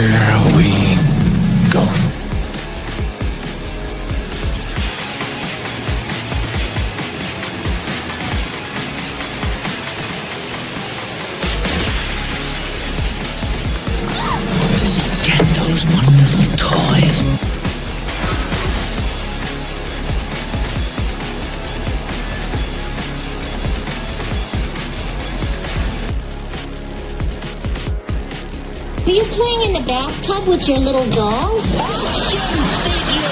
Here we go. Just get those wonderful toys. Are you playing in the bathtub with your little doll? Action figure!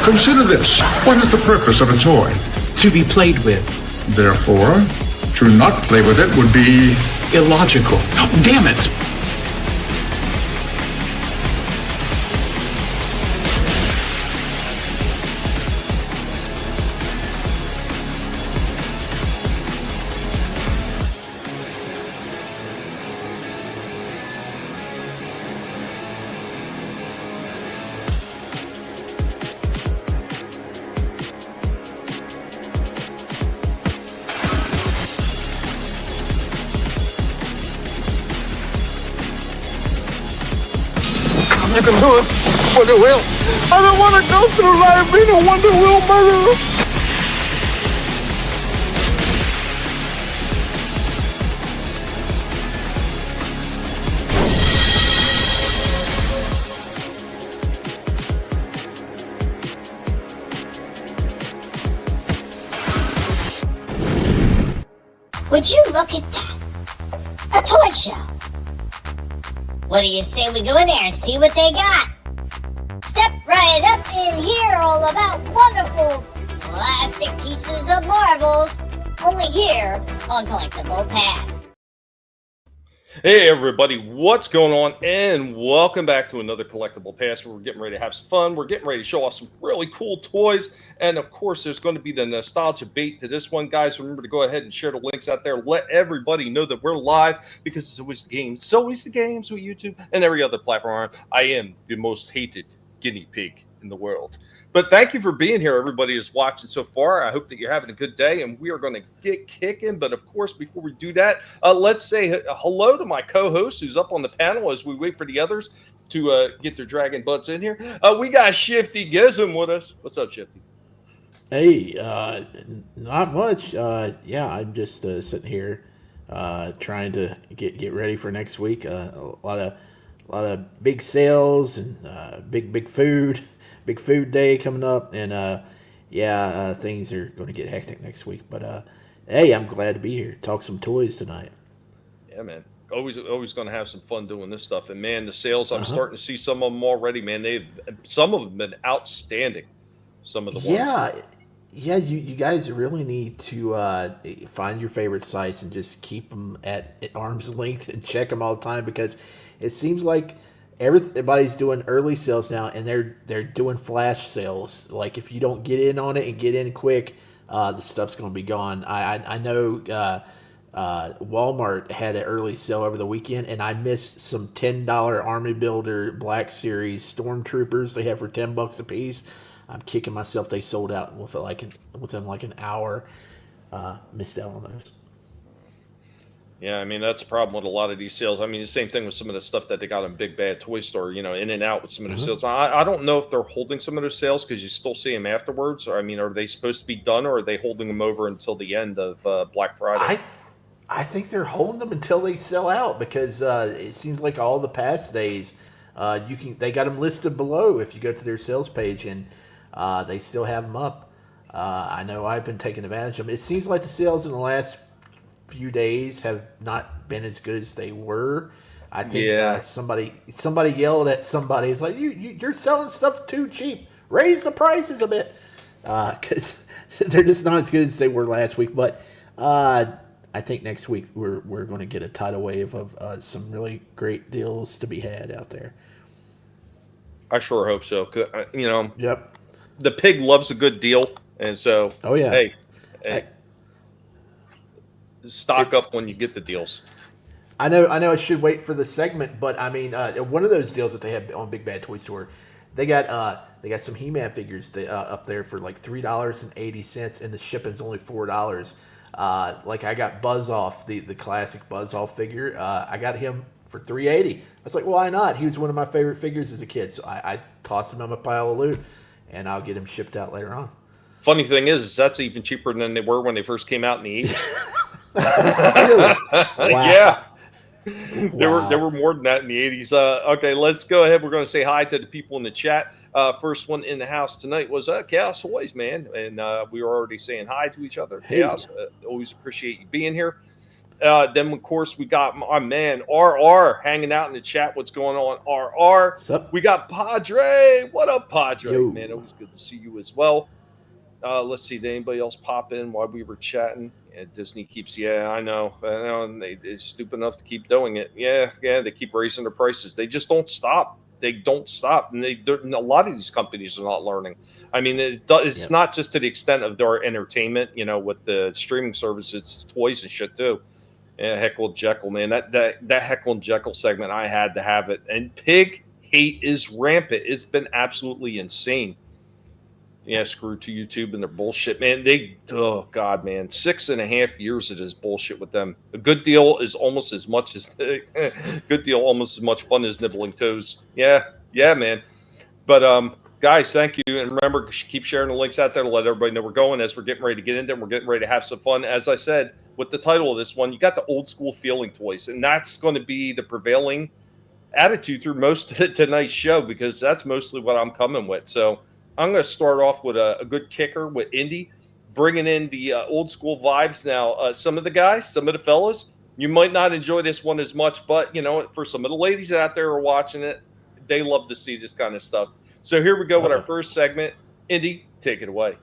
Consider this. What is the purpose of a toy? To be played with. Therefore, to not play with it would be Illogical. Damn it! You can do it, Wonder Wheel. I don't want to go through life being a Wonder Wheel murderer. Would you look at that? A toy show. What do you say we go in there and see what they got? Step right up in here, all about wonderful plastic pieces of marvels. Only here on Collectable Past. Hey everybody, what's going on? And welcome back to another Collectible Past where we're getting ready to have some fun. We're getting ready to show off some really cool toys. And of course, there's going to be the nostalgia bait to this one. Guys, remember to go ahead and share the links out there. Let everybody know that we're live because it's always the games. It's always the games with YouTube and every other platform. I am the most hated guinea pig in the world. But thank you for being here, everybody who's watching so far. I hope that you're having a good day, and we are going to get kicking. But, of course, before we do that, let's say hello to my co-host who's up on the panel as we wait for the others to get their dragon butts in here. We got Shifty Gizm with us. What's up, Shifty? Hey, not much. Yeah, I'm just sitting here trying to get ready for next week. A lot of big sales and big food day coming up, and things are going to get hectic next week. But hey, I'm glad to be here. Talk some toys tonight. Yeah, man. Always going to have some fun doing this stuff. And man, the sales, I'm starting to see some of them already. Man, some of them have been outstanding. Some of the ones. Yeah, you guys really need to find your favorite sites and just keep them at arm's length and check them all the time, because it seems like everybody's doing early sales now, and they're doing flash sales. Like, if you don't get in on it and get in quick, the stuff's going to be gone. I know Walmart had an early sale over the weekend, and I missed some $10 Army Builder Black Series Stormtroopers they have for $10 a piece. I'm kicking myself. They sold out within like an hour. Missed out on those. Yeah, I mean, that's a problem with a lot of these sales. I mean, the same thing with some of the stuff that they got in Big Bad Toy Store, in and out with some of those sales. I don't know if they're holding some of those sales because you still see them afterwards. Or, I mean, are they supposed to be done, or are they holding them over until the end of Black Friday? I think they're holding them until they sell out, because it seems like all the past days, they got them listed below if you go to their sales page, and they still have them up. I know I've been taking advantage of them. It seems like the sales in the last few days have not been as good as they were. I think somebody yelled at somebody. It's like, you're selling stuff too cheap. Raise the prices a bit, because they're just not as good as they were last week. But I think next week we're going to get a tidal wave of some really great deals to be had out there. I sure hope so. Yep. The pig loves a good deal, and so hey, stock up when you get the deals. I know I should wait for the segment, but I mean, one of those deals that they have on Big Bad Toy Store, they got some He-Man figures up there for like $3.80, and the shipping's only $4. Like I got Buzz Off, the classic Buzz Off figure. I got him for $3.80. I was like, why not? He was one of my favorite figures as a kid, so I tossed him on my pile of loot, and I'll get him shipped out later on. Funny thing is that's even cheaper than they were when they first came out in the 80s. Really? Wow. Yeah. Wow. There were more than that in the 80s. Okay, let's go ahead. We're going to say hi to the people in the chat. First one in the house tonight was Chaos Hoys, man. And we were already saying hi to each other. Hey. Chaos, always appreciate you being here. Then, of course, we got my man RR hanging out in the chat. What's going on, RR? What's up? We got Padre. What up, Padre? Yo. Man, always good to see you as well. Let's see. Did anybody else pop in while we were chatting? Yeah, Disney keeps. Yeah, I know. And they're stupid enough to keep doing it. Yeah. They keep raising their prices. They just don't stop. They don't stop, and a lot of these companies are not learning. I mean, it's not just to the extent of their entertainment. You know, with the streaming services, it's toys and shit too. Yeah, Heckle and Jekyll, man. That Heckle and Jekyll segment, I had to have it. And pig hate is rampant. It's been absolutely insane. Yeah, screw to YouTube and their bullshit, man. Oh God, man, 6.5 years of this bullshit with them. A good deal is almost as much fun as nibbling toes. Yeah, man. But guys, thank you, and remember, keep sharing the links out there to let everybody know we're going as we're getting ready to get in there. We're getting ready to have some fun. As I said, with the title of this one, you got the old school feeling toys, and that's going to be the prevailing attitude through most of tonight's show because that's mostly what I'm coming with. So I'm going to start off with a good kicker with Indy, bringing in the old school vibes. Now, some of the fellas, you might not enjoy this one as much, but, you know, for some of the ladies out there who are watching it, they love to see this kind of stuff. So here we go with our first segment. Indy, take it away.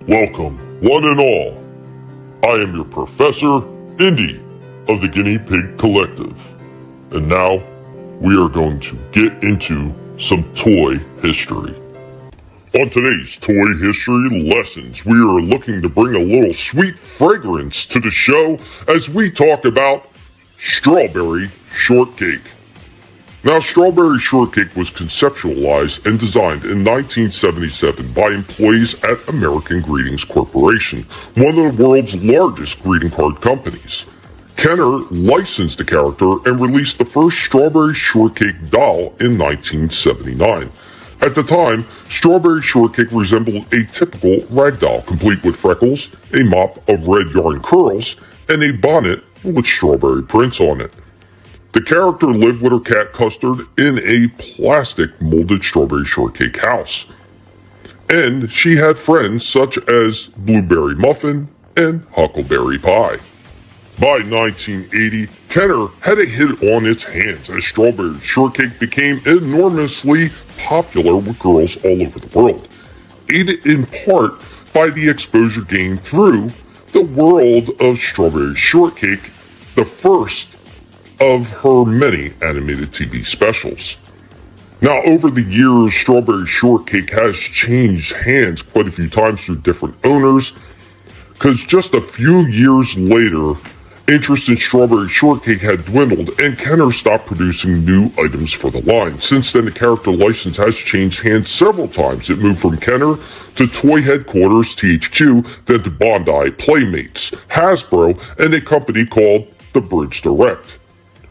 Welcome, one and all. I am your Professor, Indy, of the Guinea Pig Collective. And now, we are going to get into some toy history. On today's Toy History Lessons, we are looking to bring a little sweet fragrance to the show as we talk about strawberry shortcake. Now, strawberry shortcake was conceptualized and designed in 1977 by employees at American Greetings Corporation, one of the world's largest greeting card companies. Kenner licensed the character and released the first strawberry shortcake doll in 1979. At the time, strawberry shortcake resembled a typical rag doll, complete with freckles, a mop of red yarn curls, and a bonnet with strawberry prints on it. The character lived with her cat Custard in a plastic molded strawberry shortcake house. And she had friends such as Blueberry Muffin and Huckleberry Pie. By 1980, Kenner had a hit on its hands as strawberry shortcake became enormously popular with girls all over the world, aided in part by the exposure gained through the world of strawberry shortcake, the first of her many animated TV specials. Now, over the years, strawberry shortcake has changed hands quite a few times through different owners, because just a few years later, interest in strawberry shortcake had dwindled and Kenner stopped producing new items for the line. Since then, the character license has changed hands several times. It moved from Kenner to Toy Headquarters, THQ, then to Bondi, Playmates, Hasbro, and a company called The Bridge Direct.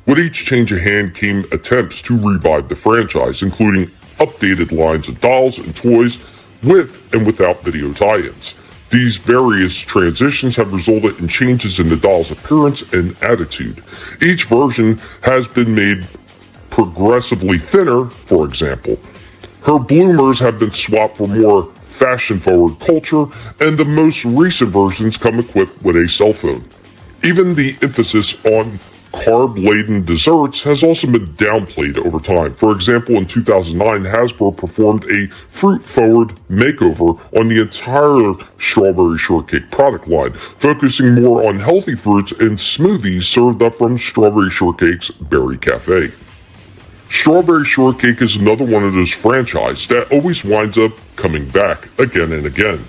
With each change of hand came attempts to revive the franchise, including updated lines of dolls and toys with and without video tie-ins. These various transitions have resulted in changes in the doll's appearance and attitude. Each version has been made progressively thinner, for example. Her bloomers have been swapped for more fashion-forward culture, and the most recent versions come equipped with a cell phone. Even the emphasis on carb-laden desserts has also been downplayed over time. For example, in 2009, Hasbro performed a fruit-forward makeover on the entire strawberry shortcake product line, focusing more on healthy fruits and smoothies served up from Strawberry Shortcake's Berry Cafe. Strawberry Shortcake is another one of those franchises that always winds up coming back again and again.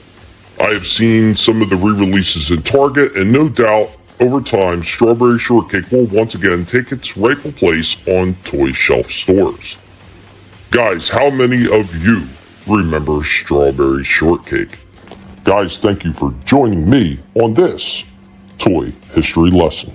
I have seen some of the re-releases in Target, and no doubt, over time, Strawberry Shortcake will once again take its rightful place on toy shelf stores. Guys, how many of you remember Strawberry Shortcake? Guys, thank you for joining me on this toy history lesson.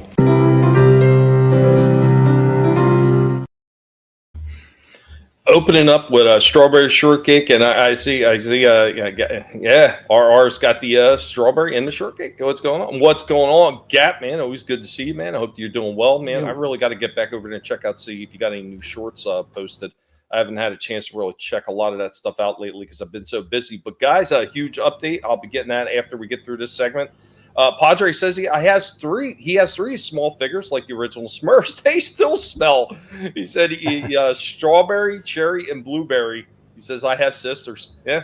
Opening up with a strawberry shortcake, and I see, yeah, RR's got the strawberry in the shortcake. What's going on? What's going on, Gap, man? Always good to see you, man. I hope you're doing well, man. I really got to get back over there and check out, see if you got any new shorts posted. I haven't had a chance to really check a lot of that stuff out lately because I've been so busy. But guys, a huge update. I'll be getting that after we get through this segment. Padre says he has three small figures like the original Smurfs. They still smell. He said strawberry, cherry, and blueberry. He says I have sisters. Yeah,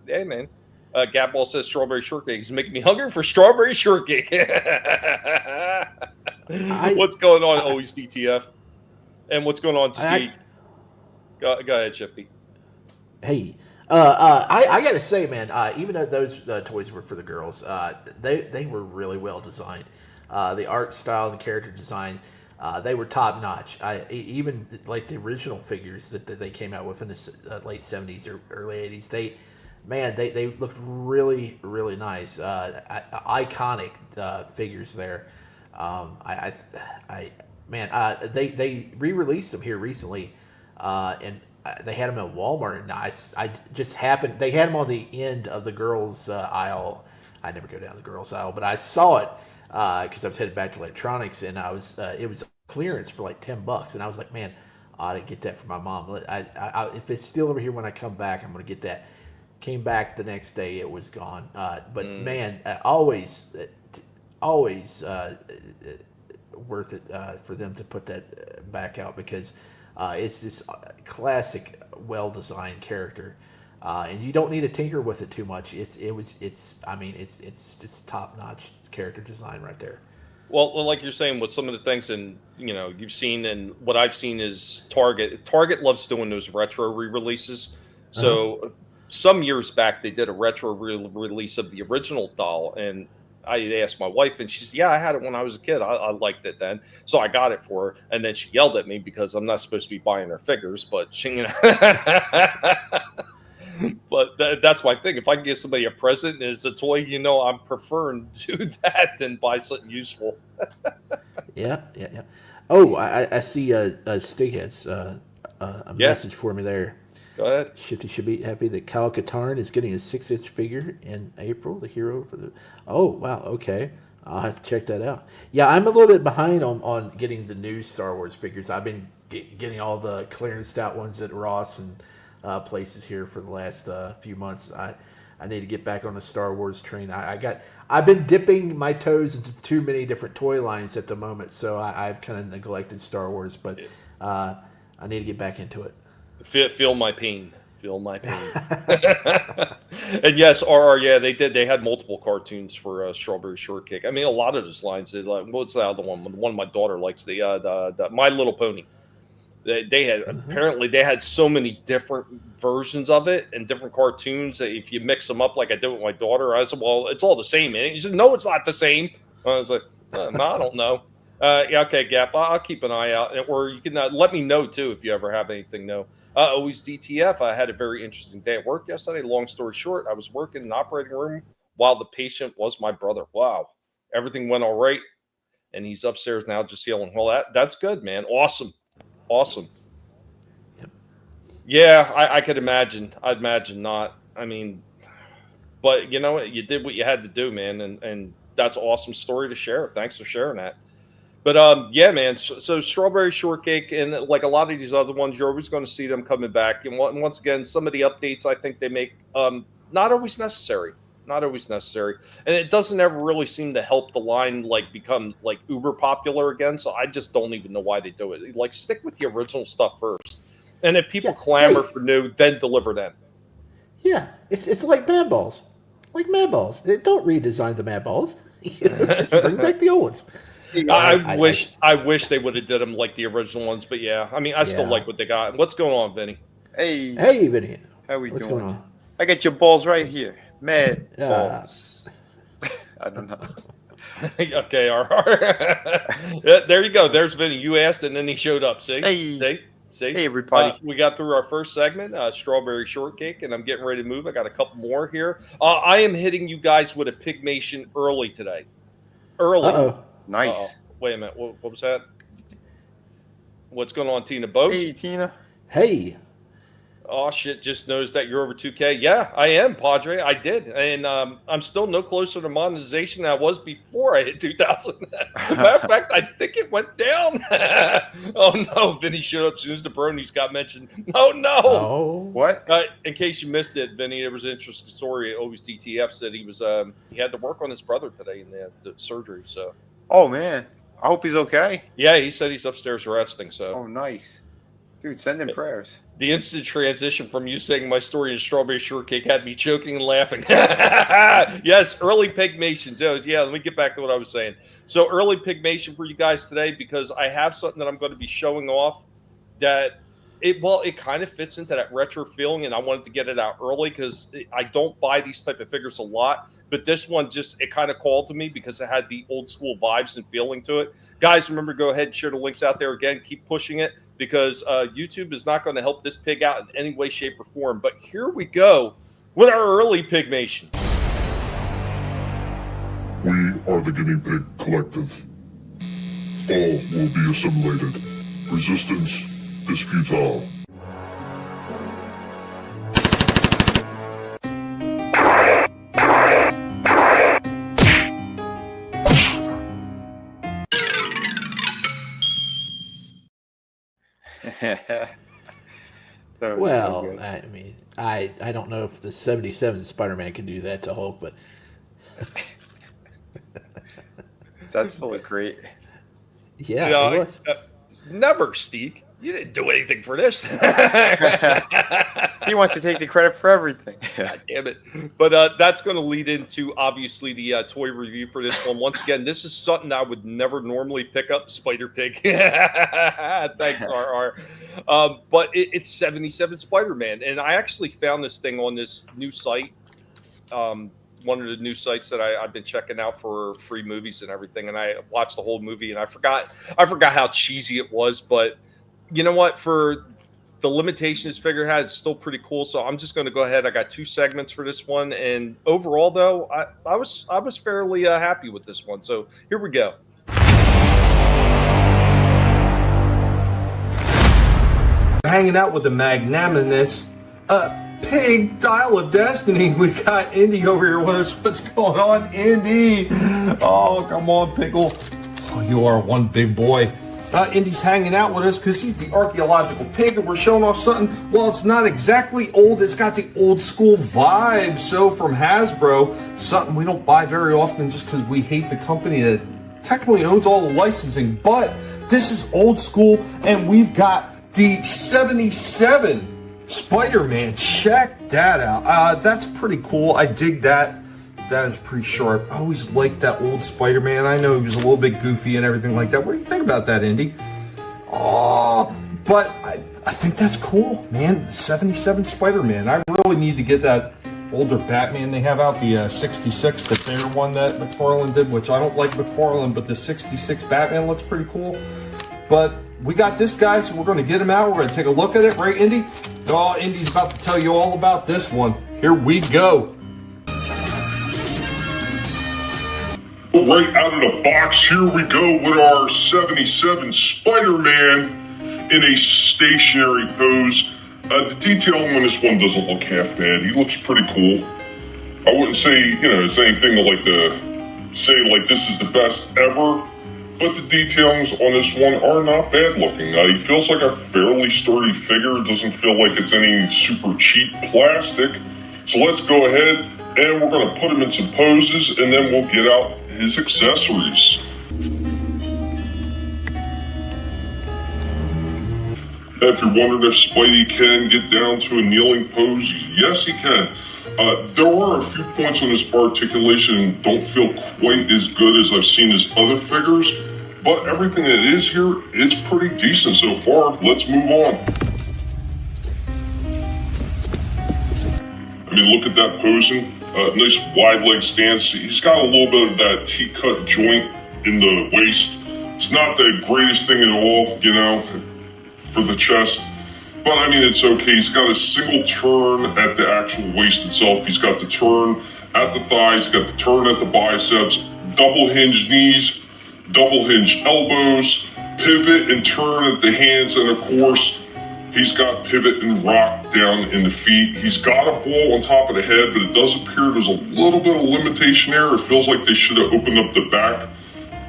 hey man. Gapball says strawberry shortcake. He's making me hungry for strawberry shortcake. What's going on, always DTF? And what's going on, Steve? Go ahead, Shifty. Hey. I gotta say, man, even though those toys were for the girls, they were really well designed. The art style and the character design, they were top notch. Even like the original figures that they came out with in the late 70s or early 80s, they looked really, really nice. Iconic figures there. They re-released them here recently, and they had them at Walmart, and I just happened. They had them on the end of the girls' aisle. I never go down the girls' aisle, but I saw it because I was headed back to electronics, and it was clearance for like $10, and I was like, man, I ought to get that for my mom. If it's still over here when I come back, I'm gonna get that. Came back the next day, it was gone. Man, always worth it for them to put that back out because. It's this classic, well-designed character, and you don't need to tinker with it too much. It's just top-notch character design right there. Well, like you're saying, with some of the things, and you've seen, and what I've seen is Target. Target loves doing those retro re-releases. So some years back, they did a retro re-release of the original doll, and I asked my wife, and she said, yeah, I had it when I was a kid. I liked it then. So I got it for her. And then she yelled at me because I'm not supposed to be buying her figures. But, but that's my thing. If I can give somebody a present and it's a toy, I'm preferring to do that than buy something useful. Yeah. Oh, I see Stig has a message for me there. Go ahead. Shifty should be happy that Kyle Katarn is getting a 6-inch figure in April, the hero for the... Oh, wow, okay. I'll have to check that out. Yeah, I'm a little bit behind on getting the new Star Wars figures. I've been getting all the clearance out ones at Ross and places here for the last few months. I need to get back on the Star Wars train. I've been dipping my toes into too many different toy lines at the moment, so I've kind of neglected Star Wars, but I need to get back into it. Feel my pain. Feel my pain. And yes, RR, yeah, they did. They had multiple cartoons for Strawberry Shortcake. I mean, a lot of those lines. What's the other one? One my daughter likes, the My Little Pony. They had apparently they had so many different versions of it and different cartoons that if you mix them up like I did with my daughter, I said, well, it's all the same, man. He said, no, it's not the same. I was like, no, I don't know. Yeah, okay, Gap. I'll keep an eye out, or you can let me know too if you ever have anything new. Always DTF. I had a very interesting day at work yesterday. Long story short, I was working in an operating room while the patient was my brother. Wow, everything went all right, and he's upstairs now just healing. Well, that's good, man. Awesome. Yep. Yeah, I could imagine. I'd imagine not. I mean, but you know what? You did what you had to do, man, and that's an awesome story to share. Thanks for sharing that. But yeah, man. So Strawberry Shortcake and like a lot of these other ones, you're always going to see them coming back. And once again, some of the updates I think they make not always necessary. Not always necessary, and it doesn't ever really seem to help the line like become like uber popular again. So I just don't even know why they do it. Like stick with the original stuff first, and if people clamor for new, then deliver them. Yeah, it's like Mad Balls, They don't redesign the Mad Balls. Just bring back the old ones. I wish they would have did them like the original ones, but yeah, I mean, I still like what they got. What's going on, Vinny? Hey, Vinny. How we What's doing? going on? I got your balls right here. Mad balls. I don't know. Okay, all right. Yeah, there you go. There's Vinny. You asked, and then he showed up. See? See? Hey, everybody. We got through our first segment, strawberry shortcake, and I'm getting ready to move. I got a couple more here. I am hitting you guys with a pigmation early today. Early. Uh-oh. Nice. Wait a minute. What was that? What's going on, Tina Boat? Hey, Tina. Hey. Oh, shit. Just noticed that you're over 2K. Yeah, I am, Padre. I did. And I'm still no closer to monetization than I was before I hit 2,000. Matter of fact, I think it went down. Oh, no. Vinny showed up as soon as the bronies got mentioned. Oh, no. Oh. What? In case you missed it, Vinny, there was an interesting story. Always DTF said he was he had to work on his brother today in the surgery. So. Oh, man. I hope he's okay. Yeah, he said he's upstairs resting. So. Oh, nice. Dude, send in prayers. The instant transition from you saying my story in Strawberry Shortcake had me choking and laughing. Yes, early pigmation, Joe. Yeah, let me get back to what I was saying. So early pigmation for you guys today because I have something that I'm going to be showing off that it kind of fits into that retro feeling, and I wanted to get it out early because I don't buy these type of figures a lot. But this one it kind of called to me because it had the old school vibes and feeling to it. Guys, remember, go ahead and share the links out there again. Keep pushing it. Because YouTube is not going to help this pig out in any way, shape, or form. But here we go with our early pigmation. We are the Guinea Pig Collective. All will be assimilated. Resistance is futile. Well, so I mean, I don't know if the 77 Spider-Man can do that to Hulk, but that's still great. Yeah, it was. Never, Steve. You didn't do anything for this. He wants to take the credit for everything. God damn it. But that's going to lead into, obviously, the toy review for this one. Once again, this is something I would never normally pick up, Spider-Pig. Thanks, RR. But it's 77 Spider-Man. And I actually found this thing on this new site. One of the new sites that I've been checking out for free movies and everything. And I watched the whole movie, and I forgot how cheesy it was. But you know what? For the limitations figure has, it's still pretty cool. So I'm just going to go ahead. I got 2 segments for this one, and overall, though, I was fairly happy with this one. So here we go. Hanging out with the magnanimous pig dial of destiny. We got Indy over here with us. What's going on, Indy? Oh, come on, Pickle. Oh, you are one big boy. Indy's hanging out with us because he's the archaeological pig, and we're showing off something. Well, it's not exactly old. It's got the old school vibe. So from Hasbro, something we don't buy very often just because we hate the company that technically owns all the licensing. But this is old school, and we've got the 77 Spider-Man. Check that out. That's pretty cool. I dig that. That is pretty sharp. I always liked that old Spider-Man. I know he was a little bit goofy and everything like that. What do you think about that, Indy? Oh, but I think that's cool, man. 77 Spider-Man. I really need to get that older Batman they have out, the 66, the bigger one that McFarlane did, which I don't like McFarlane, but the 66 Batman looks pretty cool. But we got this guy, so we're going to get him out. We're going to take a look at it, right, Indy? Oh, Indy's about to tell you all about this one. Here we go. Right out of the box, here we go with our 77 Spider-Man in a stationary pose. The detailing on this one doesn't look half bad. He looks pretty cool. I wouldn't say, it's anything to say this is the best ever, but the detailings on this one are not bad looking. He feels like a fairly sturdy figure. It doesn't feel like it's any super cheap plastic. So let's go ahead and we're going to put him in some poses, and then we'll get out his accessories. If you're wondering if Spidey can get down to a kneeling pose, yes he can. There are a few points on his articulation that don't feel quite as good as I've seen his other figures, but everything that is here, it's pretty decent so far. Let's move on. I mean, look at that posing. Nice wide leg stance. He's got a little bit of that T-cut joint in the waist. It's not the greatest thing at all, you know, for the chest. But I mean, it's okay. He's got a single turn at the actual waist itself. He's got the turn at the thighs. He's got the turn at the biceps. Double hinge knees, double hinge elbows, pivot and turn at the hands, and of course, he's got pivot and rock down in the feet. He's got a ball on top of the head, but it does appear there's a little bit of limitation there. It feels like they should have opened up the back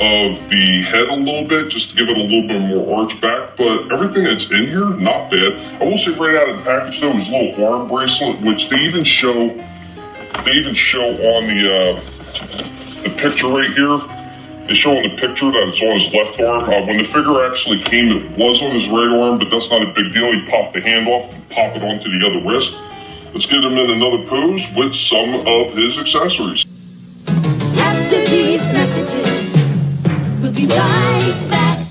of the head a little bit just to give it a little bit more arch back, but everything that's in here, not bad. I will say right out of the package though, his little arm bracelet, which they even show on the picture right here. They show in the picture that it's on his left arm. When the figure actually came, it was on his right arm, but that's not a big deal. He popped the hand off and pop it onto the other wrist. Let's get him in another pose with some of his accessories. After these messages, we'll be right back.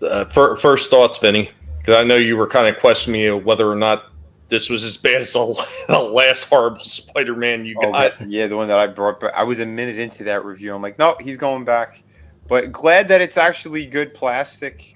Yeah. First thoughts, Vinnie, because I know you were kind of questioning me whether or not this was as bad as the last horrible Spider-Man you got. Yeah, the one that I brought back. I was a minute into that review. I'm like, no, he's going back. But glad that it's actually good plastic.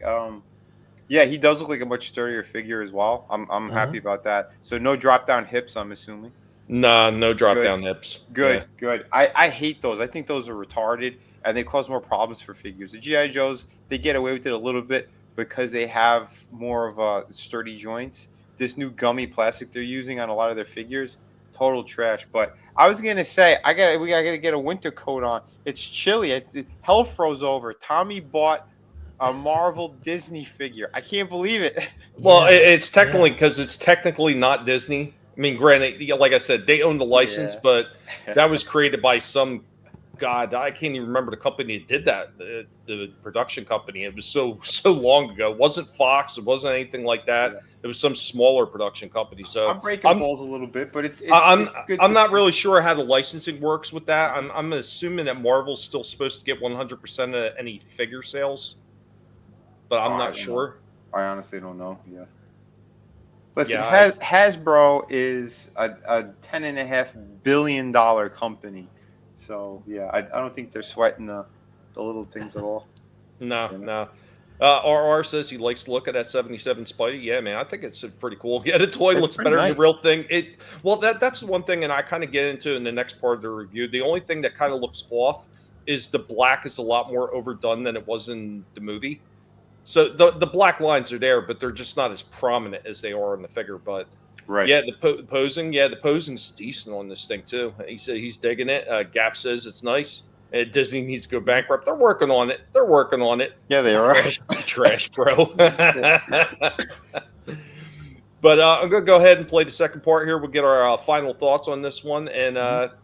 Yeah, he does look like a much sturdier figure as well. I'm happy about that. So no drop-down hips, I'm assuming. Nah, no drop-down hips. Good. I hate those. I think those are retarded, and they cause more problems for figures. The G.I. Joes, they get away with it a little bit because they have more of sturdy joints. This new gummy plastic they're using on a lot of their figures, total trash. But I was gonna say, we gotta get a winter coat on. It's chilly. Hell froze over. Tommy bought a Marvel Disney figure. I can't believe it. Well, it's technically because it's technically not Disney. I mean, granted, like I said, they own the license, but that was created by some God. I can't even remember the company that did that. The production company. It was so long ago. It wasn't Fox. It wasn't anything like that. Yeah. It was some smaller production company. So I'm breaking balls a little bit, but it's I'm good not really sure how the licensing works with that. I'm assuming that Marvel's still supposed to get 100% of any figure sales, but I'm not sure. I honestly don't know. Yeah. Listen, Hasbro is a $10.5 billion company. So, yeah, I don't think they're sweating the little things at all. No. RR says he likes to look at that 77 Spidey. Yeah, man, I think it's pretty cool. Yeah, the toy looks better than the real thing. That's the one thing, and I kind of get into in the next part of the review. The only thing that kind of looks off is the black is a lot more overdone than it was in the movie. So the black lines are there, but they're just not as prominent as they are in the figure. But yeah, the posing's decent on this thing too. He said he's digging it. Gap says it's nice. Disney needs to go bankrupt. They're working on it. Yeah, they are. Trash, bro. But I'm gonna go ahead and play the second part here. We'll get our final thoughts on this one, and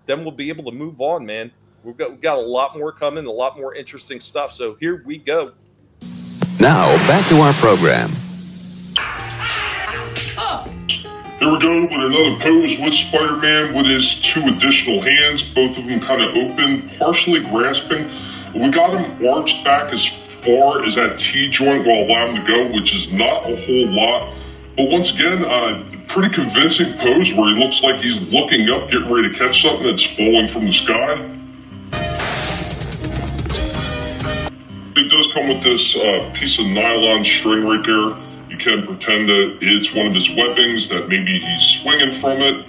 then we'll be able to move on, man. We've got a lot more coming, a lot more interesting stuff. So here we go. Now, back to our program. Here we go with another pose with Spider-Man with his two additional hands, both of them kind of open, partially grasping. We got him arched back as far as that T-joint will allow him to go, which is not a whole lot. But once again, pretty convincing pose where he looks like he's looking up, getting ready to catch something that's falling from the sky. It does come with this piece of nylon string right there. You can pretend that it's one of his weapons, that maybe he's swinging from it.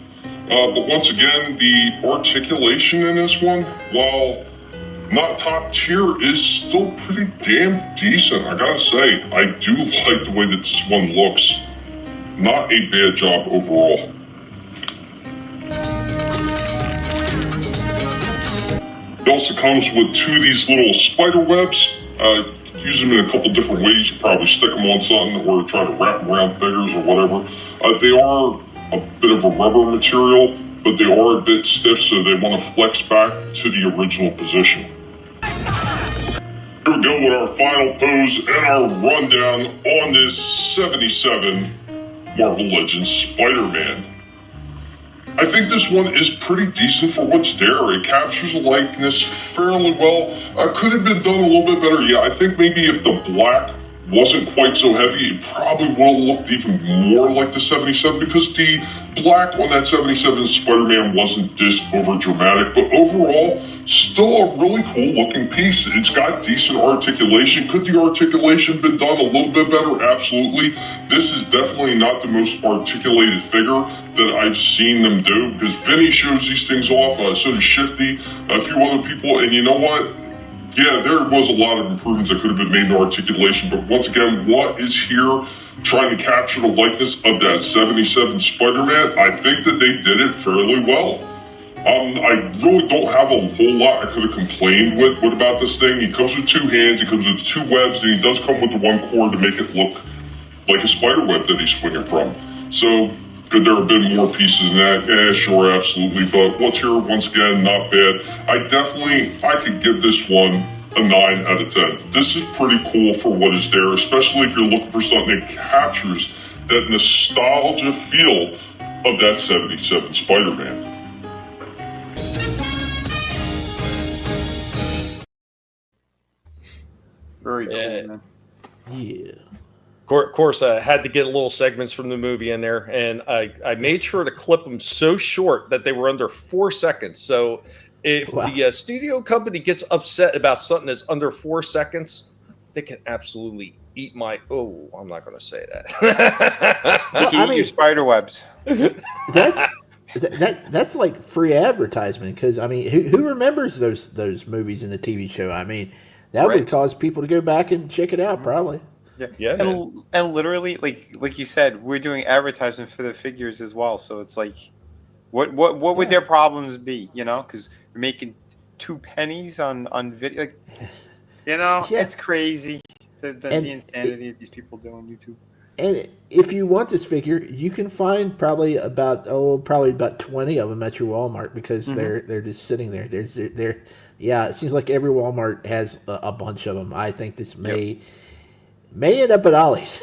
But once again, the articulation in this one, while not top tier, is still pretty damn decent. I gotta say, I do like the way that this one looks. Not a bad job overall. It also comes with two of these little spider webs. Use them in a couple different ways. You probably stick them on something or try to wrap them around figures or whatever. They are a bit of a rubber material, but they are a bit stiff, so they want to flex back to the original position. Here we go with our final pose and our rundown on this 77 Marvel Legends Spider-Man. I think this one is pretty decent for what's there. It captures a likeness fairly well. Could have been done a little bit better. Yeah, I think maybe if the black wasn't quite so heavy, it probably would have looked even more like the 77, because the black on that 77 Spider-Man wasn't this over dramatic, but overall, still a really cool looking piece. It's got decent articulation. Could the articulation been done a little bit better? Absolutely. This is definitely not the most articulated figure that I've seen them do, because Vinnie shows these things off, so does Shifty, a few other people, and you know what? Yeah, there was a lot of improvements that could have been made in articulation, but once again, what is here trying to capture the likeness of that 77 Spider-Man? I think that they did it fairly well. I really don't have a whole lot I could have complained with about this thing. He comes with 2 hands, he comes with 2 webs, and he does come with the 1 cord to make it look like a spider web that he's swinging from. So, could there have been more pieces in that? Yeah, sure, absolutely. But what's here, once again, not bad. I could give this one a 9 out of 10. This is pretty cool for what is there, especially if you're looking for something that captures that nostalgia feel of that 77 Spider-Man. Very cool, man. Yeah. Of course, I had to get little segments from the movie in there, and I made sure to clip them so short that they were under 4 seconds. So if the studio company gets upset about something that's under 4 seconds, they can absolutely eat my... Oh, I'm not going to say that. They can eat your spider webs. That's like free advertisement, because, I mean, who remembers those movies in the TV show? I mean, that would cause people to go back and check it out, probably. Yeah. And literally, like you said, we're doing advertising for the figures as well. So it's like, what would their problems be? You know, because we're making 2 pennies on video. Like, you know, it's crazy the insanity of these people doing YouTube. And if you want this figure, you can find probably about 20 of them at your Walmart, because they're just sitting there. It seems like every Walmart has a bunch of them. I think this may end up at Ollie's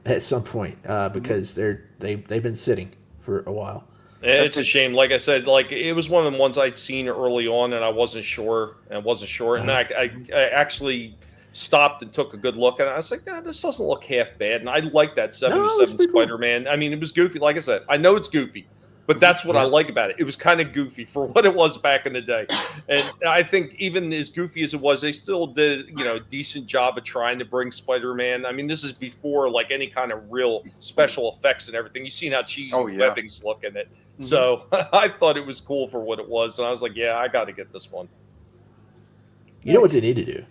at some point, because they've been sitting for a while. It's a shame. Like I said, like it was one of the ones I'd seen early on, and I wasn't sure, and I actually stopped and took a good look, and I was like, nah, this doesn't look half bad. And I like that 77 Spider-Man. Cool. I mean, it was goofy. Like I said, I know it's goofy, but that's what I like about it. It was kind of goofy for what it was back in the day. And I think even as goofy as it was, they still did, a decent job of trying to bring Spider-Man. I mean, this is before like any kind of real special effects and everything. You've seen how cheesy webbings look in it. So I thought it was cool for what it was. And I was like, yeah, I got to get this one. You know what they need to do?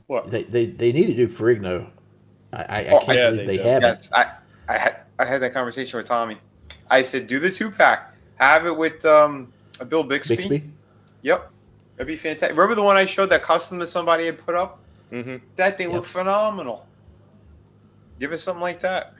What? They need to do Ferrigno. I can't believe they haven't. Yes, I had that conversation with Tommy. I said, do the 2-pack. Have it with a Bill Bixby. Yep. That'd be fantastic. Remember the one I showed, that custom that somebody had put up? Mm-hmm. That thing looked phenomenal. Give us something like that.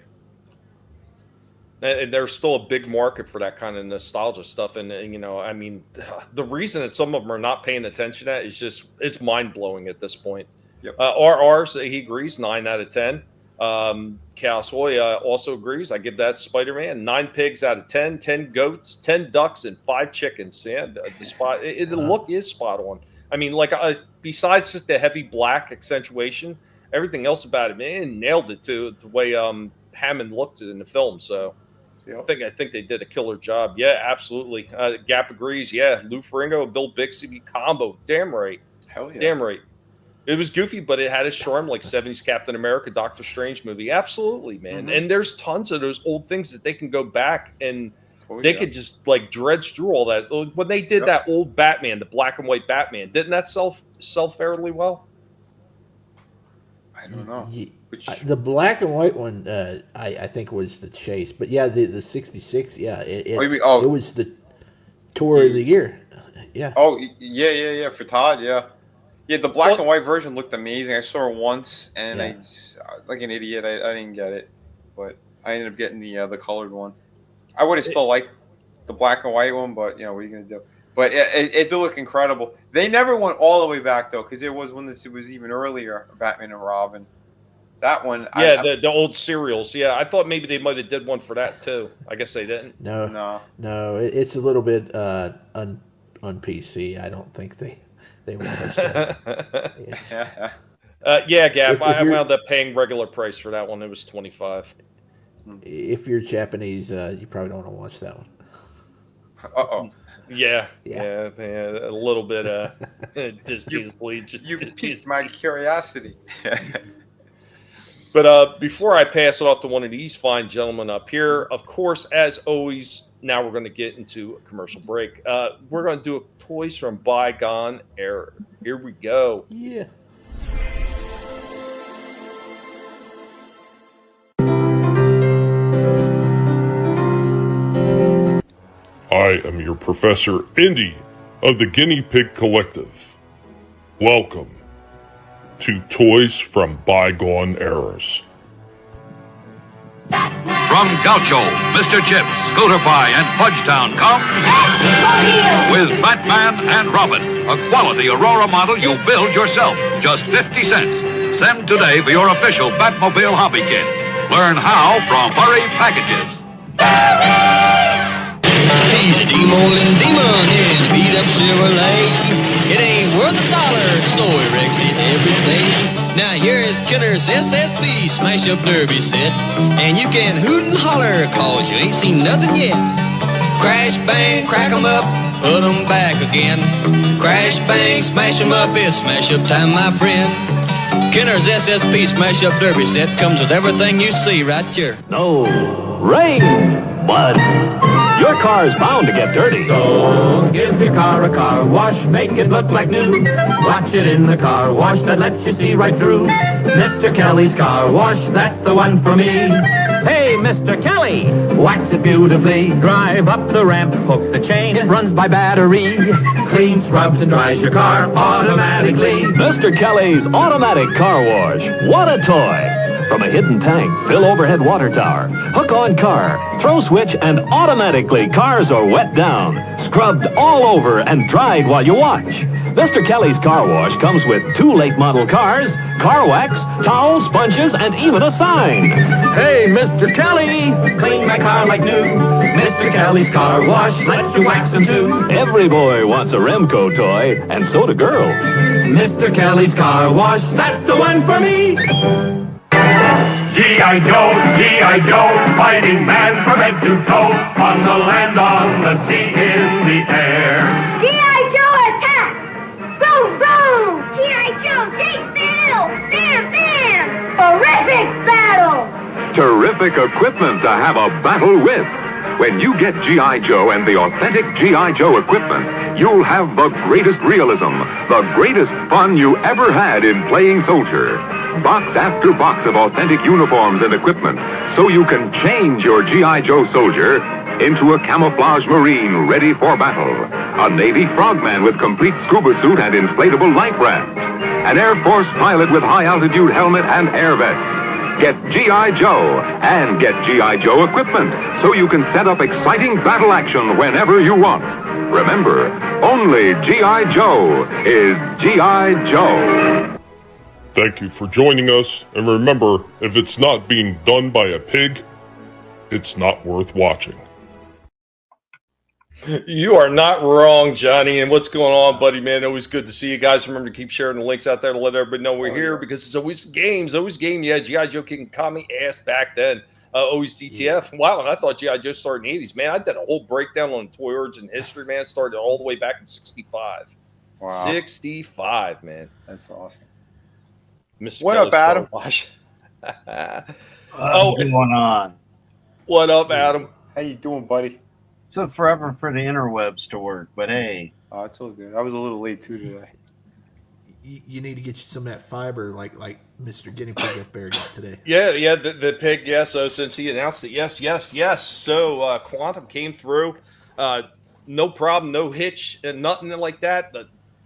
And there's still a big market for that kind of nostalgia stuff. And I mean, the reason that some of them are not paying attention to that is just, it's mind-blowing at this point. Yep. RR, he agrees, 9 out of 10. Calsoy also agrees. I give that Spider-Man 9 pigs out of 10, 10 goats, 10 ducks, and 5 chickens. Yeah, the look is spot on. I mean, like besides just the heavy black accentuation, everything else about it, man, nailed it to the way Hammond looked in the film. So I think they did a killer job. Yeah, absolutely. Gap agrees. Yeah, Lou Ferrigno, Bill Bixby combo. Damn right. Hell yeah. Damn right. It was goofy, but it had a charm, like 70s Captain America, Doctor Strange movie. Absolutely, man. Mm-hmm. And there's tons of those old things that they can go back and they could just like dredge through all that. When they did that old Batman, the black and white Batman, didn't that sell fairly well? I don't know. The black and white one, I think was the Chase. But yeah, the 66, it was the tour of the year. Yeah. Oh, yeah. For Todd, yeah. Yeah, the black and white version looked amazing. I saw it once, and I, like an idiot, I didn't get it. But I ended up getting the colored one. I would have still liked the black and white one, but, what are you going to do? But it did look incredible. They never went all the way back, though, because it was when it was even earlier, Batman and Robin. That one. Yeah, the old cereals. Yeah, I thought maybe they might have did one for that too. I guess they didn't. No. It's a little bit on PC. I don't think they will touch that. Yeah, Gab. I wound up paying regular price for that one. It was $25. If you're Japanese, you probably don't want to watch that one. Yeah, a little bit Disney's Legion. You piqued my curiosity. But before I pass it off to one of these fine gentlemen up here, of course, as always, now we're going to get into a commercial break. We're going to do toys from bygone era. Here we go. Yeah. I am your Professor Indy of the Guinea Pig Collective. Welcome to Toys from Bygone Eras. From Gaucho, Mr. Chips, Scooter Pie, and Fudgetown comes with Batman and Robin, a quality Aurora model you build yourself, just 50 cents. Send today for your official Batmobile hobby kit. Learn how from Hurry Packages. He's a demon in a beat-up Chevrolet. It ain't worth $1, so he wrecks it every day. Now here is Kenner's SSP smash-up derby set, and you can hoot and holler, cause you ain't seen nothing yet. Crash, bang, crack 'em up, put 'em back again. Crash, bang, smash 'em up, it's smash-up time, my friend. Kenner's SSP smash-up derby set comes with everything you see right here. No rain, but your car's bound to get dirty. So give your car a car wash, make it look like new. Watch it in the car wash that lets you see right through. Mr. Kelly's car wash, that's the one for me. Hey, Mr. Kelly, wax it beautifully. Drive up the ramp, hook the chain, it runs by battery. Clean, scrubs, and dries your car automatically. Mr. Kelly's automatic car wash. What a toy! From a hidden tank, fill overhead water tower, hook on car, throw switch, and automatically cars are wet down, scrubbed all over, and dried while you watch. Mr. Kelly's car wash comes with 2 late model cars, car wax, towels, sponges, and even a sign. Hey, Mr. Kelly, clean my car like new. Mr. Kelly's car wash lets you wax them too. Every boy wants a Remco toy, and so do girls. Mr. Kelly's car wash, that's the one for me. G.I. Joe, fighting man from head to toe, on the land, on the sea, in the air. G.I. Joe attack! Boom, boom! G.I. Joe takes the hill! Bam, bam! Horrific battle! Terrific equipment to have a battle with. When you get G.I. Joe and the authentic G.I. Joe equipment, you'll have the greatest realism, the greatest fun you ever had in playing soldier. Box after box of authentic uniforms and equipment, so you can change your G.I. Joe soldier into a camouflage Marine ready for battle, a Navy frogman with complete scuba suit and inflatable life raft, an Air Force pilot with high-altitude helmet and air vest. Get G.I. Joe and get G.I. Joe equipment so you can set up exciting battle action whenever you want. Remember, only G.I. Joe is G.I. Joe. Thank you for joining us, and remember, if it's not being done by a pig, it's not worth watching. You are not wrong, Johnny. And what's going on, buddy, man? Always good to see you guys. Remember to keep sharing the links out there to let everybody know we're here, because it's always games, Yeah, G.I. Joe kicking commie ass back then. Always DTF. Wow, and I thought G.I. Joe started in the 80s. Man, I did a whole breakdown on Toy Origin history, man. It started all the way back in 65. Wow. 65, man. That's awesome. Mr. What up, Adam? What's going on? What up, Adam? How you doing, buddy? Took forever for the interwebs to work, but hey. Oh, it's all good. I was a little late too today. You need to get you some of that fiber like Mr. Guinea Pig up there got today. Yeah, the pig, yeah. So since he announced it, yes. So Quantum came through. No problem, no hitch, and nothing like that.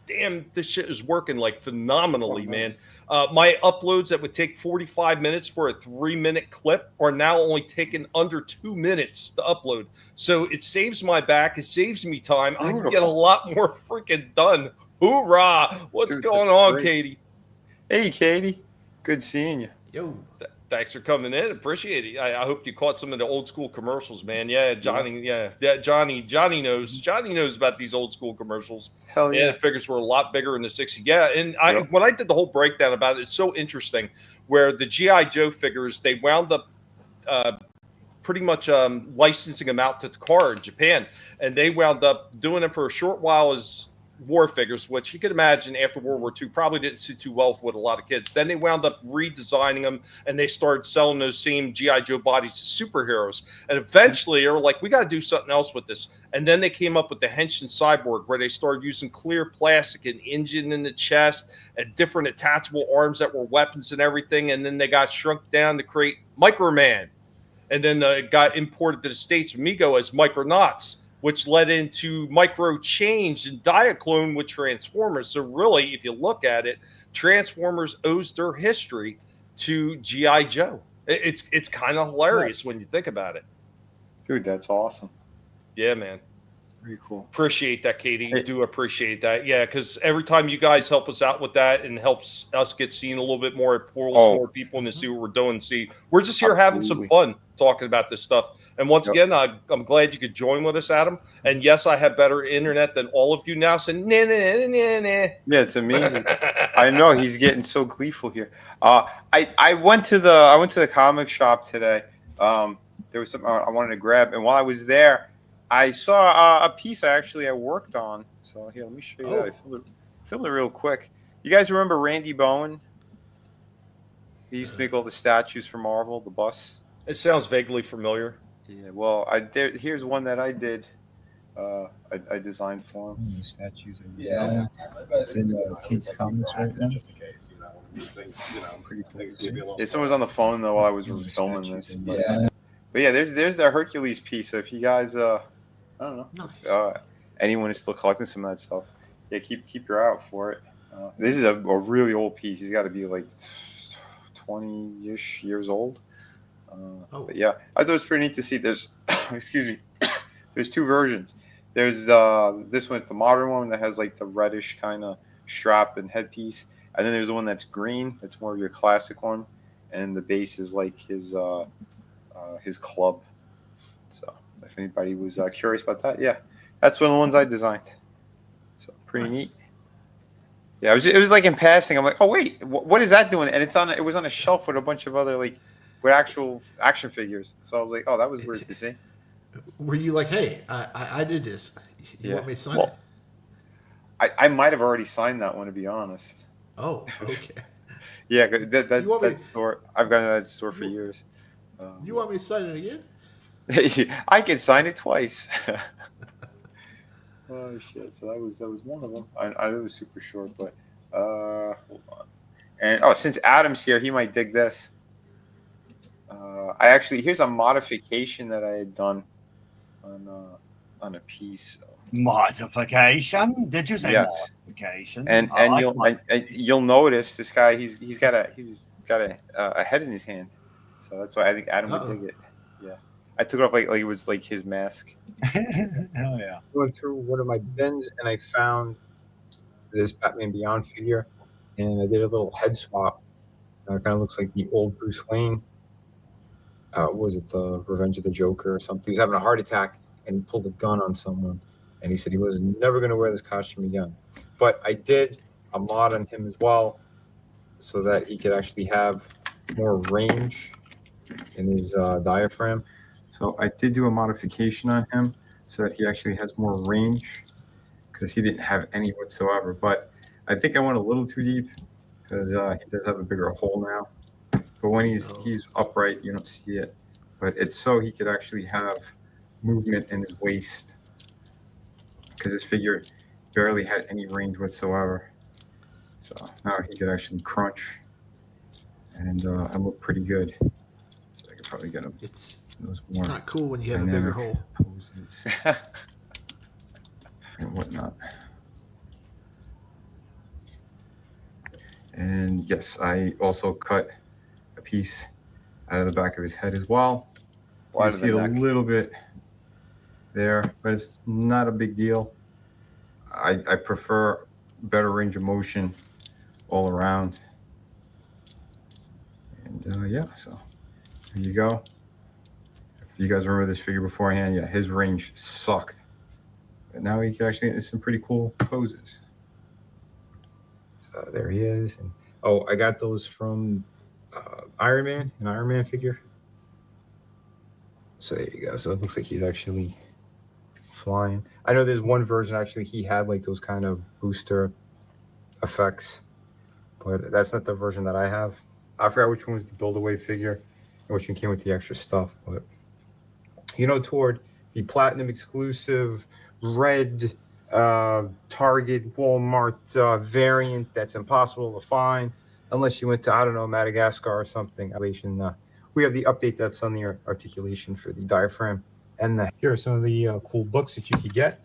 Damn, this shit is working like phenomenally, man. My uploads that would take 45 minutes for a 3-minute clip are now only taking under 2 minutes to upload. So it saves my back. It saves me time. I can get a lot more freaking done. Hoorah! What's going on, great. Katie? Hey, Katie. Good seeing you. Yo. Thanks for coming in. Appreciate it. I hope you caught some of the old school commercials, man. Yeah, Johnny. Yeah, Johnny knows. Johnny knows about these old school commercials. Hell yeah. The figures were a lot bigger in the '60s. Yeah, and when I did the whole breakdown about it, it's so interesting. Where the GI Joe figures, they wound up pretty much licensing them out to Takara in Japan, and they wound up doing them for a short while as war figures, which you could imagine after World War II probably didn't sit too well with a lot of kids. Then they wound up redesigning them, and they started selling those same GI Joe bodies as superheroes. And eventually, they were like, "We got to do something else with this." And then they came up with the Henshin Cyborg, where they started using clear plastic, an engine in the chest, and different attachable arms that were weapons and everything. And then they got shrunk down to create Microman. And then it got imported to the States, Mego, as Micronauts, which led into Micro Change and Diaclone with Transformers. So really, if you look at it, Transformers owes their history to G.I. Joe. It's kind of hilarious when you think about it. Dude, that's awesome. Yeah, man. Very cool. Appreciate that, Katie. Do appreciate that. Yeah, because every time you guys help us out with that and helps us get seen a little bit more, it pulls more people in to see what we're doing. See, we're just here having some fun talking about this stuff. And once again, I'm glad you could join with us, Adam. And yes, I have better internet than all of you now. So nah. Yeah, it's amazing. I know he's getting so gleeful here. I went to the comic shop today. There was something I wanted to grab, and while I was there, I saw a piece I worked on. So here, let me show you that. I filmed it real quick. You guys remember Randy Bowen? He used to make all the statues for Marvel, the bus. It sounds vaguely familiar. Yeah, well, here's one that I did. I designed for him. The statues. Yeah, it's in Teens Comics right now. Pretty cool. Yeah, someone's on the phone though while I was filming this. But yeah, there's the Hercules piece. So if you guys, I don't know, if anyone is still collecting some of that stuff, yeah, keep your eye out for it. This is a really old piece. He's got to be like 20-ish years old. But yeah, I thought it was pretty neat to see. There's, excuse me, there's two versions. There's this one, the modern one that has like the reddish kind of strap and headpiece, and then there's the one that's green. That's more of your classic one, and the base is like his club. So if anybody was curious about that, yeah, that's one of the ones I designed. So pretty neat. Yeah, it was like in passing. I'm like, oh wait, what is that doing? And it was on a shelf with a bunch of other with actual action figures. So I was like, oh, that was weird to see. Were you like, hey, I did this? You want me to sign it? I might have already signed that one, to be honest. Oh, okay. Yeah, that store. I've gone to that store for years. You want me to sign it again? I can sign it twice. Oh shit! So that was one of them. I it was super short, but hold on. And since Adam's here, he might dig this. Here's a modification that I had done on a piece. Modification? Did you say modification? And you'll notice this guy. He's got a head in his hand, so that's why I think Adam would dig it. Yeah, I took it off like it was like his mask. Hell yeah! I went through one of my bins and I found this Batman Beyond figure, and I did a little head swap. It kind of looks like the old Bruce Wayne. Was it the Revenge of the Joker or something? He was having a heart attack and he pulled a gun on someone, and he said he was never going to wear this costume again. But I did a mod on him as well, so that he could actually have more range in his diaphragm. So I did do a modification on him so that he actually has more range, because he didn't have any whatsoever. But I think I went a little too deep, because he does have a bigger hole now. But when he's upright, you don't see it. But it's so he could actually have movement in his waist, because his figure barely had any range whatsoever. So now he could actually crunch and look pretty good. So I could probably get him. It's not cool when you have a bigger hole. Poses and whatnot. And yes, I also cut a piece out of the back of his head as well. You see it a little bit there, but it's not a big deal. I prefer better range of motion all around. And yeah, so there you go. If you guys remember this figure beforehand, yeah, his range sucked. But now he can actually get some pretty cool poses. So there he is. And oh, I got those from Iron Man, an Iron Man figure. So there you go. So it looks like he's actually flying. I know there's one version actually he had like those kind of booster effects, but that's not the version that I have. I forgot which one was the build-away figure and which one came with the extra stuff. But you know, toward the platinum exclusive red Target Walmart variant that's impossible to find unless you went to, I don't know, Madagascar or something. We have the update that's on the articulation for the diaphragm. And here are some of the cool books that you could get.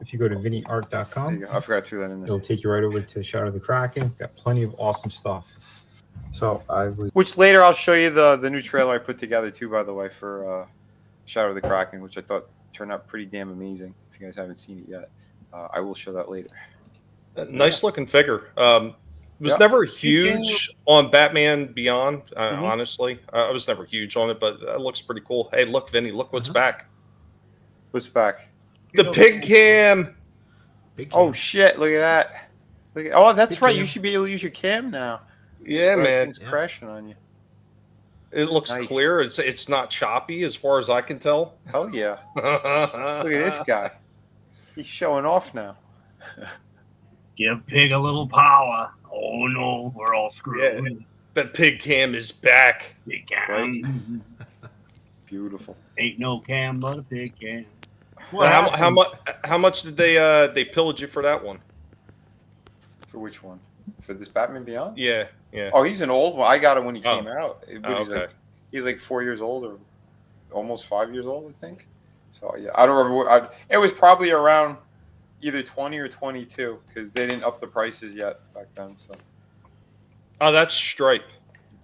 If you go to vinnieart.com, I forgot to throw that in there. It'll take you right over to Shadow of the Kraken. Got plenty of awesome stuff. So Which later I'll show you the new trailer I put together too, by the way, for Shadow of the Kraken, which I thought turned out pretty damn amazing. If you guys haven't seen it yet, I will show that later. Nice looking figure. Was never huge on Batman Beyond. Honestly, I was never huge on it, but it looks pretty cool. Hey, look, Vinny, look what's back. What's back? The pig cam. Oh shit! Look at that. Oh, that's right. You should be able to use your cam now. Yeah, man. It's crashing on you. It looks clear. It's not choppy as far as I can tell. Hell yeah. Look at this guy. He's showing off now. Give pig a little power. Oh no, we're all screwed. Yeah, that pig cam is back. Pig cam. Beautiful. Ain't no cam but a pig cam. How much did they pillage you for that one? For which one? For this Batman Beyond? Yeah, yeah. Oh, he's an old one. I got him when he came out. But okay. He's like 4 years old or almost 5 years old, I think. So yeah, I don't remember. It was probably around either 20 or 22 because they didn't up the prices yet back then. So. Oh, that's Stripe.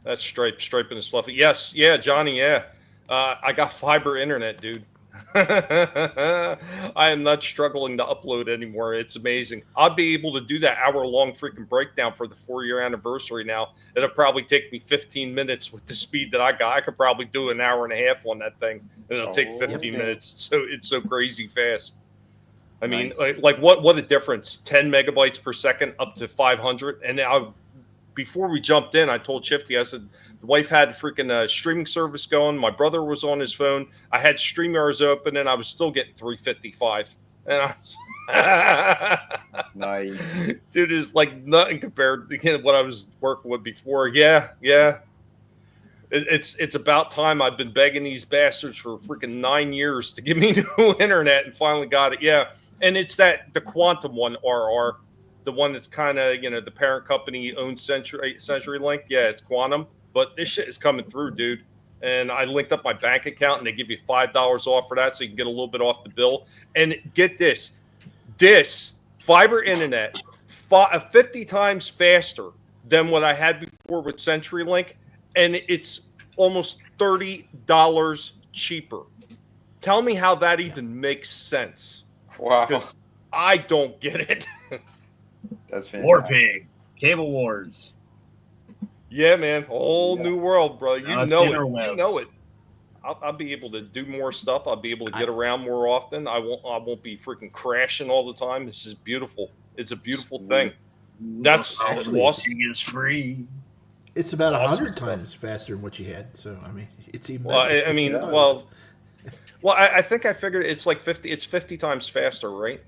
That's Stripe. Stripe and his fluffy. Yes, yeah, Johnny. Yeah, I got fiber internet, dude. I am not struggling to upload anymore. It's amazing. I'll be able to do that hour-long freaking breakdown for the 4-year anniversary now. It'll probably take me 15 minutes with the speed that I got. I could probably do an hour and a half on that thing, and it'll take 15 minutes. It's so crazy fast. I mean, like what a difference. 10 megabytes per second up to 500. And before we jumped in, I told Shifty, I said, the wife had freaking streaming service going. My brother was on his phone. I had StreamYards open, and I was still getting 355. And I was nice. Dude, it's like nothing compared to what I was working with before. Yeah. It's about time. I've been begging these bastards for freaking 9 years to give me new internet and finally got it. Yeah. And it's the Quantum one, RR. The one that's kind of, the parent company owns CenturyLink. Yeah, it's Quantum. But this shit is coming through, dude. And I linked up my bank account, and they give you $5 off for that, so you can get a little bit off the bill. And get this fiber internet, 50 times faster than what I had before with CenturyLink, and it's almost $30 cheaper. Tell me how that even makes sense. Wow. Because I don't get it. That's fantastic. War Pig. Cable Wars. Yeah, man. Whole new world, bro. You know it. Interwebs. You know it. I'll be able to do more stuff. I'll be able to get around more often. I won't be freaking crashing all the time. This is beautiful. It's a beautiful thing. That's awesome. It's free. It's about 100 times faster than what you had. So I mean, it's even. Well, I mean, I think I figured it's like 50. It's 50 times faster, right?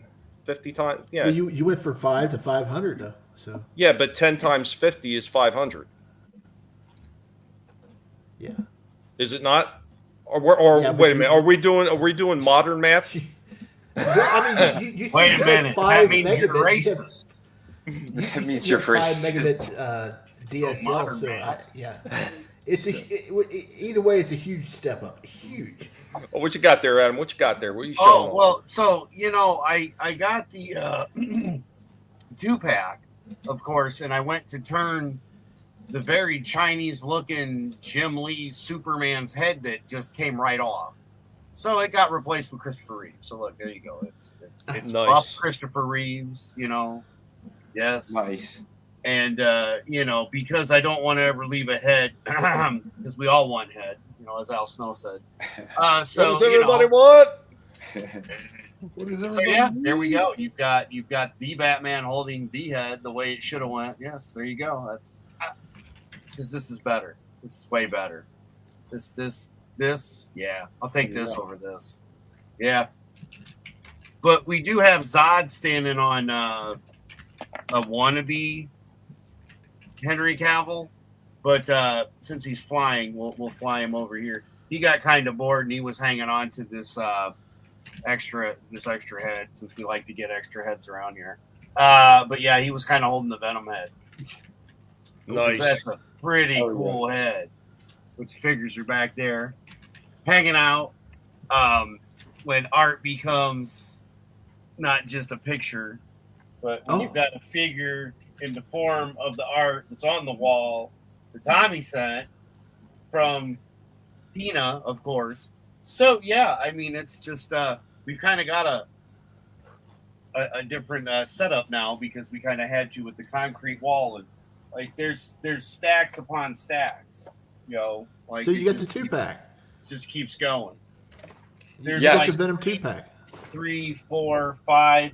50 times. Yeah. Well, you went from 5 to 500 though. So. Yeah, but 10 times 50 is 500. Yeah. Is it not? Or wait a minute. Are we doing modern math? Well, I mean, you wait a minute. That means you're racist. That means you're racist. 5 megabit DSL. So it's either way, it's a huge step up. Huge. Oh, what you got there, Adam? What you got there? What are you showing? Oh well, so I got the 2-pack, of course, and I went to turn the very Chinese-looking Jim Lee Superman's head that just came right off. So it got replaced with Christopher Reeves. So look, there you go. It's nice. buff Christopher Reeves. Yes. Nice. And because I don't want to ever leave a head, because we all want head, as Al Snow said. So what does everybody want? So yeah, there we go. You've got the Batman holding the head the way it should have went. Yes, there you go. That's because this is better. This is way better. This. Yeah, I'll take this over this. Yeah, but we do have Zod standing on a wannabe Henry Cavill, but since he's flying, we'll fly him over here. He got kind of bored and he was hanging on to this extra head, since we like to get extra heads around here. But yeah, he was kind of holding the Venom head. Nice. That's a pretty cool head. Which figures are back there hanging out. When art becomes not just a picture, but when you've got a figure in the form of the art that's on the wall that Tommy sent from Tina, of course. So yeah, I mean, it's just we've kind of got a different setup now, because we kind of had to with the concrete wall, and like there's stacks upon stacks, like so you get the 2-pack. Just keeps going. There's like the Venom 2-pack. 3, 4, 5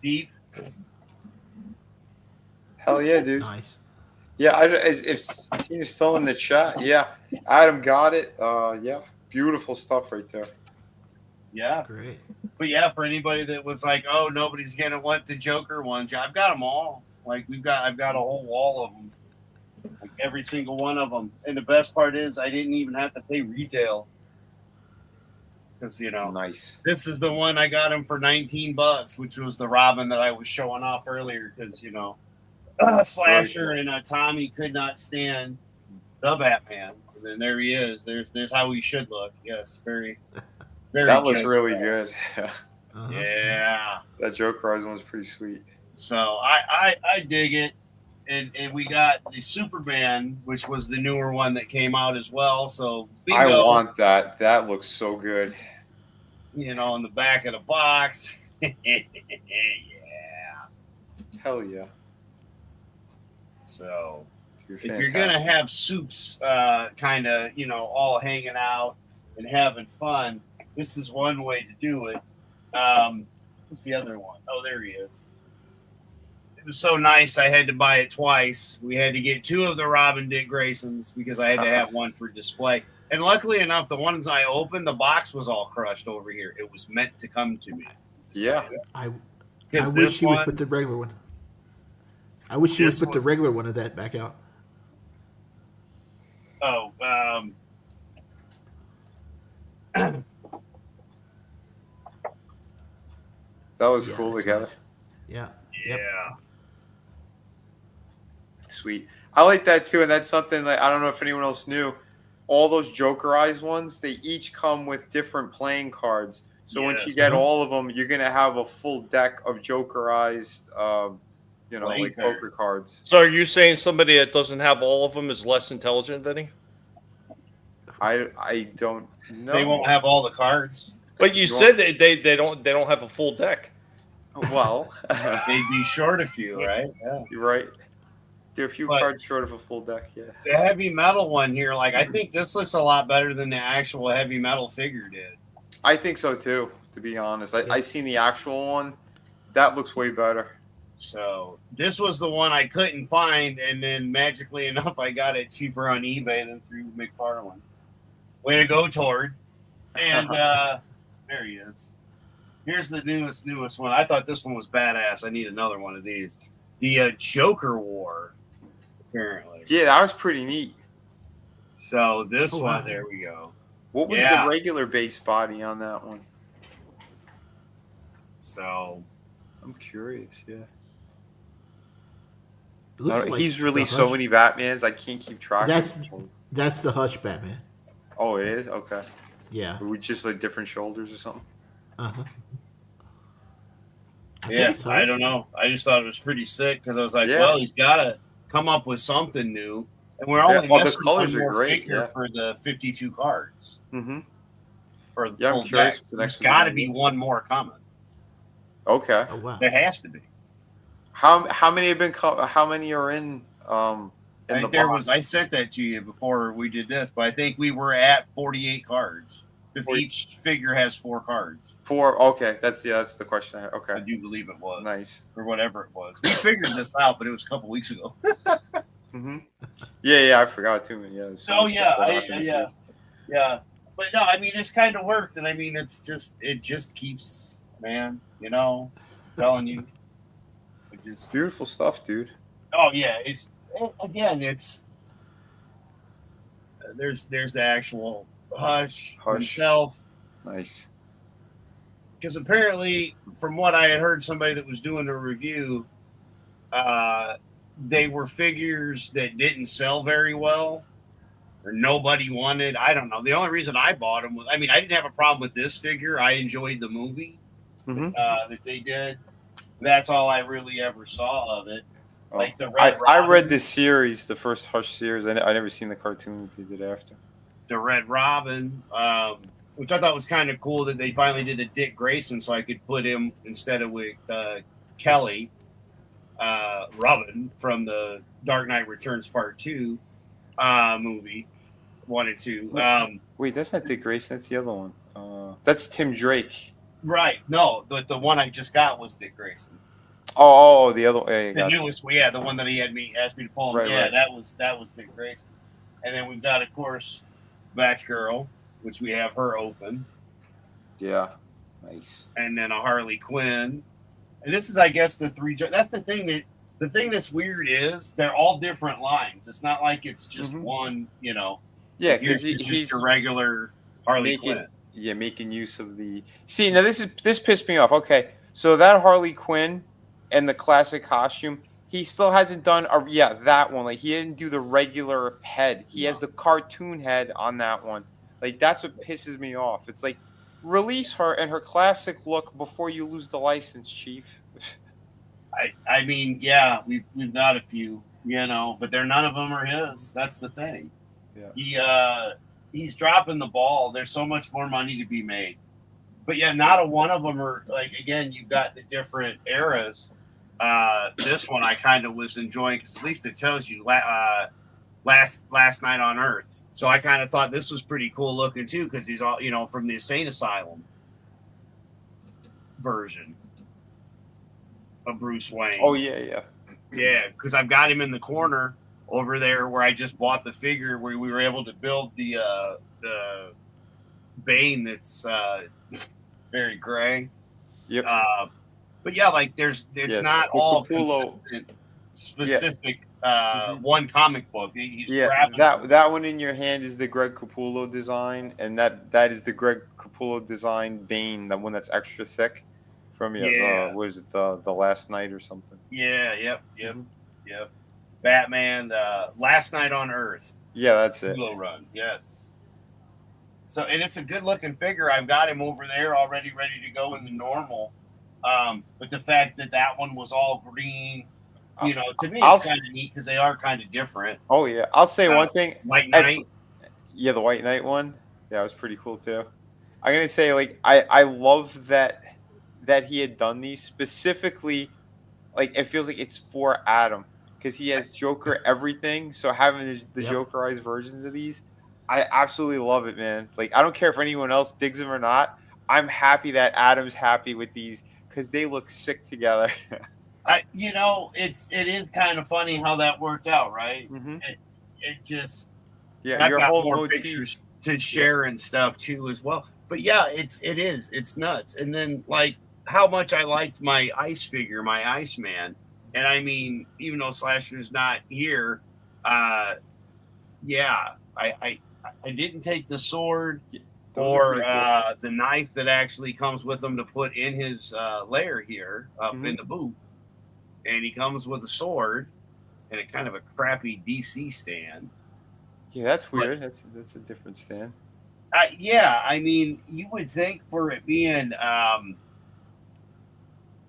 deep. Hell yeah, dude. Nice. Yeah, if Tina's still in the chat, yeah. Adam got it. Yeah, beautiful stuff right there. Yeah. Great. But yeah, for anybody that was like, oh, nobody's gonna want the Joker ones, yeah, I've got them all. Like I've got a whole wall of them, like every single one of them. And the best part is, I didn't even have to pay retail, because nice. This is the one I got him for $19, which was the Robin that I was showing off earlier, because Slasher and Tommy could not stand the Batman, and then there he is. There's how he should look. Yes, very. That looks really good. Yeah. That Jokerized one's pretty sweet. So I dig it. And we got the Superman, which was the newer one that came out as well. So bingo, I want that. That looks so good. In the back of the box. Yeah. Hell yeah. So if you're gonna have soups kind of, all hanging out and having fun, this is one way to do it. What's the other one? Oh, there he is. It was so nice I had to buy it twice. We had to get 2 of the Robin Dick Graysons because I had to have one for display. And luckily enough, the ones I opened, the box was all crushed over here. It was meant to come to me. Yeah. I wish you would put the regular one. I wish you would put the regular one of that back out. Oh, that was cool together. Yeah. Yeah. Sweet. I like that too, and that's something that I don't know if anyone else knew. All those Jokerized ones, they each come with different playing cards. So once you get all of them, you're gonna have a full deck of Jokerized, like poker cards. So are you saying somebody that doesn't have all of them is less intelligent than he? I don't know. They won't have all the cards. But you said they don't have a full deck. Well, they'd be short a few, right? Yeah, you're right. They're a few cards short of a full deck. Yeah. The heavy metal one here, I think this looks a lot better than the actual heavy metal figure did. I think so too. To be honest, I seen the actual one. That looks way better. So this was the one I couldn't find, and then magically enough, I got it cheaper on eBay than through McFarlane. Way to go, Tord. And there he is. Here's the newest one. I thought this one was badass. I need another one of these. The Joker War, apparently. Yeah, that was pretty neat. So this one, there we go. What was the regular base body on that one? So I'm curious. Yeah. He's released so many Batmans, I can't keep track. That's the Hush Batman. Oh, it is? Okay. Yeah. With just different shoulders or something? Uh-huh. Yeah, I don't know. I just thought it was pretty sick because I was like, well, he's got to come up with something new. And we're only missing the colors one are more great, figure for the 52 cards. Mm-hmm. For the I'm full curious deck. the There's next got to one. be one more coming. Okay. Oh, wow. There has to be. How many have been? How many are in the box? I sent that to you before we did this, but I think we were at 48 cards because each figure has 4 cards. 4. Okay, that's the question. Okay, I do believe it was nice or whatever it was. We figured this out, but it was a couple weeks ago. Yeah, I forgot too. Yeah. Yeah. But no, I mean, it's kind of worked, and I mean, it just keeps, man. Telling you, it just beautiful stuff, dude. Oh yeah, it's there's the actual Hush himself. Nice. Because apparently, from what I had heard, somebody that was doing a review, they were figures that didn't sell very well, or nobody wanted. I don't know. The only reason I bought them was, I mean, I didn't have a problem with this figure. I enjoyed the movie that they did. That's all I really ever saw of it. Like the Red Robin. I read this series, the first Hush series. I never seen the cartoon that they did after. The Red Robin, which I thought was kind of cool that they finally did a Dick Grayson, so I could put him instead of with Kelly Robin from the Dark Knight Returns Part 2 movie, 1 and 2. Wait, that's not Dick Grayson. That's the other one. That's Tim Drake. Right. No, the one I just got was Dick Grayson. Oh, the other one. Yeah, the newest, the one that he asked me to pull. Right, right. that was Dick Grayson. And then we've got, of course, Batgirl, which we have her open. Yeah, nice. And then a Harley Quinn. And this is, I guess, the 3. That's the thing that's weird is they're all different lines. It's not like it's just one, Yeah, because he's he's a regular Harley Quinn. Yeah, making use of the. See, now this pissed me off. Okay, so that Harley Quinn and the classic costume, he still hasn't done that one. Like, he didn't do the regular head. He has the cartoon head on that one. Like, that's what pisses me off. It's like, release her in her classic look before you lose the license, Chief. I mean, yeah, we've got a few, but none of them are his. That's the thing. Yeah. He's dropping the ball. There's so much more money to be made. But yeah, not a one of them are, like, again, you've got the different eras. This one I kind of was enjoying because at least it tells you last night on Earth. So I kind of thought this was pretty cool looking too because he's all from the insane asylum version of Bruce Wayne. Oh yeah. Because I've got him in the corner over there where I just bought the figure where we were able to build the Bane that's very gray. Yep. But yeah, like there's not all consistent, specific one comic book. He's that one in your hand is the Greg Capullo design, and that is the Greg Capullo design Bane, the one that's extra thick from what is it, the Last Night or something? Yeah, yep. Batman, Last Night on Earth. Yeah, that's it. Capullo run, yes. So, and it's a good looking figure. I've got him over there already ready to go in the normal. But the fact that one was all green, to me, it's kind of neat because they are kind of different. Oh yeah, I'll say one thing. White Knight. The White Knight one. Yeah, it was pretty cool too. I'm gonna say, like, I love that he had done these specifically. Like, it feels like it's for Adam because he has Joker everything. So having the Jokerized versions of these, I absolutely love it, man. Like, I don't care if anyone else digs them or not. I'm happy that Adam's happy with these because they look sick together. It is kind of funny how that worked out, right? It just I've your got whole more motif. pictures to share and stuff too as well. But yeah, it's nuts. And then, like, how much I liked my ice figure, my Iceman, and I mean, even though Slasher's not here, I didn't take the sword or the knife that actually comes with him to put in his lair here up in the boot. And he comes with a sword and a kind of a crappy DC stand. Yeah, that's weird. That's a different stand. I mean, you would think for it being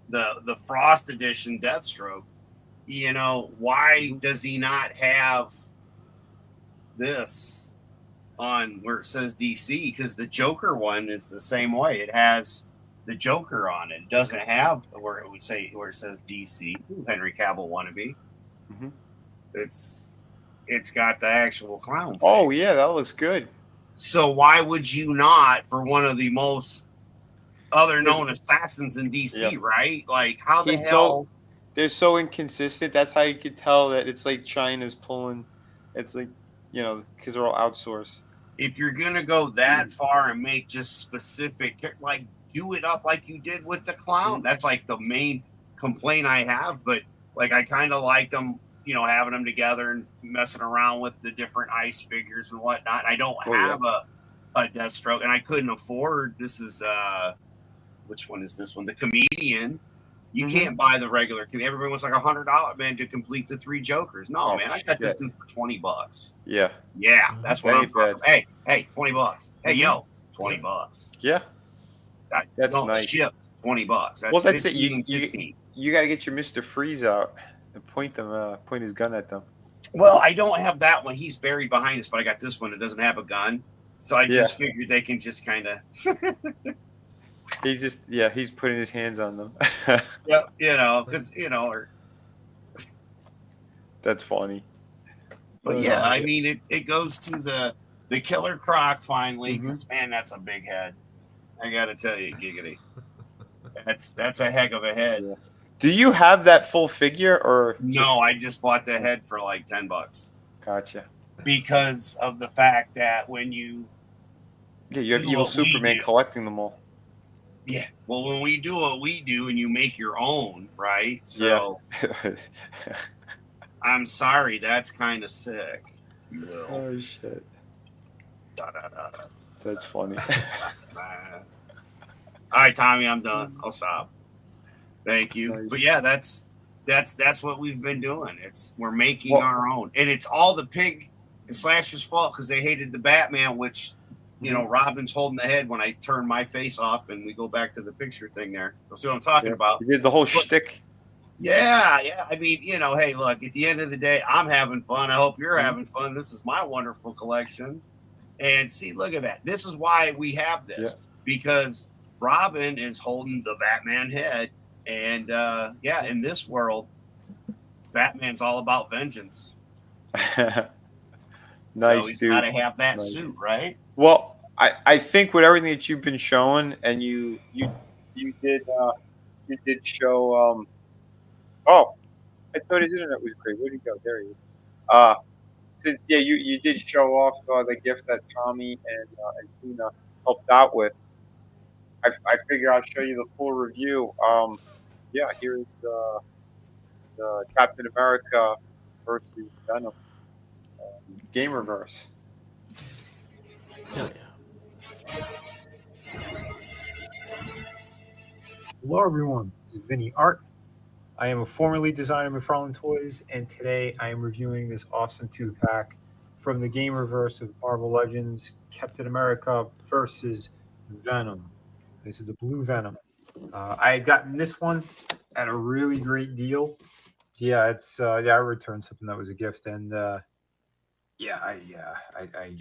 the Frost Edition Deathstroke, why does he not have this on where it says DC? Because the Joker one is the same way. It has the Joker on it. It doesn't have where it would say where it says DC Henry Cavill wannabe. Mm-hmm. It's got the actual clown. Oh yeah, that looks good. So why would you not for one of the most other known assassins in DC, right? Like how the hell? They're so inconsistent. That's how you could tell that it's like China's pulling. It's like, because they're all outsourced. If you're gonna go that far and make just specific, like do it up like you did with the clown. That's like the main complaint I have. But like I kind of liked them, having them together and messing around with the different ice figures and whatnot. I don't have a Deathstroke, and I couldn't afford. This is which one is this one? The Comedian. You can't buy the regular. Everybody wants like $100, man, to complete the 3 Jokers. No, man, I got this dude for $20. Yeah. Yeah, that's what I'm talking about. Hey, $20. Hey, yo, $20. Yeah. That's nice. Ship $20. That's that's it. You got to get your Mr. Freeze out and point his gun at them. Well, I don't have that one. He's buried behind us, but I got this one that doesn't have a gun. So I just figured they can just kind of. He's putting his hands on them. Yep, because That's funny. But yeah, I mean, it goes to the Killer Croc finally, because man, that's a big head. I gotta tell you, Giggity, that's a heck of a head. Yeah. Do you have that full figure or no? I just bought the head for like $10. Gotcha. Because of the fact that when you you have Evil Superman collecting them all. Yeah. Well, when we do what we do and you make your own, right? So I'm sorry, that's kind of sick. Oh shit. Da, da, da, da. That's funny. All right, Tommy, I'm done. I'll stop. Thank you. Nice. But yeah, that's what we've been doing. We're making our own, and it's all the Pig and Slasher's fault because they hated the Batman, which. Robin's holding the head when I turn my face off and we go back to the picture thing there. You'll see what I'm talking about. You did the whole shtick. Yeah. I mean, hey, look, at the end of the day, I'm having fun. I hope you're having fun. This is my wonderful collection. And see, look at that. This is why we have this. Because Robin is holding the Batman head. And, in this world, Batman's all about vengeance. Nice, so he's got to dude. have that suit, right? Well, I think with everything that you've been showing, and you did show. Oh, I thought his internet was great. Where'd he go? There he is. Since you did show off the gift that Tommy and Tina helped out with. I figure I'll show you the full review. Here's the Captain America versus Venom game reverse. Hell yeah. Hello everyone, this is Vinnie Art. I am a formerly designer of McFarlane Toys, and today I am reviewing this awesome 2-pack from the game reverse of Marvel Legends, Captain America versus Venom. This is the Blue Venom. I had gotten this one at a really great deal. I returned something that was a gift, and I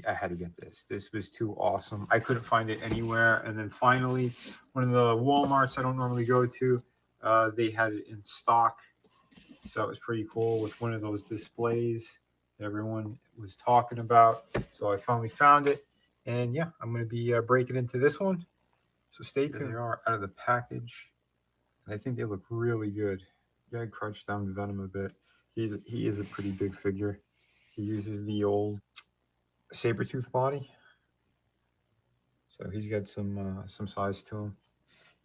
had to get this. This was too awesome. I couldn't find it anywhere. And then finally, one of the Walmarts I don't normally go to, they had it in stock. So it was pretty cool with one of those displays that everyone was talking about. So I finally found it. And I'm going to be breaking into this one. So stay tuned. There they are out of the package. And I think they look really good. I crunched down Venom a bit. He is a pretty big figure. He uses the old saber-tooth body. So he's got some size to him.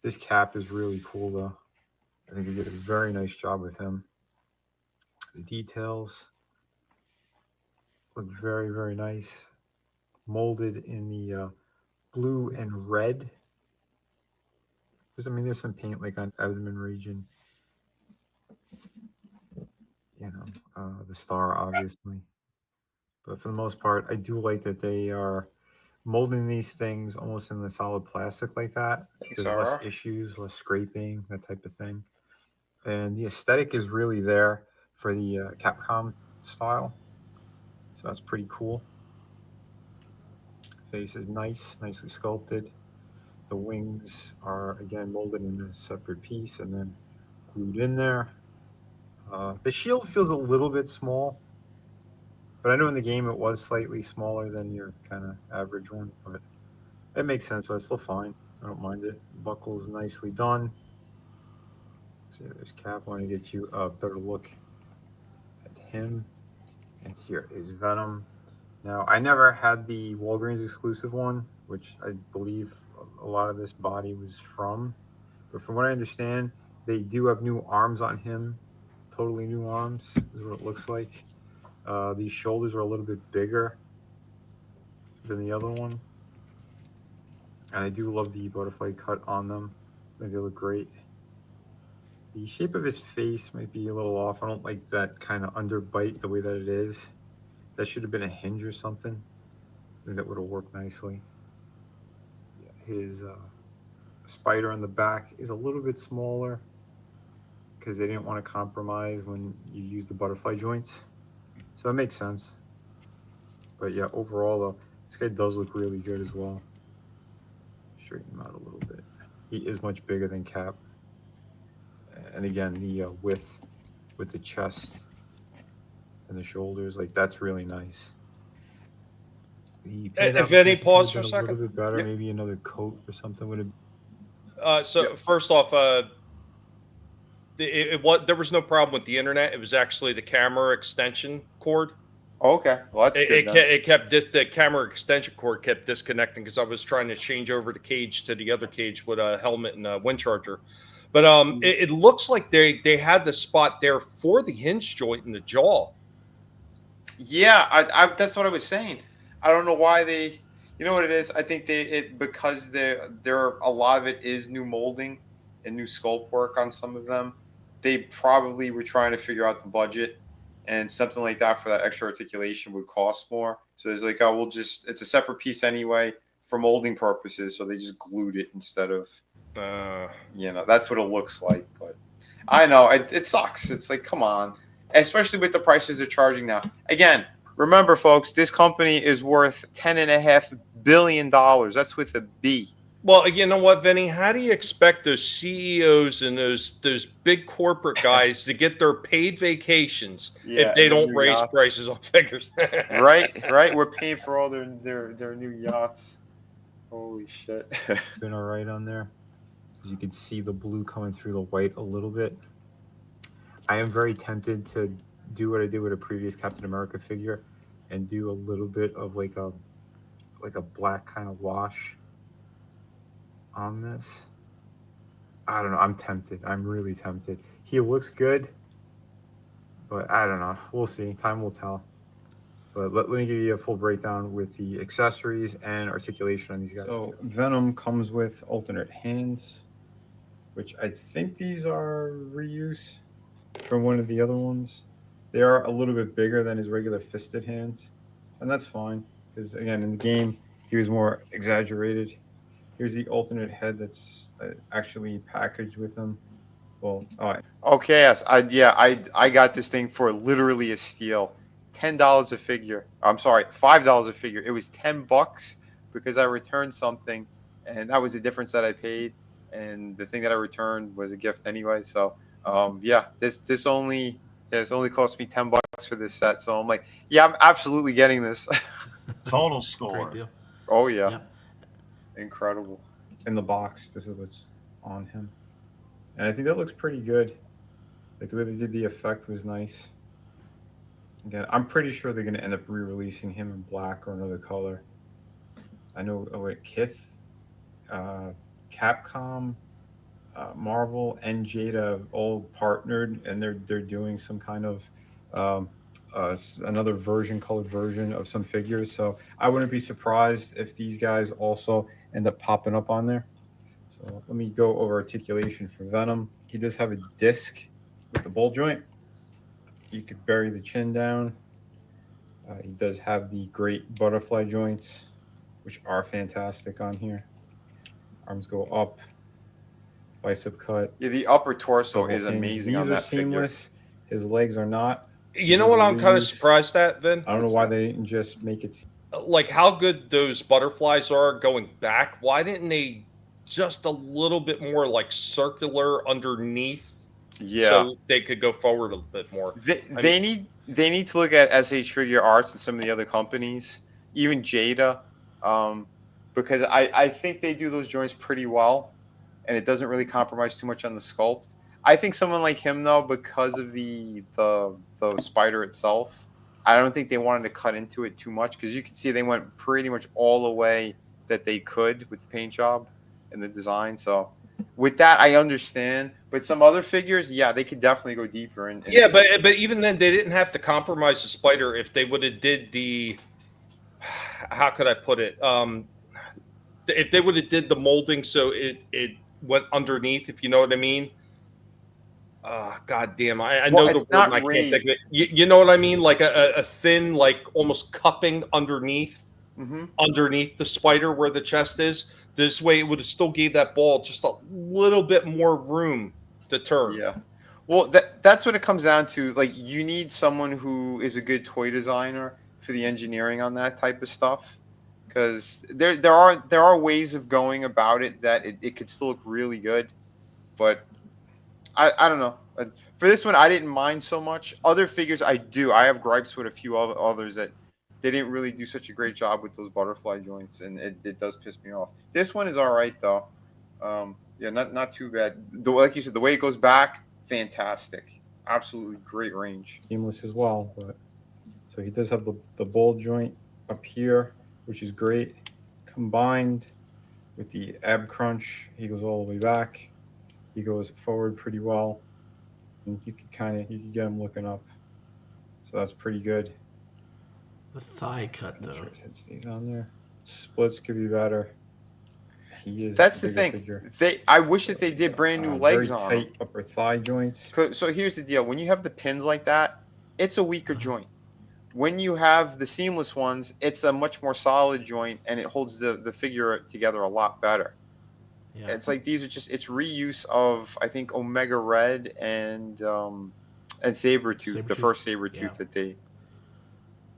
This cap is really cool, though. I think they did a very nice job with him. The details look very, very nice. Molded in the blue and red. There's some paint like on abdomen region. The star, obviously. But for the most part, I do like that they are molding these things almost in the solid plastic like that. There's less issues, less scraping, that type of thing. And the aesthetic is really there for the Capcom style. So that's pretty cool. Face is nice, nicely sculpted. The wings are again molded in a separate piece and then glued in there. The shield feels a little bit small, but I know in the game it was slightly smaller than your kind of average one, but it makes sense. But it's still fine. I don't mind it. Buckle's nicely done. So there's Cap. I want to get you a better look at him. And here is Venom. Now, I never had the Walgreens exclusive one, which I believe a lot of this body was from. But from what I understand, they do have new arms on him. Totally new arms is what it looks like. These shoulders are a little bit bigger than the other one. And I do love the butterfly cut on them. I think they look great. The shape of his face might be a little off. I don't like that kind of underbite the way that it is. That should have been a hinge or something. I think that would have worked nicely. Yeah, his spider on the back is a little bit smaller because they didn't want to compromise when you use the butterfly joints. So that makes sense. But yeah, overall though, this guy does look really good as well. Straighten him out a little bit. He is much bigger than Cap. And again, the width with the chest and the shoulders, like that's really nice. If any, pause for a second. A little bit better, maybe another coat or something would have. First off, there was no problem with the internet. It was actually the camera extension cord. Oh, okay, well that's good. It kept the camera extension cord kept disconnecting because I was trying to change over the cage to the other cage with a helmet and a wind charger. But it looks like they had the spot there for the hinge joint in the jaw. Yeah, I that's what I was saying. I don't know why they. You know what it is? I think because there a lot of it is new molding and new sculpt work on some of them. They probably were trying to figure out the budget, and something like that for that extra articulation would cost more. So there's like, oh, it's a separate piece anyway for molding purposes. So they just glued it instead of. That's what it looks like. But I know it sucks. It's like, come on, especially with the prices they're charging now. Again, remember, folks, this company is worth $10.5 billion. That's with a B. Well, you know what, Vinny? How do you expect those CEOs and those big corporate guys to get their paid vacations if they don't raise prices on figures? right. We're paying for all their new yachts. Holy shit. Been all right on there. You can see the blue coming through the white a little bit. I am very tempted to do what I did with a previous Captain America figure and do a little bit of like a black kind of wash on this. I don't know. I'm tempted. I'm really tempted. He looks good, but I don't know. We'll see. Time will tell. But let me give you a full breakdown with the accessories and articulation on these guys. So Venom comes with alternate hands, which I think these are reuse from one of the other ones. They are a little bit bigger than his regular fisted hands, and that's fine because again in the game he was more exaggerated. Here's the alternate head that's actually packaged with him. Well, all right. Okay, yes, I got this thing for literally a steal. $10 a figure. I'm sorry, $5 a figure. It was $10 because I returned something, and that was the difference that I paid. And the thing that I returned was a gift anyway. So, this only cost me $10 for this set. So I'm like, yeah, I'm absolutely getting this. Total score. Great deal. Oh yeah. Yep. Incredible. In the box, this is what's on him, and I think that looks pretty good. Like the way they did the effect was nice. Again, I'm pretty sure they're going to end up re-releasing him in black or another color. I know Kith, Capcom, Marvel, and Jada all partnered, and they're doing some kind of another colored version of some figures. So I wouldn't be surprised if these guys also end up popping up on there. So let me go over articulation for Venom. He does have a disc with the ball joint. You could bury the chin down. He does have the great butterfly joints, which are fantastic on here. Arms go up, bicep cut. Yeah, the upper torso is amazing on that figure. Seamless. His legs are not. You know what I'm kind of surprised at, Vin? I don't know why they didn't just make it. Like how good those butterflies are going back. Why didn't they just a little bit more like circular underneath. Yeah. So they could go forward a bit more. They need to look at SH Figure Arts and some of the other companies, even Jada, because I think they do those joints pretty well, and it doesn't really compromise too much on the sculpt. I think someone like him though, because of the spider itself, I don't think they wanted to cut into it too much, because you can see they went pretty much all the way that they could with the paint job and the design. So with that, I understand. But some other figures, yeah, they could definitely go deeper. Yeah, but even then, they didn't have to compromise the spider if they would have did the. How could I put it? If they would have did the molding so it went underneath, if you know what I mean. God damn! I know the word. And I can't think of it. You know what I mean? Like a thin, like almost cupping underneath, underneath the spider where the chest is. This way, it would have still gave that ball just a little bit more room to turn. Yeah. Well, that's what it comes down to. Like, you need someone who is a good toy designer for the engineering on that type of stuff, because there are ways of going about it that it could still look really good. But I don't know. For this one, I didn't mind so much. Other figures, I do. I have gripes with a few others that they didn't really do such a great job with those butterfly joints, and it does piss me off. This one is all right though. Yeah, not too bad. Like you said, the way it goes back, fantastic. Absolutely great range. Seamless as well. But so he does have the ball joint up here, which is great. Combined with the ab crunch, he goes all the way back. He goes forward pretty well, and you can get him looking up. So that's pretty good. The thigh cut though. Sure it stays on there. Splits could be better. He is. That's the thing. Figure. I wish that they did brand new legs very on tight them. upper thigh joints. So here's the deal: when you have the pins like that, it's a weaker joint. When you have the seamless ones, it's a much more solid joint, and it holds the figure together a lot better. Yeah. It's like these are it's reuse of, I think, Omega Red and Sabretooth, the first Sabretooth that they.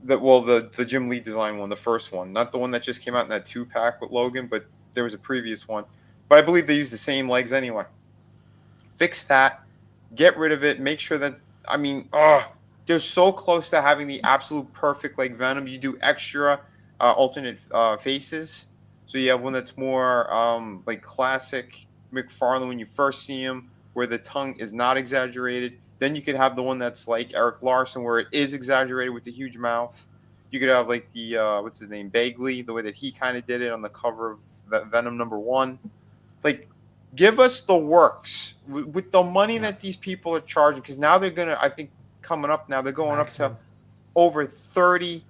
The Jim Lee design one, the first one, not the one that just came out in that 2-pack with Logan, but there was a previous one. But I believe they use the same legs anyway. Fix that, get rid of it, make sure that, I mean, they're so close to having the absolute perfect like Venom. You do extra alternate faces, so you have one that's more like classic McFarlane when you first see him, where the tongue is not exaggerated. Then you could have the one that's like Eric Larson, where it is exaggerated with the huge mouth. You could have like the what's his name, Bagley, the way that he kind of did it on the cover of Venom #1. Like, give us the works with the money that these people are charging, because now they're gonna, I think, coming up now, they're going up to over $30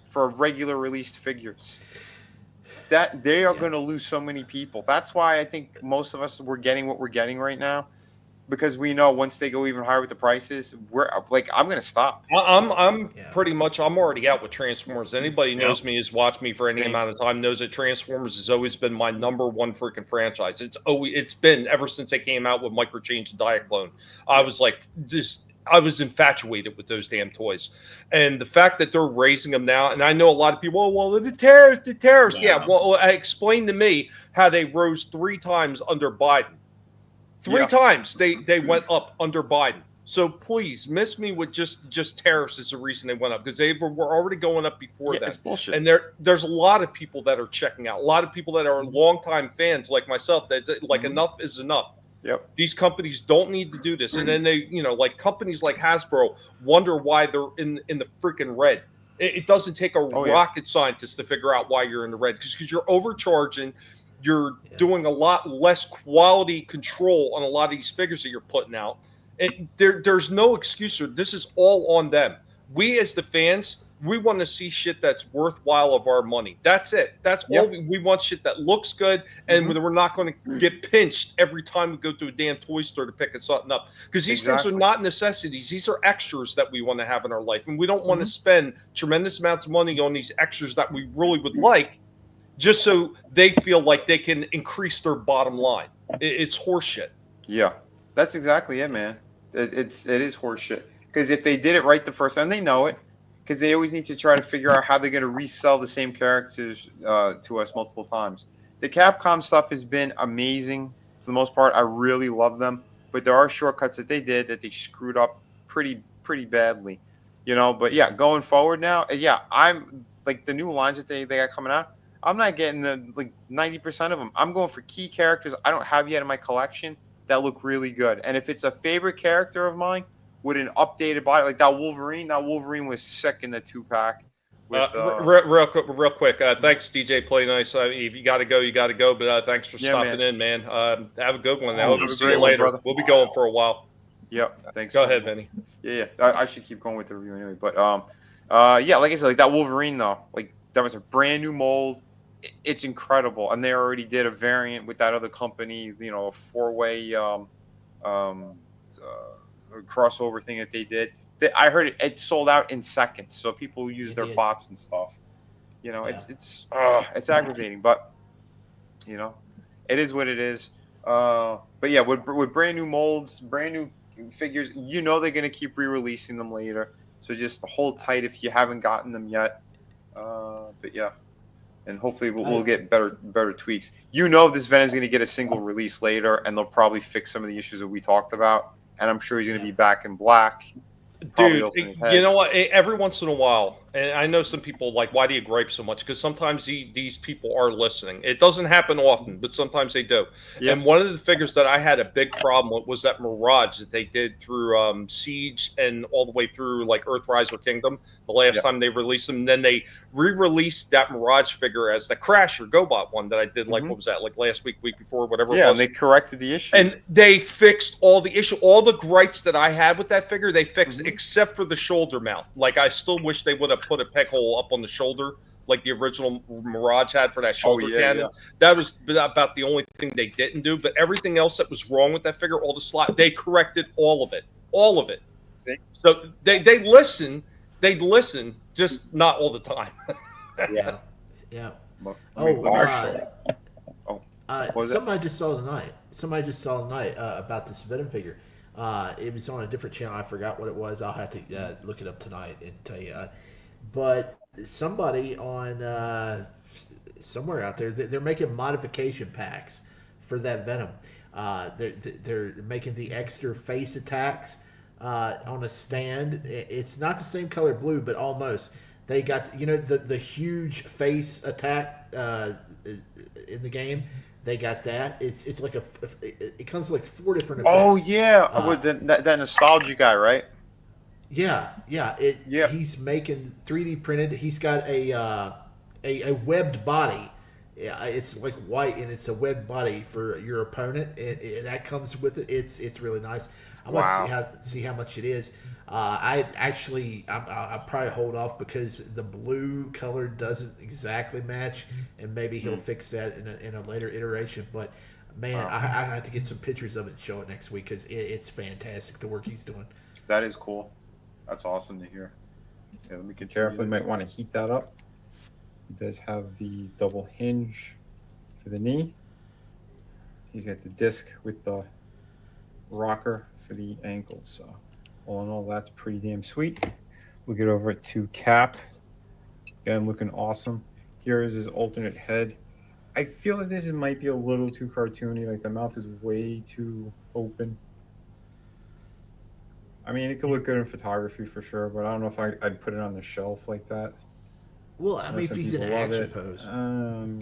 for regular released figures. That they are going to lose so many people. That's why I think most of us were getting what we're getting right now, because we know once they go even higher with the prices, we're like, I'm going to stop. I'm pretty much, I'm already out with Transformers. Anybody knows me, has watched me for any amount of time, knows that Transformers has always been my #1 freaking franchise. It's been ever since they came out with Microchange and Diaclone. I was like, I was infatuated with those damn toys. And the fact that they're raising them now, and I know a lot of people, well, the tariffs. Yeah, well, explain to me how they rose 3 times under Biden. 3 times they went up under Biden. So please miss me with just tariffs is the reason they went up, because they were already going up before that. It's bullshit. And there's a lot of people that are checking out. A lot of people that are longtime fans like myself that like enough is enough. Yep. These companies don't need to do this. And then they, like companies like Hasbro wonder why they're in the freaking red. It doesn't take a rocket scientist to figure out why you're in the red, because you're overcharging. You're doing a lot less quality control on a lot of these figures that you're putting out. And there's no excuse. This is all on them. We as the fans, we want to see shit that's worthwhile of our money. That's it. That's all we want. Shit that looks good, and we're not going to get pinched every time we go to a damn toy store to pick something up. Because these things are not necessities. These are extras that we want to have in our life, and we don't want to spend tremendous amounts of money on these extras that we really would like, just so they feel like they can increase their bottom line. It's horseshit. Yeah, that's exactly it, man. It is horseshit. Because if they did it right the first time, they know it. Because they always need to try to figure out how they're going to resell the same characters to us multiple times. the Capcom stuff has been amazing for the most part. I really love them, but there are shortcuts that they did that they screwed up pretty badly, you know. But yeah, going forward now, yeah, I'm like the new lines that they got coming out. I'm not getting the like 90% of them. I'm going for key characters I don't have yet in my collection that look really good. And if it's a favorite character of mine with an updated body, like that Wolverine was sick in the 2-pack. Real quick. Thanks, DJ Play Nice. If you got to go, you got to go. But thanks for stopping in, man. Have a good one. We'll see you later. Brother. We'll be going for a while. Yep. Thanks. Go ahead, Vinnie. Yeah. I should keep going with the review anyway. But yeah, like I said, like that Wolverine though, like that was a brand new mold. It's incredible, and they already did a variant with that other company. You know, a 4-way crossover thing that they did. I heard it sold out in seconds. So people use their bots and stuff. You know, it's aggravating, but you know, it is what it is. But yeah, with brand new molds, brand new figures, you know they're gonna keep re-releasing them later. So just hold tight if you haven't gotten them yet. But yeah, and hopefully we'll get better tweaks. You know, this Venom's gonna get a single release later, and they'll probably fix some of the issues that we talked about. And I'm sure he's gonna be back in black. Dude, you know what? Every once in a while, and I know some people like, why do you gripe so much? Because sometimes these people are listening. It doesn't happen often, but sometimes they do. Yeah. And one of the figures that I had a big problem with was that Mirage that they did through Siege and all the way through like Earthrise or Kingdom. The last time they released them, and then they re-released that Mirage figure as the Crasher GoBot one that I did. Like what was that? Like last week before, whatever. Yeah, it was. And they corrected the issue. And they fixed all the issue, all the gripes that I had with that figure. They fixed except for the shoulder mount. Like I still wish they would have put a peg hole up on the shoulder, like the original Mirage had for that shoulder cannon. Yeah. That was about the only thing they didn't do. But everything else that was wrong with that figure, all the slot, they corrected all of it. So they listen. They listen, just not all the time. Yeah. Somebody just saw tonight about this Venom figure. It was on a different channel. I forgot what it was. I'll have to look it up tonight and tell you. But somebody on somewhere out there, they're making modification packs for that Venom. They're making the extra face attacks on a stand. It's not the same color blue, but almost. They got the huge face attack in the game. They got that. It's like it comes like 4 different effects. Oh yeah, with that nostalgia guy, right? Yeah. He's making 3D printed. He's got a webbed body. Yeah, it's like white and it's a webbed body for your opponent. And that comes with it. It's really nice. I want to see how much it is. I'll probably hold off because the blue color doesn't exactly match, and maybe he'll fix that in a later iteration. But man, I have to get some pictures of it and show it next week because it's fantastic the work he's doing. That is cool. That's awesome to hear. Yeah, let me continue. Definitely might want to heat that up. He does have the double hinge for the knee. He's got the disc with the rocker for the ankles. So all in all, that's pretty damn sweet. We'll get over to Cap. Again, looking awesome. Here is his alternate head. I feel like this might be a little too cartoony. Like the mouth is way too open. I mean, it could look good in photography for sure, but I don't know if I'd put it on the shelf like that. Well, I mean, if he's in an action pose.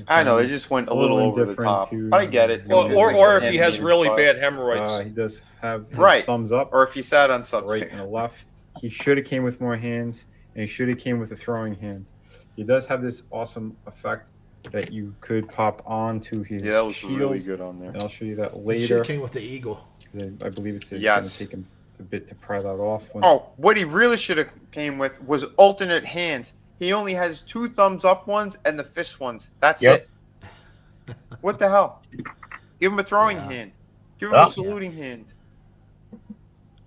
I know, they just went a little over the top. But I get it. Or if he has really bad hemorrhoids. He does have his right. thumbs up. Or if he sat on something. Right and the left. He should have came with more hands, and he should have came with a throwing hand. He does have this awesome effect that you could pop onto his shield. Yeah, that was really good on there. And I'll show you that later. He should have came with the eagle. I believe it's going to take him a bit to pry that off. What he really should have came with was alternate hands. He only has 2 thumbs up ones and the fist ones. That's it. What the hell? Give him a throwing hand. Give him a saluting hand.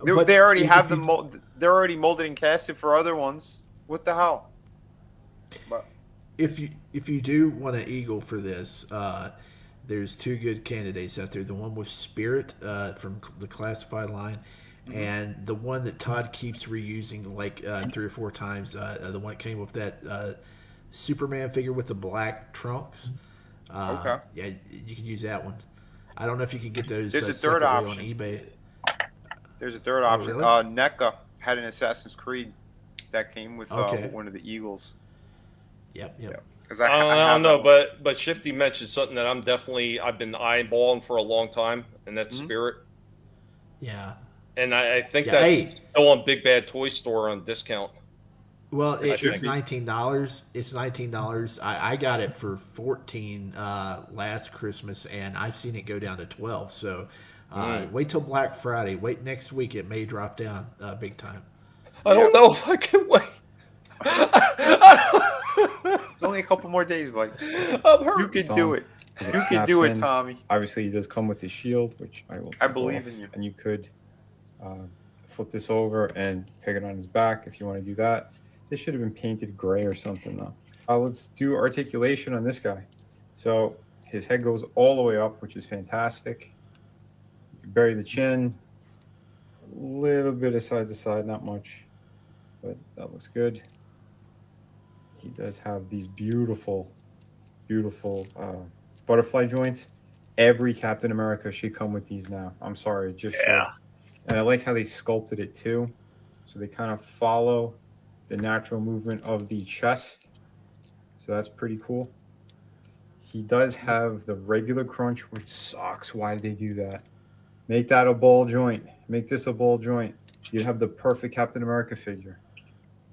They already have them. They're already molded and casted for other ones. What the hell? But if you do want an eagle for this, there's 2 good candidates out there. The one with Spirit from the Classified line. And the one that Todd keeps reusing like 3 or 4 times, the one that came with that Superman figure with the black trunks. Okay. Yeah, you can use that one. I don't know if you can get those. There's a third option on eBay. There's a third option. Really? NECA had an Assassin's Creed that came with Okay. one of the Eagles. Yep. Yeah. I don't know, but Shifty mentioned something that I've been eyeballing for a long time, and that's Spirit. Yeah. And I think Yeah, that's still on Big Bad Toy Store on discount. Well, it's think. $19. It's $19. I got it for $14 last Christmas, and I've seen it go down to $12. So wait till Black Friday. Wait next week. It may drop down big time. I don't know if I can wait. It's only a couple more days, buddy. You can It's do on. it. It You can snaps do it, in. Tommy. Obviously, he does come with his shield, which I will. I take believe off, in you. And you could flip this over and peg it on his back if you want to do that. This should have been painted gray or something, though. Let's do articulation on this guy. So his head goes all the way up, which is fantastic. You can bury the chin. A little bit of side to side, not much, but that looks good. He does have these beautiful, beautiful butterfly joints. Every Captain America should come with these now. I'm sorry, it just should. And I like how they sculpted it too. So they kind of follow the natural movement of the chest. So that's pretty cool. He does have the regular crunch, which sucks. Why did they do that? Make that a ball joint. Make this a ball joint. You have the perfect Captain America figure.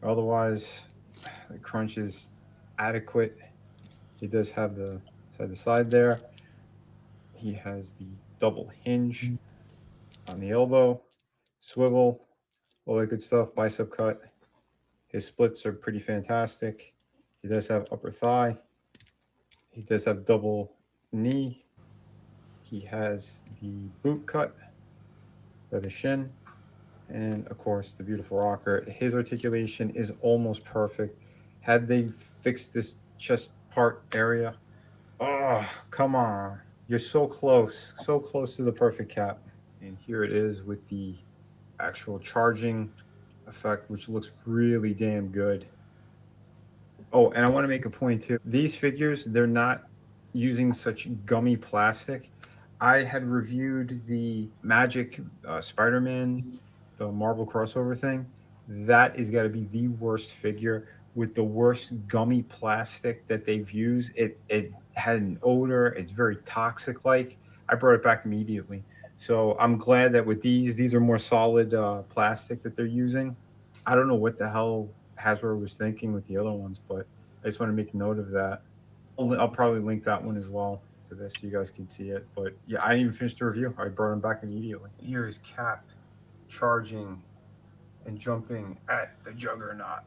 Otherwise, the crunch is adequate. He does have the side to side there. He has the double hinge on the elbow, swivel, all that good stuff, bicep cut. His splits are pretty fantastic. He does have upper thigh. He does have double knee. He has the boot cut by the shin. And of course, the beautiful rocker. His articulation is almost perfect. Had they fixed this chest part area, oh, come on. You're so close to the perfect cap. And here it is with the actual charging effect, which looks really damn good. Oh, and I want to make a point too. These figures, they're not using such gummy plastic. I had reviewed the Magic Spider-Man, the Marvel crossover thing. That is got to be the worst figure with the worst gummy plastic that they've used. It had an odor. It's very toxic-like. I brought it back immediately. So I'm glad that with these are more solid plastic that they're using. I don't know what the hell Hasbro was thinking with the other ones, but I just want to make note of that. I'll probably link that one as well to this so you guys can see it. But yeah, I didn't even finish the review. I brought him back immediately. Here's Cap charging and jumping at the Juggernaut.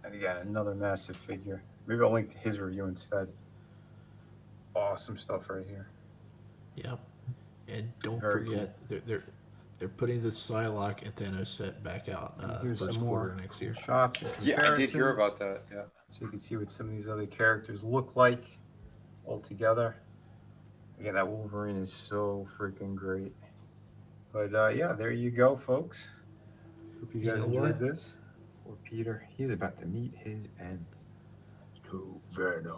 And again, another massive figure. Maybe I'll link to his review instead. Awesome stuff right here. Yep. And don't Very forget, they're putting the Psylocke and Thanos set back out Here's first some more quarter next year. shots. And Yeah, I did hear comparisons. about that. Yeah. So you can see what some of these other characters look like all together. Again, that Wolverine is so freaking great. But yeah, there you go, folks. Hope you You guys know enjoyed what? this. Or Peter, he's about to meet his end. To Venom.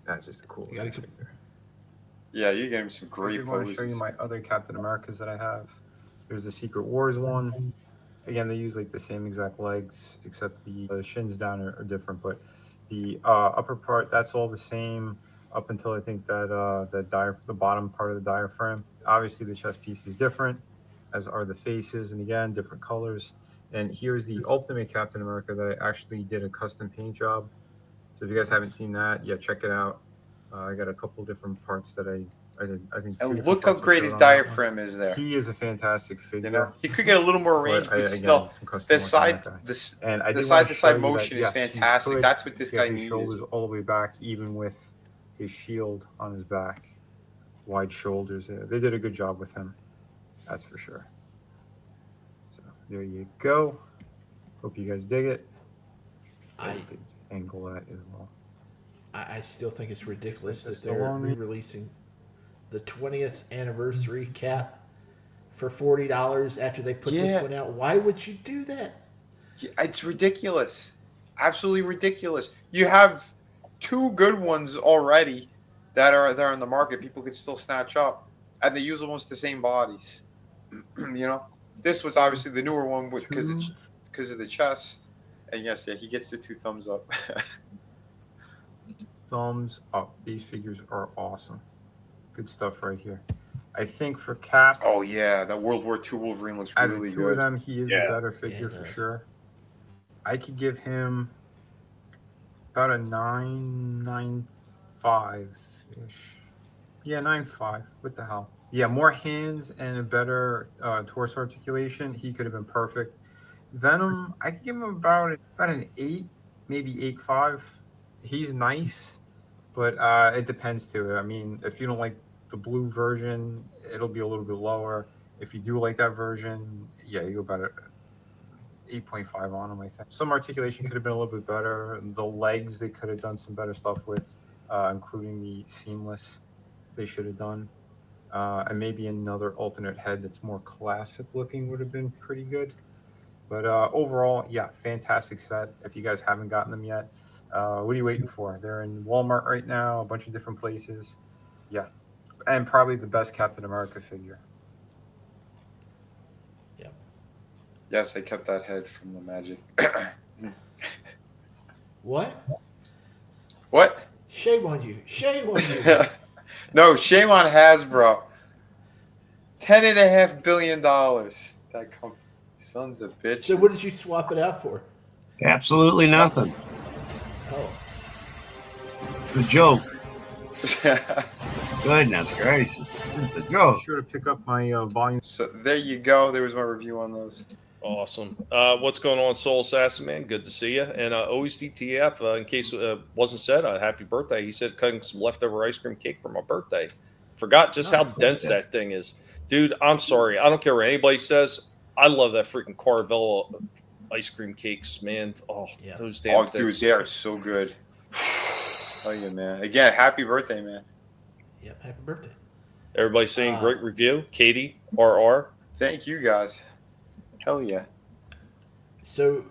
That's just a cool. You gotta figure. Yeah, you're getting some I great did want to show you poses. my other Captain Americas that I have. There's the Secret Wars one. Again, they use like the same exact legs, except the shins down are different. But the upper part, that's all the same up until I think that the bottom part of the diaphragm. Obviously, the chest piece is different, as are the faces, and again, different colors. And here's the Ultimate Captain America that I actually did a custom paint job. So if you guys haven't seen that, yeah, check it out. I got a couple different parts that I did. I think. And look how great his diaphragm is there. He is a fantastic figure. You know, he could get a little more range, but still, the side to side motion is fantastic. That's what this guy his needed. shoulders all the way back, even with his shield on his back, wide shoulders. They did a good job with him, that's for sure. So there you go. Hope you guys dig it. I could angle that as well. I still think it's ridiculous that still they're on me? re-releasing the 20th anniversary cap for $40 after they put this one out. Why would you do that? It's ridiculous. Absolutely ridiculous. You have two good ones already that are there on the market. People can still snatch up, and they use almost the same bodies. You know, this was obviously the newer one because of the chest. And yes, yeah, he gets the 2 thumbs up. Thumbs up. These figures are awesome. Good stuff right here. I think for Cap. Oh yeah, that World War II Wolverine looks out really of 2 good. of them, he is Yeah. the better figure for sure. I could give him about a 9.95 ish. Yeah, 9.5. What the hell? Yeah, more hands and a better torso articulation. He could have been perfect. Venom, I could give him about an 8, maybe 8.5. He's nice, but it depends too. I mean, if you don't like the blue version, it'll be a little bit lower. If you do like that version, yeah, you go about 8.5 on him, I think. Some articulation could have been a little bit better. The legs, they could have done some better stuff with, including the seamless they should have done. And maybe another alternate head that's more classic looking would have been pretty good. But overall, yeah, fantastic set. If you guys haven't gotten them yet, what are you waiting for? They're in Walmart right now, a bunch of different places. Yeah. And probably the best Captain America figure. Yes, I kept that head from the Magic. What? What? Shame on you. Shame on you. No, shame on Hasbro. $10.5 billion. That company. Sons of bitches. So what did you swap it out for? Absolutely nothing. Oh. It's a joke. Goodness gracious. It's a joke. Sure to pick up my volume. So there you go. There was my review on those. Awesome. What's going on, Soul Assassin Man? Good to see you. And always DTF, in case it wasn't said, happy birthday. He said cutting some leftover ice cream cake for my birthday. Forgot just how dense that thing is. Dude, I'm sorry. I don't care what anybody says. I love that freaking Carvel ice cream cakes, man. Oh, yeah. Those damn things. Dude, they are so good. Oh, yeah, man. Again, happy birthday, man. Yep, happy birthday. Everybody saying great review. Katie, RR. Thank you, guys. Hell yeah. So,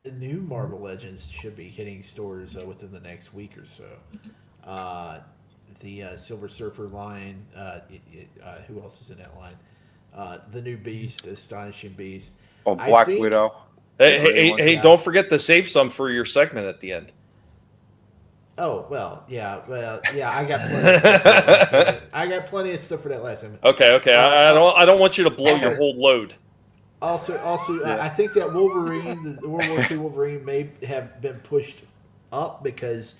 the new Marvel Legends should be hitting stores within the next week or so. The Silver Surfer line. Who else is in that line? The new Beast, the Astonishing Beast. Oh, Black Widow. Hey, don't forget to save some for your segment at the end. Oh, yeah, I got plenty of stuff for that last segment. I got plenty of stuff for that last segment. Okay. I don't want you to blow your whole load. Also, I think that Wolverine, the World War II Wolverine, may have been pushed up because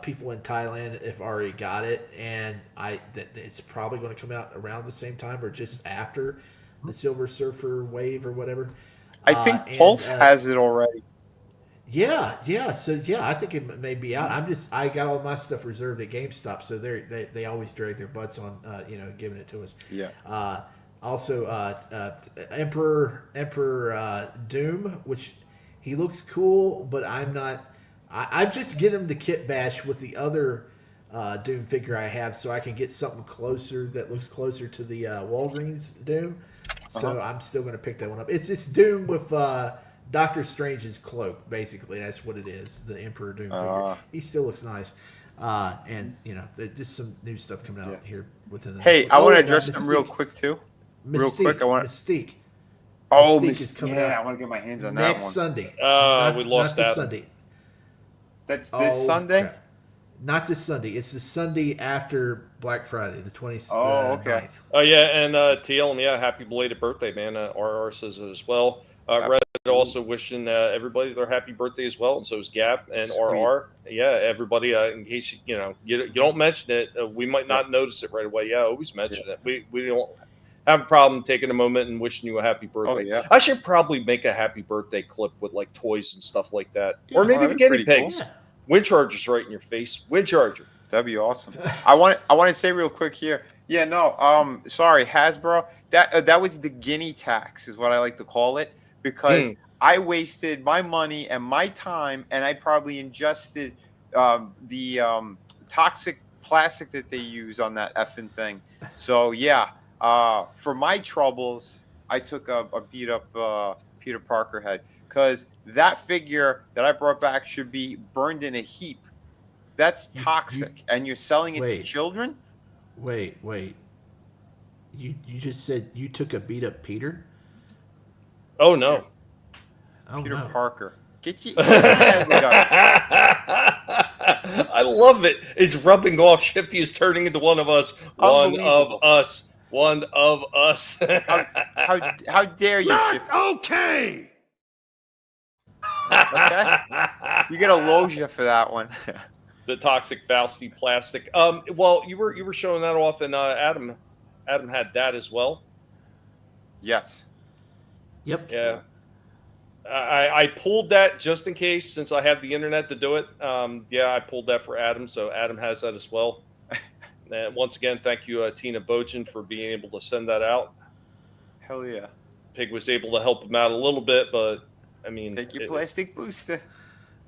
people in Thailand have already got it, and it's probably going to come out around the same time or just after the Silver Surfer wave or whatever. I think Pulse has it already. Yeah. So I think it may be out. I got all my stuff reserved at GameStop, so they always drag their butts on giving it to us. Yeah. Also, Emperor Doom, which he looks cool, but I'm not. I'm just getting him to kit bash with the other Doom figure I have, so I can get something closer that looks closer to the Walgreens Doom. So I'm still going to pick that one up. It's this Doom with Doctor Strange's cloak, basically. That's what it is. The Emperor Doom figure. He still looks nice. And just some new stuff coming out here within the. Hey, I want to address them real quick too. Mystique, Mystique. Oh, Mystique is coming out. I want to get my hands on that one. Next Sunday. We lost that. Sunday. That's this Sunday? Crap. Not this Sunday. It's the Sunday after Black Friday, the 20th. Oh, okay. 9th. Oh, yeah, and TLM, happy belated birthday, man. RR says it as well. Red also wishing everybody their happy birthday as well, and so is Gap and RR. Yeah, everybody, in case you don't mention it, we might not notice it right away. Yeah, always mention it. We don't have a problem taking a moment and wishing you a happy birthday. Oh, yeah. I should probably make a happy birthday clip with like toys and stuff like that, Yeah, or maybe the that'd be guinea pretty pigs. cool. Wind chargers right in your face. Wind charger. That'd be awesome. I want to say real quick here. Yeah, no. Sorry, Hasbro. That was the Guinea tax, is what I like to call it, because I wasted my money and my time, and I probably ingested the toxic plastic that they use on that effing thing. So yeah, for my troubles, I took a beat up Peter Parker head, because that figure that I brought back should be burned in a heap That's toxic, and you're selling it to children. Wait. You just said you took a beat up Peter? Oh no. Peter no. Parker. Get you. I love it. It's rubbing off. Shifty is turning into one of us. One of us. One of us. How dare you? Not Shifty? okay. Okay. You get a logia for that one. The toxic Valsty plastic. Well, you were showing that off, and Adam had that as well. Yes. Yep. Yeah. I pulled that just in case, since I have the internet to do it. I pulled that for Adam, so Adam has that as well. And once again, thank you, Tina Bojan, for being able to send that out. Hell yeah. Pig was able to help him out a little bit, but I mean, take your plastic booster.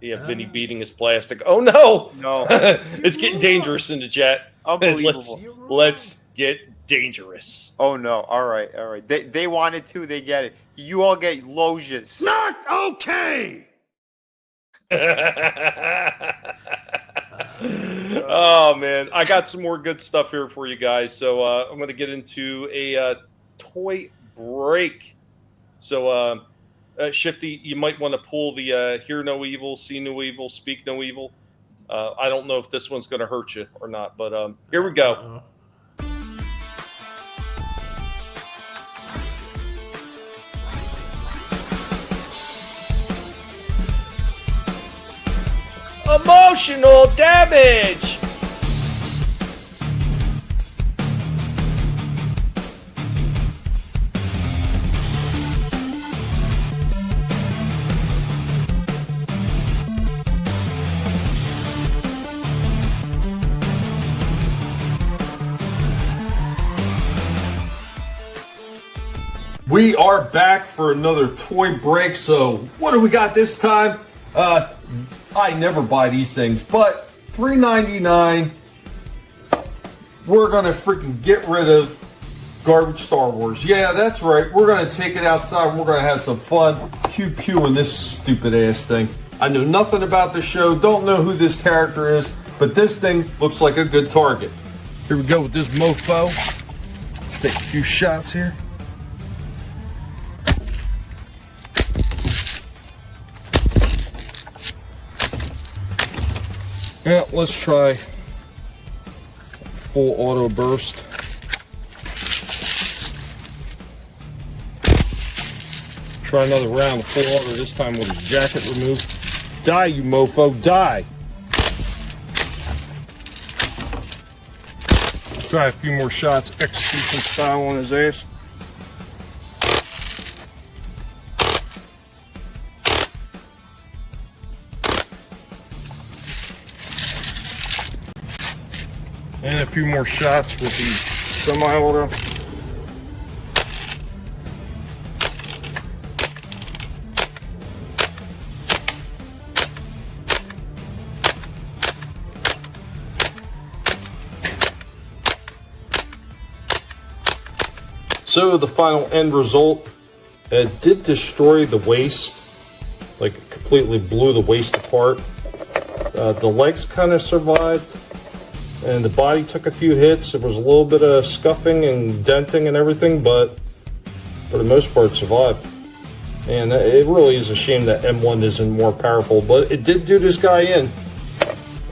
Yeah, Vinnie beating his plastic. Oh no! No, it's getting dangerous in the chat. Unbelievable. Let's get dangerous. Oh no! All right. They wanted to. They get it. You all get logias. Not okay. Oh man, I got some more good stuff here for you guys. So I'm going to get into a toy break. So Shifty, you might want to pull the hear no evil, see no evil, speak no evil. I don't know if this one's going to hurt you or not, but here we go. Emotional damage. We are back for another toy break. So what do we got this time? I never buy these things, but $3.99. We're gonna freaking get rid of garbage Star Wars. Yeah, that's right. We're gonna take it outside and we're gonna have some fun pew-pewing this stupid ass thing. I know nothing about the show, don't know who this character is, but this thing looks like a good target. Here we go with this mofo. Let's take a few shots here. Yeah, let's try full auto burst. Try another round of full auto, this time with his jacket removed. Die, you mofo, die! Try a few more shots, execution style on his ass. And a few more shots with the semi-auto. So the final end result, it did destroy the waist, like it completely blew the waist apart. The legs kind of survived. And the body took a few hits. There was a little bit of scuffing and denting and everything, but for the most part, it survived. And it really is a shame that M1 isn't more powerful, but it did do this guy in.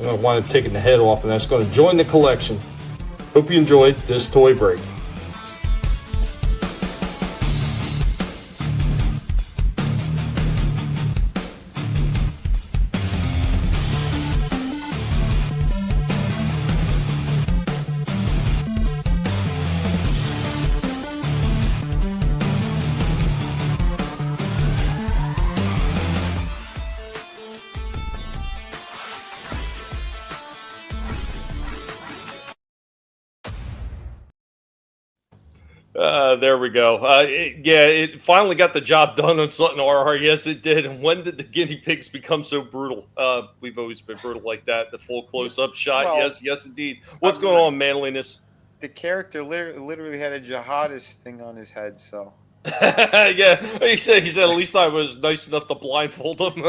And I wound up taking the head off, and that's going to join the collection. Hope you enjoyed this toy break. There we go. It finally got the job done on something RR. Yes, it did. And when did the guinea pigs become so brutal? We've always been brutal like that. The full close-up shot. Well, yes, indeed. What's going on, manliness? The character literally had a jihadist thing on his head, so. Yeah, he said at least I was nice enough to blindfold him.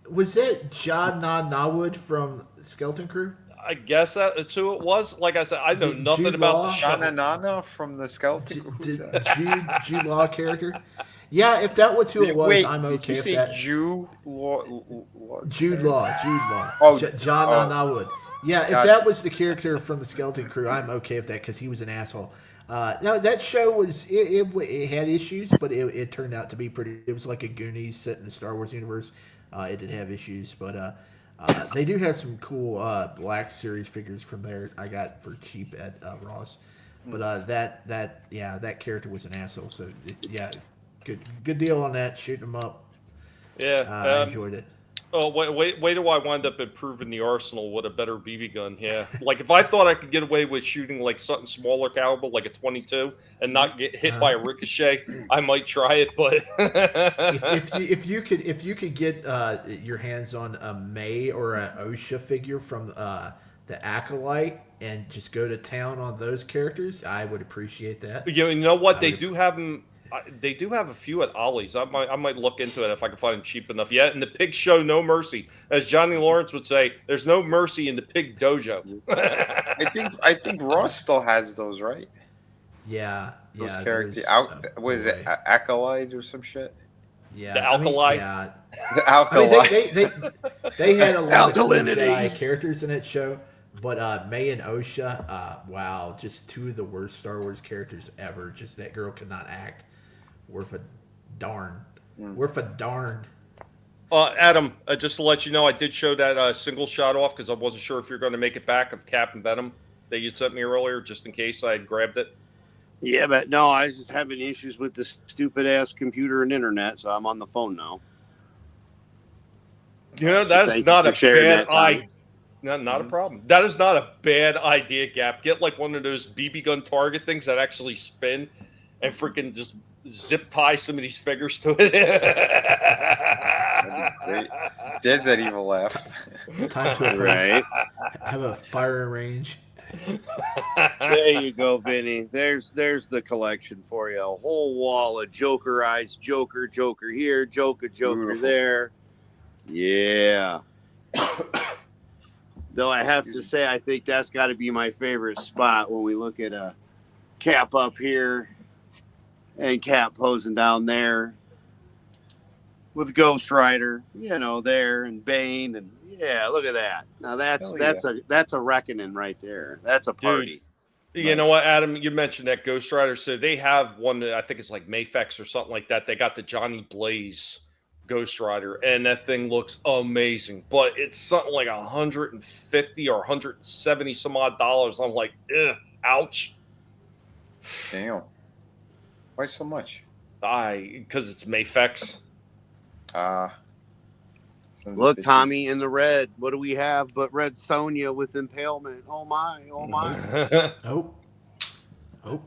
we Was that John Nawood from Skeleton Crew? I guess that's who it was. Like I said, I know nothing Jude about Law? the show. Shana Nana from the Skeleton. Who's that? Jude Law character? Yeah, if that was who it was, Wait, I'm did okay you if say that. Jude Law. Oh, John Nawood. Yeah, if Gotcha. that was the character from the Skeleton Crew, I'm okay with that because he was an asshole. No, that show was it had issues, but it turned out to be pretty. It was like a Goonies set in the Star Wars universe. It did have issues, but they do have some cool Black Series figures from there. I got for cheap at Ross, but that character was an asshole. So good deal on that. Shooting them up. Yeah, I enjoyed it. Oh, wait till I wind up improving the arsenal with a better BB gun. Yeah. Like, if I thought I could get away with shooting, like, something smaller caliber, like a 22, and not get hit by a ricochet, I might try it, but... if you could get your hands on a May or an OSHA figure from the Acolyte and just go to town on those characters, I would appreciate that. You know what? They do have them... They do have a few at Ollie's. I might look into it if I can find them cheap enough. Yeah, and the pig show no mercy, as Johnny Lawrence would say. There's no mercy in the pig dojo. I think Ross still has those, right? Yeah, those characters. What is it? Acolyte or some shit? Yeah, the Alkalite. The Alkalite. I mean, they had a lot of Jedi characters in that show, but May and OSHA, wow, just two of the worst Star Wars characters ever. Just that girl could not act. Worth a darn. Worth a darn. Adam, just to let you know, I did show that single shot off because I wasn't sure if you're going to make it back of Cap and Venom that you sent me earlier, just in case I had grabbed it. Yeah, but no, I was just having issues with the stupid ass computer and internet, so I'm on the phone now. You know, that's not a bad idea. Not a Mhm. problem. That is not a bad idea, Gap. Get like one of those BB gun target things that actually spin and freaking just zip tie some of these figures to it. Great. There's that evil laugh. Time to Right. have a firing range. There you go, Vinny. There's the collection for you. A whole wall of Joker eyes, Joker here, Joker Beautiful. there. Yeah. Though I have to say, I think that's got to be my favorite spot when we look at a Cap up here and Cap posing down there with Ghost Rider, there, and Bane, and yeah, look at that. Now that's a reckoning right there. That's a party. Dude, you know what, Adam? You mentioned that Ghost Rider. So they have one that I think it's like Mayfex or something like that. They got the Johnny Blaze Ghost Rider, and that thing looks amazing. But it's something like $150 or $170 some odd dollars. I'm like, ouch. Damn. Why so much? Because it's Mayfex. Look, Tommy, in the red. What do we have but Red Sonja with impalement? Oh my, oh my. Nope.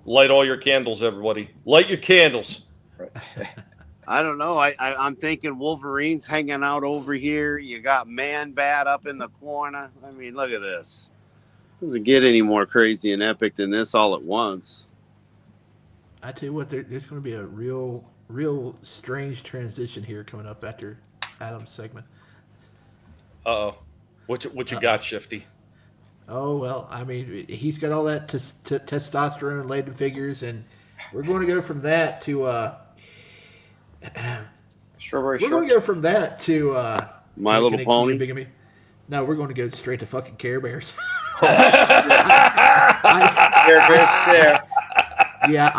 Light all your candles, everybody. Light your candles. I don't know. I'm thinking Wolverine's hanging out over here. You got Man-Bat up in the corner. I mean, look at this. Doesn't get any more crazy and epic than this all at once. I tell you what, there's going to be a real strange transition here coming up after Adam's segment. Uh-oh. What you got, Shifty? Oh, well, I mean, he's got all that testosterone laden figures, and we're going to go from that to Strawberry we're going to go from that to My Little Pony. Bigamy. No, we're going to go straight to fucking Care Bears. Care Bears there. Yeah,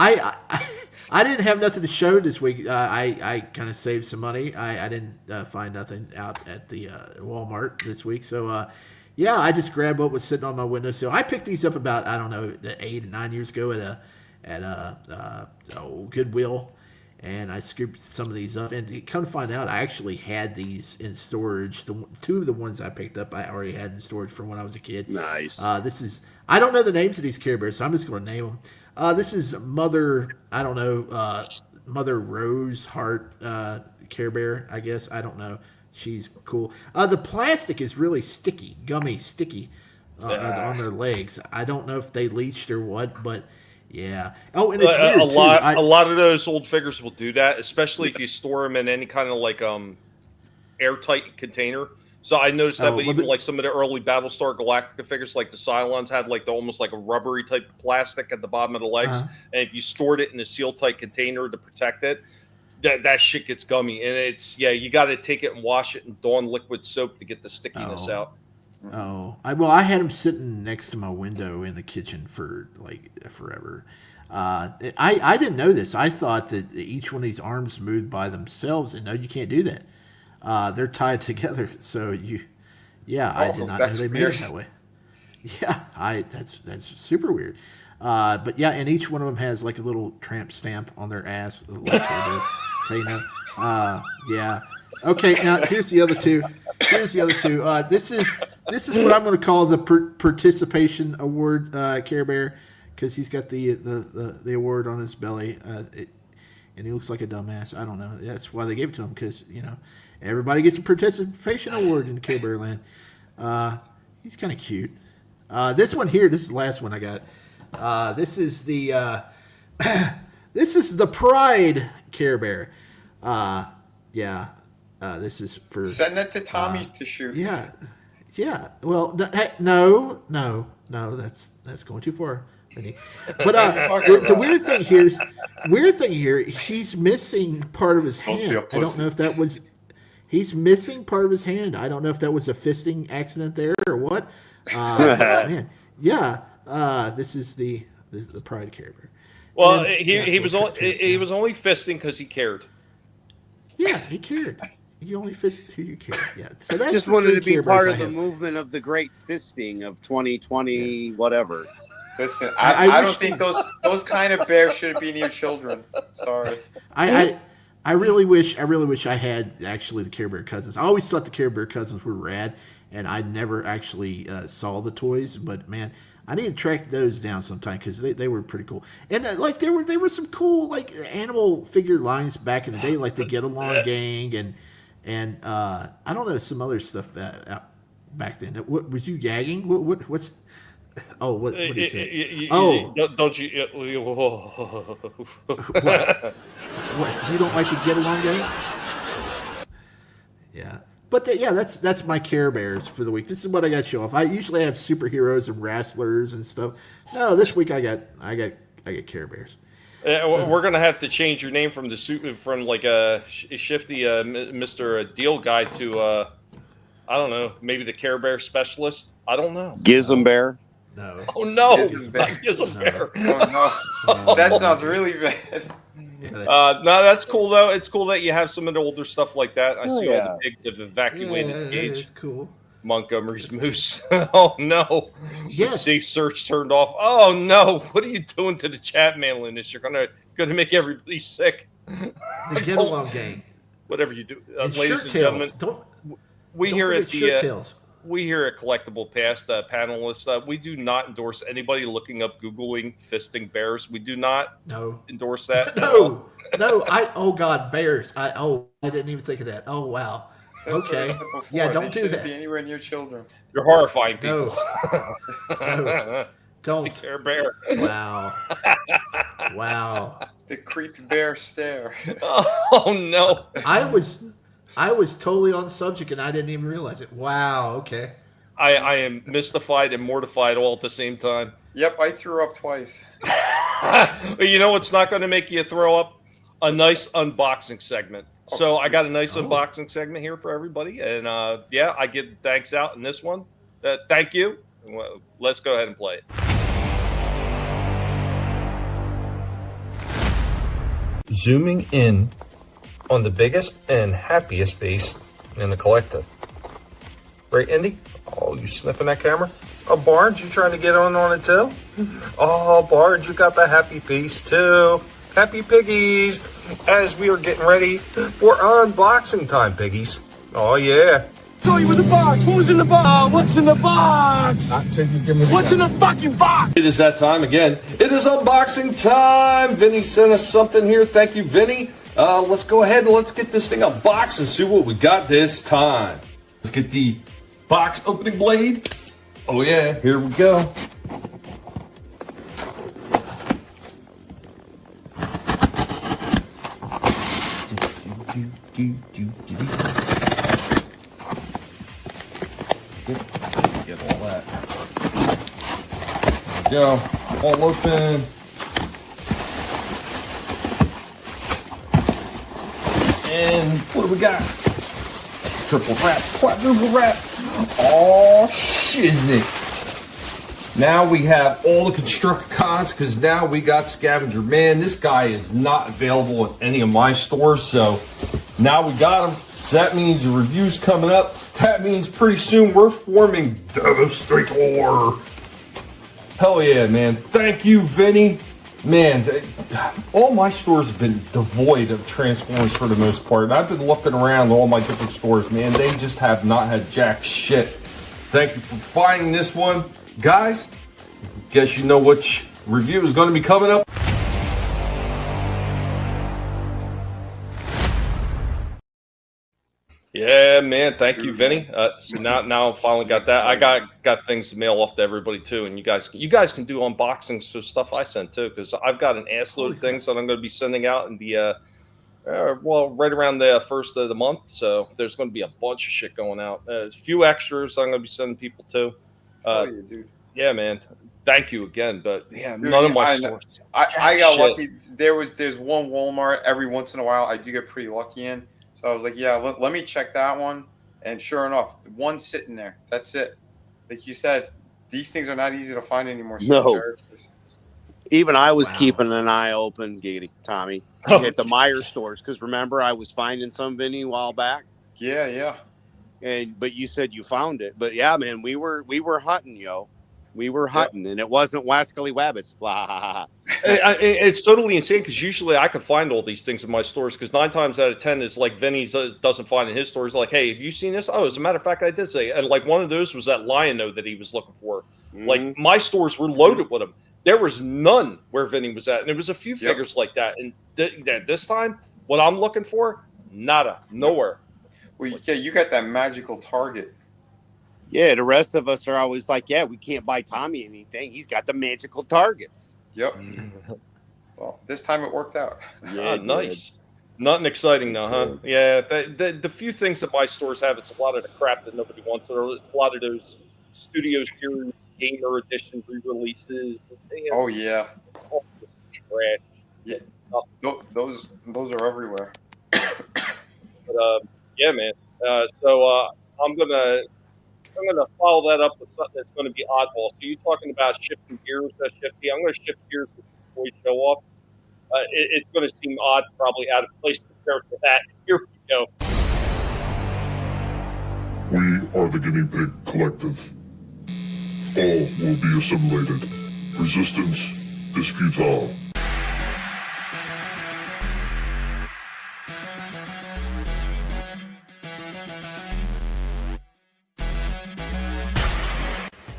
I didn't have nothing to show this week. I kind of saved some money. I didn't find nothing out at the Walmart this week. So, yeah, I just grabbed what was sitting on my windowsill. I picked these up about, 8 or 9 years ago at Goodwill. And I scooped some of these up. And come to find out, I actually had these in storage. Two of the ones I picked up, I already had in storage from when I was a kid. Nice. I don't know the names of these Care Bears, so I'm just going to name them. This is Mother Rose Heart Care Bear, I guess. I don't know. She's cool. The plastic is really sticky, gummy, sticky on their legs. I don't know if they leached or what, but yeah. Oh, and it's weird, a lot of those old figures will do that, especially if you store them in any kind of like airtight container. So I noticed that, but even like some of the early Battlestar Galactica figures, like the Cylons, had like almost like a rubbery type of plastic at the bottom of the legs, and if you stored it in a seal-tight container to protect it, that shit gets gummy. And it's you got to take it and wash it in Dawn liquid soap to get the stickiness out. Oh, I had him sitting next to my window in the kitchen for like forever. I didn't know this. I thought that each one of these arms moved by themselves, and no, you can't do that. They're tied together, so I did not know they made it that way. Yeah, that's super weird. But yeah, and each one of them has like a little tramp stamp on their ass, like say no. Yeah. Okay, now here's the other two. This is what I'm going to call the participation award, Care Bear, because he's got the award on his belly, and he looks like a dumbass. I don't know. That's why they gave it to him, because everybody gets a participation award in Care Bear land. He's kind of cute. This one here, this is the last one I got. This is the Pride Care Bear. This is for send that to Tommy to shoot. Yeah. Well, no, that's going too far. But the weird thing here, he's missing part of his hand. I don't know if that was. He's missing part of his hand. I don't know if that was a fisting accident there or what. Man, this is the Pride Care Bear. Well, he was only fisting because he cared. Yeah, he cared. You only fist who you care. Yeah. So that's just wanted to be part of the movement of the great fisting of 2020, whatever. Listen, I don't think those kind of bears should be near children. Sorry. I really wish I had actually the Care Bear cousins. I always thought the Care Bear cousins were rad, and I never actually saw the toys. But man, I need to track those down sometime because they were pretty cool. And like there were some cool like animal figure lines back in the day, like the Get Along Gang and I don't know, some other stuff out back then. What was you gagging? What's what did he say? Don't you? What? You don't like the Get Along Gang? Yeah. But that's my Care Bears for the week. This is what I got to show off. I usually have superheroes and wrestlers and stuff. No, this week I got Care Bears. We're gonna have to change your name from like a Shifty Mr. Deal Guy to I don't know, maybe the Care Bear Specialist. I don't know. Gizm Bear. No. Oh no, Gizm Bear. Oh no, that sounds really bad. No, that's cool though. It's cool that you have some of the older stuff like that. I see all the pigs have evacuated cage. That's cool. Montgomery's moose. Oh no. Yes. Safe search turned off. Oh no. What are you doing to the chat, Manliness? You're gonna make everybody sick. The Get Along Gang. Whatever you do, and ladies and gentlemen. We here at Collectable Past panelists, we do not endorse anybody looking up Googling fisting bears. We do not endorse that. No. Oh God, bears. I didn't even think of that. Oh wow. That's Okay. Yeah, don't do that. Be anywhere near children. You're horrifying people. No. Don't. The Care Bear. Wow. Wow. The creepy bear stare. Oh no. I was totally on subject and I didn't even realize it. Wow. Okay. I am mystified and mortified all at the same time. Yep, I threw up twice. You know what's not going to make you throw up? A nice unboxing segment. So I got a nice unboxing segment here for everybody, and I give thanks out in this one. Thank you. Well, let's go ahead and play it. Zooming in on the biggest and happiest face in the collective. Right, Indy? Oh, you sniffing that camera? Oh, Barnes, you trying to get on it too? Oh, Barnes, you got the happy face too. Happy piggies, as we are getting ready for unboxing time, piggies. Oh, yeah. Show you with the box. What was in the box? What's in the box? What's in the fucking box? It is that time again. It is unboxing time. Vinnie sent us something here. Thank you, Vinnie. Let's go ahead and let's get this thing unboxed and see what we got this time. Let's get the box opening blade. Oh, yeah. Here we go. Get all that. There we go. All open. And what do we got? Triple wrap, quadruple wrap. Oh, shiznit. Now we have all the Constructicons because now we got Scavenger. Man, this guy is not available at any of my stores. So now we got him. So that means the review's coming up. That means pretty soon we're forming Devastator. Hell yeah, man. Thank you, Vinnie. Man, all my stores have been devoid of Transformers for the most part. And I've been looking around all my different stores, man. They just have not had jack shit. Thank you for finding this one. Guys, guess you know which review is going to be coming up. Yeah, man. Thank you, Vinnie. So now I finally got that. I got things to mail off to everybody too, and you guys can do unboxings of stuff I sent too, because I've got an assload of things that I'm going to be sending out in the right around the first of the month. So there's going to be a bunch of shit going out. A few extras I'm going to be sending people too. Oh yeah, dude. Yeah, man. Thank you again, but yeah, Dude, none of my stores. I got lucky. There's one Walmart every once in a while I do get pretty lucky in. So I was like, yeah, let me check that one. And sure enough, one sitting there. That's it. Like you said, these things are not easy to find anymore. No. Even I was keeping an eye open, Tommy, at the Meyer stores. Because remember, I was finding some Vinnie a while back. Yeah. But you said you found it. But yeah, man, we were hunting, yo. We were hunting, and it wasn't Wascally Wabbits. It's totally insane because usually I can find all these things in my stores because 9 times out of 10 is like Vinnie doesn't find in his stores. Like, hey, have you seen this? Oh, as a matter of fact, I did say. And like one of those was that Lion-O that he was looking for. Like my stores were loaded with them. There was none where Vinnie was at, and there was a few figures like that. And this time, what I'm looking for, nada, nowhere. Well, yeah, you got that magical target. Yeah, the rest of us are always like, yeah, we can't buy Tommy anything. He's got the magical targets. Yep. Well, this time it worked out. Yeah, nice. Nothing exciting though, huh? Yeah, the few things that my stores have, it's a lot of the crap that nobody wants. It's a lot of those Studio Series Gamer Edition re-releases. Oh yeah. All this trash. Yeah. Those are everywhere. But yeah, man. So I'm gonna follow that up with something that's going to be oddball. So you're talking about shifting gears, Shifty. I'm going to shift gears with this toy show off. It's going to seem odd, probably out of place compared to that. Here we go. We are the Guinea Pig Collective. All will be assimilated. Resistance is futile.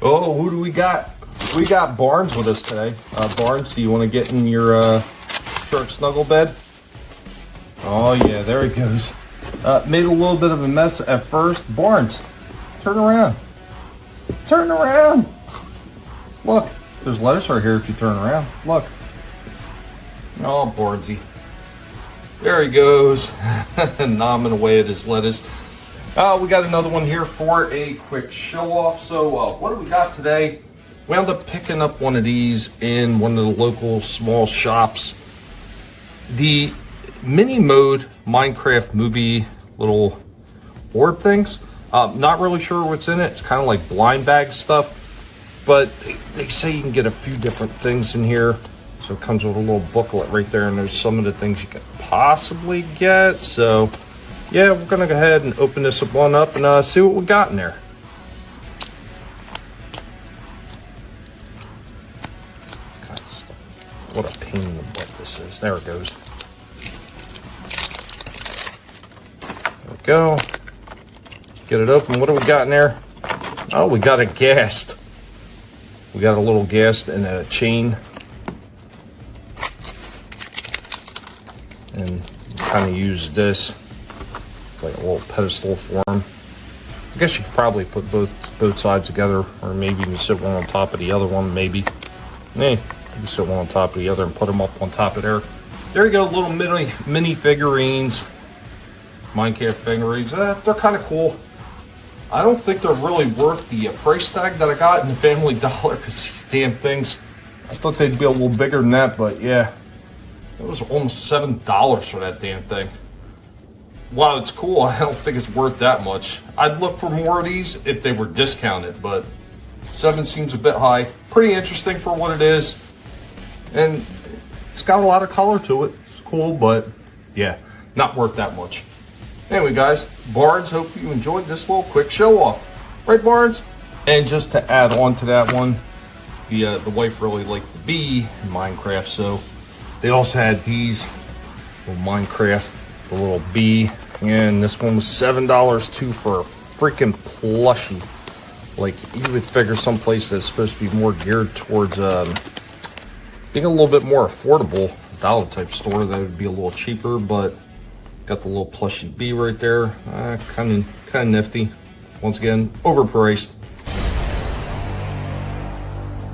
Oh, who do we got? We got Barnes with us today. Barnes, do you want to get in your shark snuggle bed? Oh yeah, there he goes. Made a little bit of a mess at first. Barnes, turn around. Turn around. Look, there's lettuce right here if you turn around. Look. Oh, Barnesy. There he goes. Nomming away at his lettuce. We got another one here for a quick show off. So what do we got today? We ended up picking up one of these in one of the local small shops. The mini mode Minecraft movie little orb things. Not really sure what's in it. It's kind of like blind bag stuff, but they say you can get a few different things in here. So it comes with a little booklet right there, and there's some of the things you can possibly get. So yeah, we're gonna go ahead and open this one up and see what we got in there. God, stuff. What a pain in the butt this is. There it goes. There we go. Get it open. What do we got in there? Oh, we got a ghast. We got a little ghast and a chain. And kind of use this like a little pedestal for him. I guess you could probably put both sides together, or maybe you can sit one on top of the other one, maybe. Hey, you can sit one on top of the other and put them up on top of there. There you go, little mini figurines. Minecraft figurines. They're kind of cool. I don't think they're really worth the price tag that I got in the Family Dollar, because these damn things, I thought they'd be a little bigger than that, but yeah, it was almost $7 for that damn thing. While it's cool, I don't think it's worth that much. I'd look for more of these if they were discounted, but 7 seems a bit high. Pretty interesting for what it is, and it's got a lot of color to it. It's cool, but yeah, not worth that much. Anyway, guys, Barnes, hope you enjoyed this little quick show off. Right, Barnes? And just to add on to that one, the wife really liked the bee in Minecraft, so they also had these little Minecraft, the little bee, and this one was $7 too for a freaking plushie. Like, you would figure someplace that's supposed to be more geared towards being a little bit more affordable, dollar type store, that would be a little cheaper, but got the little plushy bee right there. Kind of nifty. Once again, overpriced.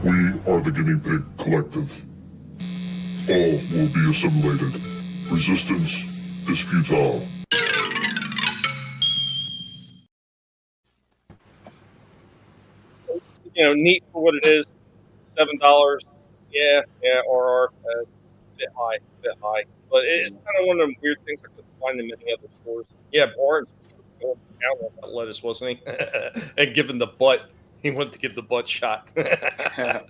We are the Guinea Pig Collective. All will be assimilated. Resistance is futile. You know, neat for what it is. $7. Yeah, or bit high. But it's kind of one of them weird things I couldn't find in many other stores. Yeah, Barnes was going down on that lettuce, wasn't he? And given the butt, he went to give the butt shot. The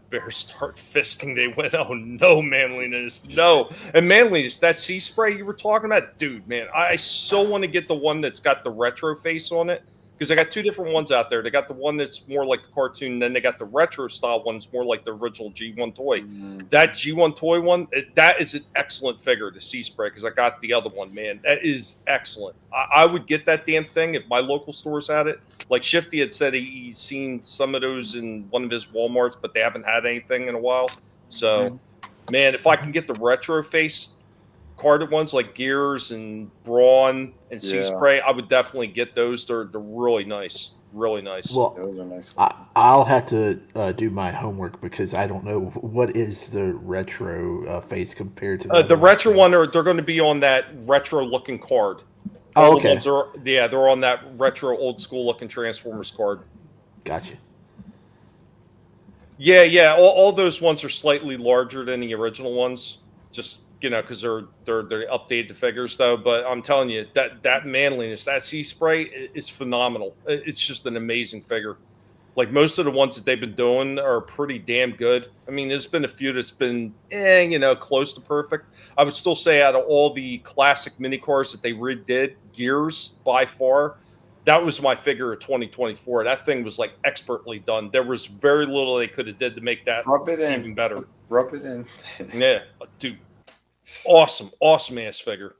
Bears start fisting. They went, oh no, manliness, no. And manliness, that sea spray you were talking about, dude, man, I so want to get the one that's got the retro face on it. Because I got 2 different ones out there. They got the one that's more like the cartoon, and then they got the retro style one that's more like the original G1 toy. That G1 toy one, that is an excellent figure, the Sea Spray, because I got the other one, man. That is excellent. I would get that damn thing if my local stores had it. Like Shifty had said he's seen some of those in one of his Walmarts, but they haven't had anything in a while. So, man, if I can get the retro face carded ones like Gears and Brawn and Sea Spray, I would definitely get those. They're really nice. Really nice. Well, Those are nice. I'll have to do my homework because I don't know what is the retro face compared to the retro one. They're going to be on that retro looking card. Oh, okay. The ones they're on that retro old school looking Transformers card. Gotcha. Yeah. All those ones are slightly larger than the original ones. Just, you know, because they're updated figures though. But I'm telling you, that manliness, that Sea Spray is phenomenal. It's just an amazing figure. Like most of the ones that they've been doing are pretty damn good. I mean, there's been a few that's been, close to perfect. I would still say out of all the classic mini cars that they redid, Gears by far, that was my figure of 2024. That thing was like expertly done. There was very little they could have did to make that even better. Rub it in. Yeah, dude. Awesome ass figure.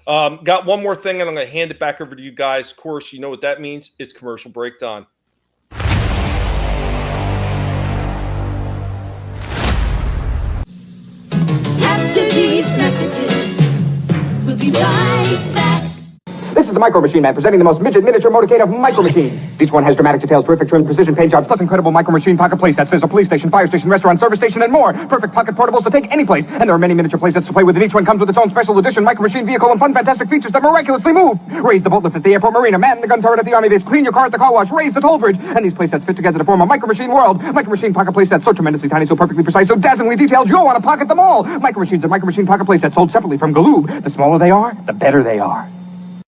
Got one more thing, and I'm going to hand it back over to you guys. Of course, you know what that means. It's commercial break time. After these messages, we'll be right back. This is the Micro Machine Man presenting the most midget miniature motorcade of Micro Machine. Each one has dramatic details, terrific trim, precision paint jobs, plus incredible Micro Machine pocket playsets. There's a police station, fire station, restaurant, service station, and more. Perfect pocket portables to take any place. And there are many miniature playsets to play with, and each one comes with its own special edition Micro Machine vehicle and fun, fantastic features that miraculously move. Raise the boat lift at the airport marina, man the gun turret at the army base, clean your car at the car wash, raise the toll bridge. And these playsets fit together to form a Micro Machine world. Micro Machine pocket playsets, so tremendously tiny, so perfectly precise, so dazzlingly detailed, you'll want to pocket them all. Micro Machines and Micro Machine pocket playsets sold separately from Galoob. The smaller they are, the better they are.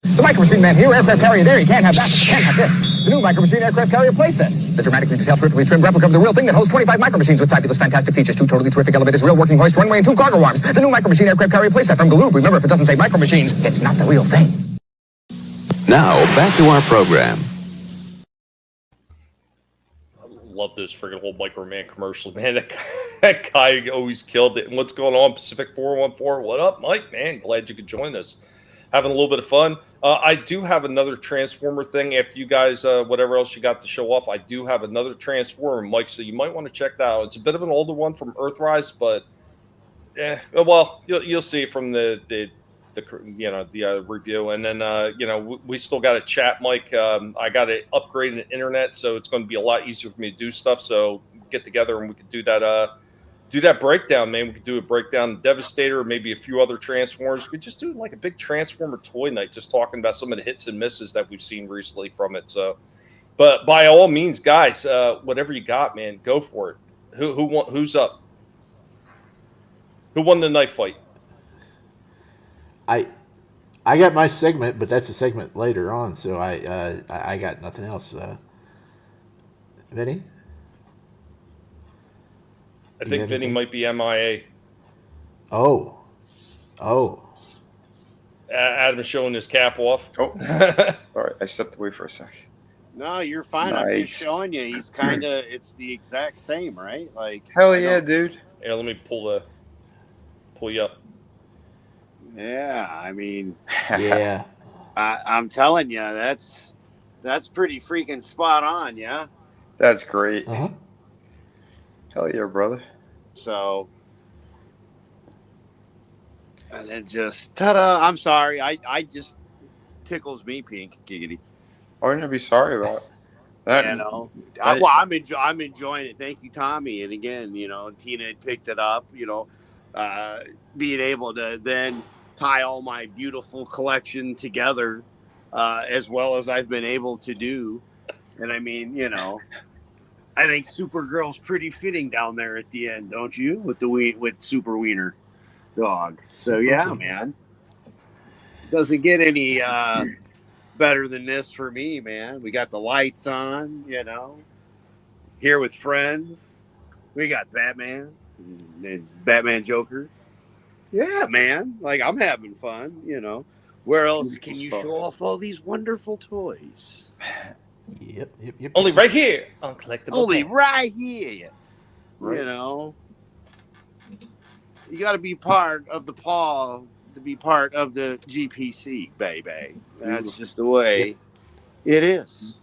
The Micro Machine Man here, aircraft carrier there. You can't have that, but you can have this. The new Micro Machine aircraft carrier playset. The dramatically detailed, terrifically trimmed replica of the real thing that holds 25 Micro Machines with fabulous, fantastic features. 2 totally terrific elevators, real working hoist, runway, and 2 cargo arms. The new Micro Machine aircraft carrier playset from Galoob. Remember, if it doesn't say Micro Machines, it's not the real thing. Now, back to our program. I love this freaking whole Micro Man commercial, man. That guy always killed it. And what's going on, Pacific 414? What up, Mike? Man, glad you could join us. Having a little bit of fun. I do have another Transformer thing after you guys, whatever else you got to show off. I do have another Transformer, Mike, so you might want to check that out. It's a bit of an older one from Earthrise, but well, you'll see from the review. And then we still got to chat, Mike. I got to upgrade the internet, so it's going to be a lot easier for me to do stuff. So get together and we could do that do that breakdown, man. We could do a breakdown of Devastator, or maybe a few other Transformers. We just do like a big Transformer toy night, just talking about some of the hits and misses that we've seen recently from it. So, but by all means, guys, whatever you got, man, go for it. Who's up? Who won the knife fight? I got my segment, but that's a segment later on, so I got nothing else. Vinny? I think Vinny might be MIA. Oh. Adam's showing his cap off. Oh, all right. I stepped away for a sec. No, you're fine. I'm just showing you. He's kind of. It's the exact same, right? Like hell yeah, dude. Yeah, let me pull you up. Yeah, I mean, yeah. I'm telling you, that's pretty freaking spot on. Yeah. That's great. Uh-huh. Hell yeah, brother. So, and then just ta-da! I'm sorry. I just tickles me pink, giggity. I wouldn't be sorry about that. You know, I'm enjoying it. Thank you, Tommy. And again, you know, Tina had picked it up. You know, being able to then tie all my beautiful collection together, as well as I've been able to do. And I mean, you know, I think Supergirl's pretty fitting down there at the end, don't you? With Super Wiener Dog. So yeah, man, doesn't get any better than this for me, man. We got the lights on, you know, here with friends. We got Batman and Batman Joker. Yeah, man. Like, I'm having fun, you know. Where else can you show off all these wonderful toys? Yep. Only right here on Collectable Only Past. right here. Right. You know. You got to be part of the paw to be part of the GPC, baby. That's just the way it is.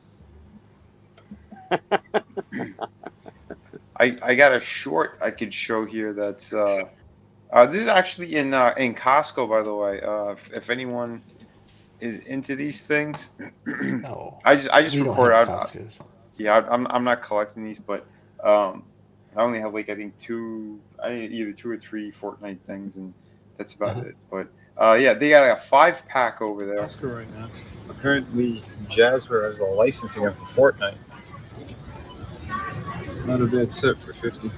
I got a short I could show here that's this is actually in Costco, by the way. If anyone is into these things, No, I just we don't record have out. Costco's. Yeah, I'm not collecting these, but I only have like I think either 2 or 3 Fortnite things, and that's about it. But yeah, they got like a 5-pack over there. Costco right now. Apparently, Jazzware has the licensing of the Fortnite. Not a bad set for $50.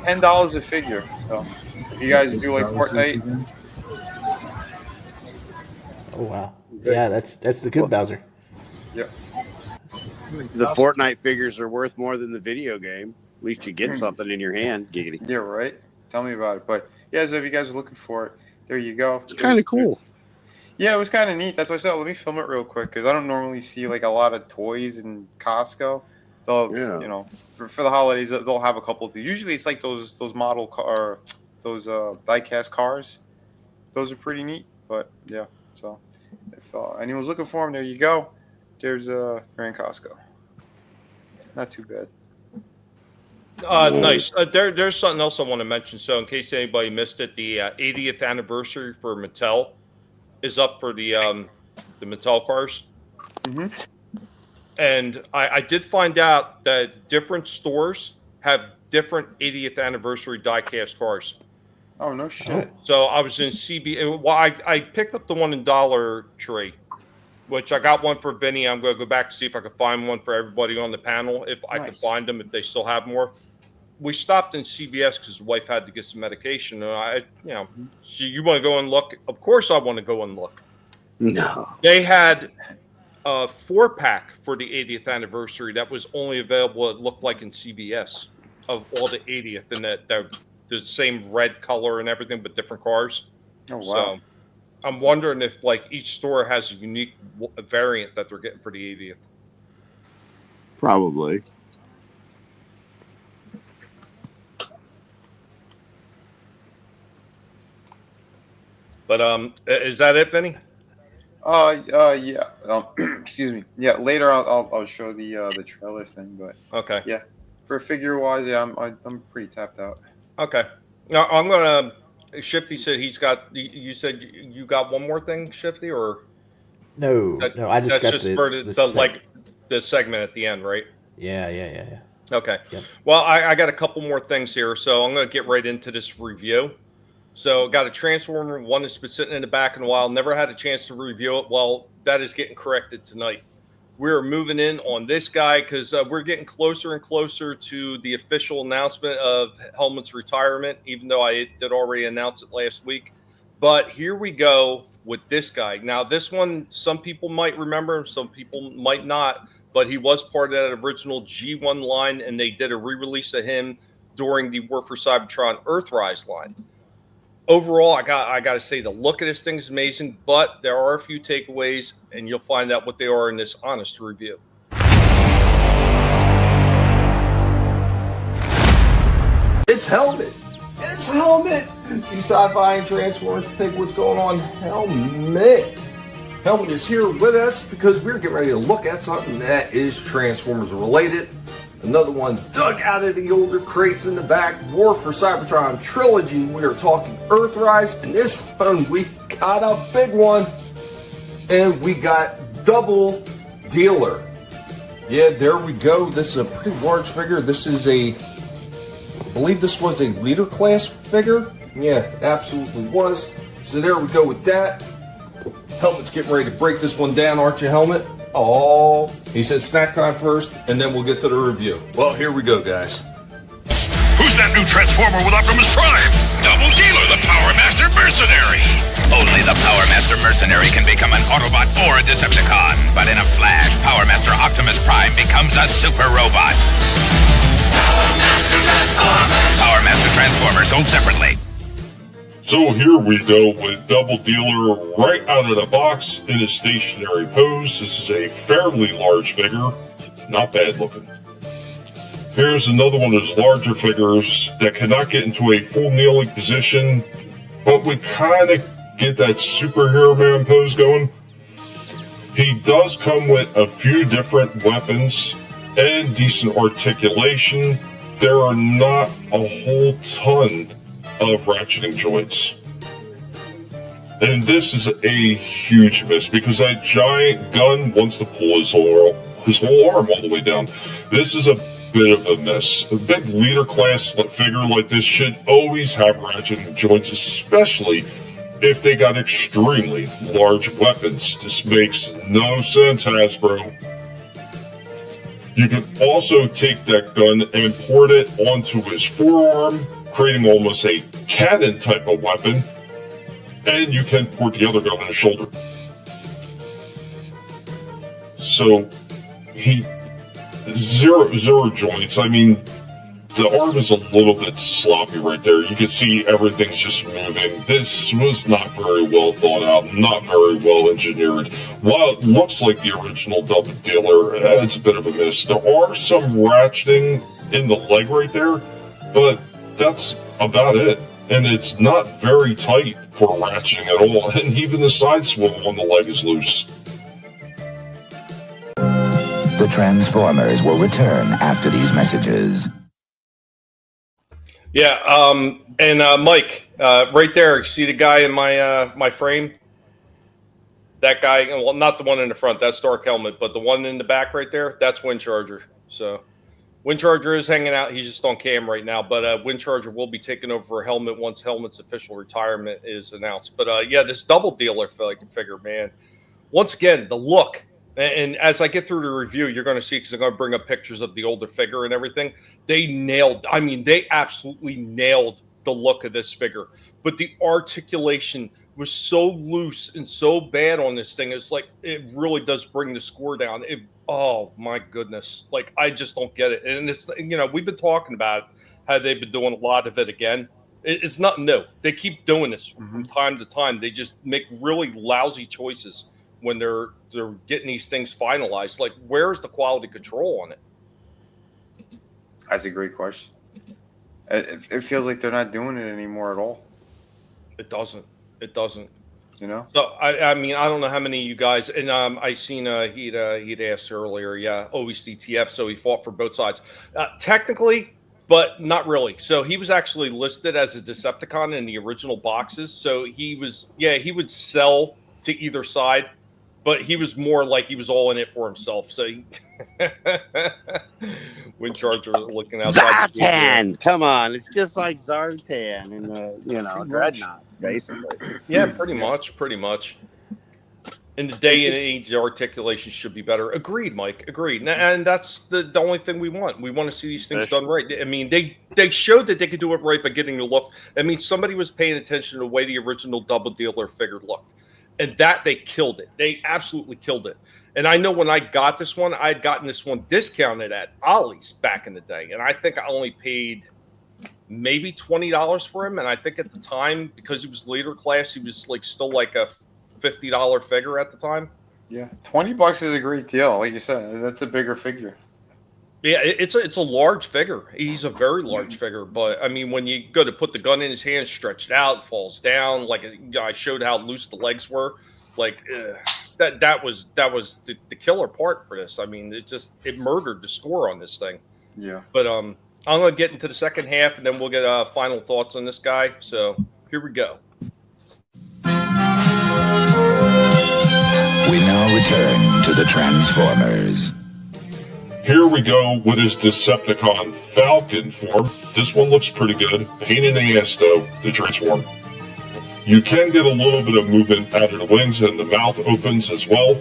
$10 a figure. So if you guys do like Fortnite, Oh wow. Yeah, that's the good Bowser. yep. The Fortnite figures are worth more than the video game. At least you get something in your hand, giggity. Yeah, right. Tell me about it. But yeah, so if you guys are looking for it, there you go. It's kind of cool. Yeah, it was kind of neat. That's why I said, let me film it real quick because I don't normally see like a lot of toys in Costco. They'll, you know, for the holidays, they'll have a couple. Usually, it's like those model car, those die-cast cars. Those are pretty neat. But yeah, so if anyone's looking for them, there you go. There's they're in Costco. Not too bad. Nice. There's something else I want to mention. So, in case anybody missed it, the 80th anniversary for Mattel is up for the Mattel cars. Mm-hmm. And I did find out that different stores have different 80th anniversary die-cast cars. Oh, no shit. So I was in CB. Well, I picked up the one in Dollar Tree, which I got one for Vinnie. I'm going to go back to see if I can find one for everybody on the panel, if I can find them, if they still have more. We stopped in CVS because the wife had to get some medication. And you want to go and look? Of course I want to go and look. No. They had a 4-pack for the 80th anniversary that was only available, it looked like, in CVS of all the 80th, and the same red color and everything, but different cars. Oh, wow. So I'm wondering if like each store has a unique variant that they're getting for the 80th. Probably. But is that it, Vinny? Yeah. Excuse me. Yeah, later I'll show the trailer thing, but okay. Yeah, for figure wise, yeah, I'm pretty tapped out. Okay. Now I'm gonna. Shifty said he's got. You said you got one more thing, Shifty, or no? I just got for the segment at the end, right? Yeah. Okay. Yep. Well, I got a couple more things here, so I'm going to get right into this review. So, got a Transformer. One has been sitting in the back in a while. Never had a chance to review it. Well, that is getting corrected tonight. We're moving in on this guy because we're getting closer and closer to the official announcement of Helmet's retirement, even though I did already announce it last week. But here we go with this guy. Now, this one, some people might remember, some people might not. But he was part of that original G1 line, and they did a re-release of him during the War for Cybertron Earthrise line. Overall, I got to say the look of this thing is amazing, but there are a few takeaways, and you'll find out what they are in this honest review. It's Helmet. It's Helmet. The sci-fi and Transformers Pig, what's going on? Helmet. Helmet is here with us because we're getting ready to look at something that is Transformers related. Another one dug out of the older crates in the back. War for Cybertron trilogy. We are talking Earthrise, and this one we got a big one, and we got Double Dealer. Yeah, there we go. This is a pretty large figure. This is I believe this was a leader class figure. Yeah, absolutely was. So there we go with that. Helmet's getting ready to break this one down, aren't you, Helmet? Oh, he said snack time first, and then we'll get to the review. Well, here we go, guys. Who's that new Transformer with Optimus Prime? Double Dealer, the Power Master Mercenary. Only the Power Master Mercenary can become an Autobot or a Decepticon, but in a flash, Power Master Optimus Prime becomes a super robot. Power Master Transformers! Power Master Transformers sold separately. So here we go with Double Dealer right out of the box in a stationary pose. This is a fairly large figure, not bad looking. Here's another one of those larger figures that cannot get into a full kneeling position, but we kind of get that superhero man pose going. He does come with a few different weapons and decent articulation. There are not a whole ton of ratcheting joints. And this is a huge miss because that giant gun wants to pull his whole arm all the way down. This is a bit of a miss. A big leader class figure like this should always have ratcheting joints, especially if they got extremely large weapons. This makes no sense, Hasbro. You can also take that gun and port it onto his forearm, creating almost a cannon type of weapon, and you can port the other gun on his shoulder. So, zero joints. I mean, the arm is a little bit sloppy right there. You can see everything's just moving. This was not very well thought out, not very well engineered. While it looks like the original Double Dealer, it's a bit of a miss. There are some ratcheting in the leg right there, but that's about it. And it's not very tight for ratcheting at all. And even the side swivel on the leg is loose. The Transformers will return after these messages. Yeah, and Mike, right there, you see the guy in my frame? That guy, well, not the one in the front, that's Dark Helmet, but the one in the back right there, that's Windcharger. So, Windcharger is hanging out. He's just on cam right now, but Windcharger will be taking over for Helmet once Helmet's official retirement is announced. But yeah, this Double Dealer figure, man. Once again, the look. And as I get through the review, you're going to see, because I'm going to bring up pictures of the older figure and everything. They absolutely nailed the look of this figure. But the articulation was so loose and so bad on this thing. It's like, it really does bring the score down. Oh my goodness. Like, I just don't get it. And it's, we've been talking about how they've been doing a lot of it again. It's nothing new. They keep doing this from time to time. They just make really lousy choices when they're getting these things finalized. Like, where's the quality control on it? That's a great question. It feels like they're not doing it anymore at all. It doesn't. You know? So, I mean, I don't know how many of you guys, and I seen he'd asked earlier, yeah, always DTF, so he fought for both sides. Technically, but not really. So he was actually listed as a Decepticon in the original boxes. So he would sell to either side, but he was more like he was all in it for himself. So, wind charger looking outside. Zartan, come on, it's just like Zartan in the Dreadnoughts, basically. Yeah, pretty much. In the day and age, the articulation should be better. Agreed, Mike. Agreed. And that's the only thing we want. We want to see these things done right. I mean, they showed that they could do it right by getting the look. I mean, somebody was paying attention to the way the original Double Dealer figure looked. And that they killed it. They absolutely killed it. And I know when I got this one, I had gotten this one discounted at Ollie's back in the day. And I think I only paid maybe $20 for him. And I think at the time, because he was later class, he was like still like a $50 figure at the time. Yeah, $20 is a great deal. Like you said, that's a bigger figure. Yeah, it's a large figure. He's a very large figure. But I mean, when you go to put the gun in his hand, stretched out, falls down. Like I showed how loose the legs were. Like that was the killer part for this. I mean, it murdered the score on this thing. Yeah. But I'm gonna get into the second half, and then we'll get final thoughts on this guy. So here we go. We now return to the Transformers. Here we go with his Decepticon Falcon form. This one looks pretty good. Pain in the ass, though, to transform. You can get a little bit of movement out of the wings, and the mouth opens as well.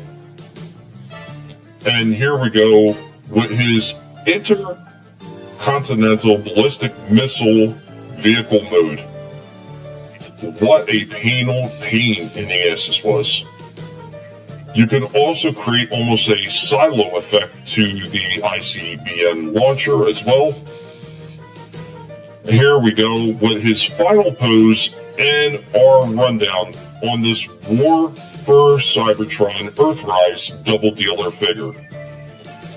And here we go with his Intercontinental Ballistic Missile Vehicle mode. What a pain in the ass this was. You can also create almost a silo effect to the ICBM launcher as well. Here we go with his final pose and our rundown on this War for Cybertron Earthrise Double Dealer figure.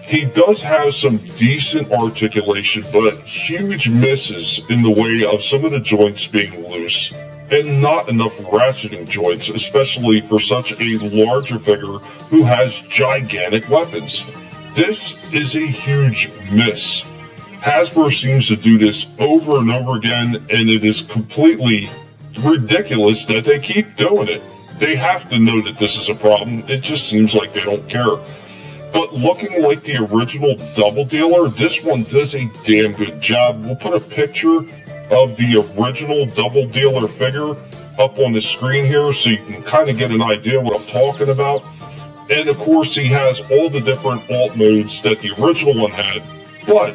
He does have some decent articulation, but huge misses in the way of some of the joints being loose, and not enough ratcheting joints, especially for such a larger figure who has gigantic weapons. This is a huge miss. Hasbro seems to do this over and over again, and it is completely ridiculous that they keep doing it. They have to know that this is a problem. It just seems like they don't care. But looking like the original Double Dealer, this one does a damn good job. We'll put a picture of the original Double Dealer figure up on the screen here so you can kind of get an idea what I'm talking about. And of course he has all the different alt modes that the original one had, but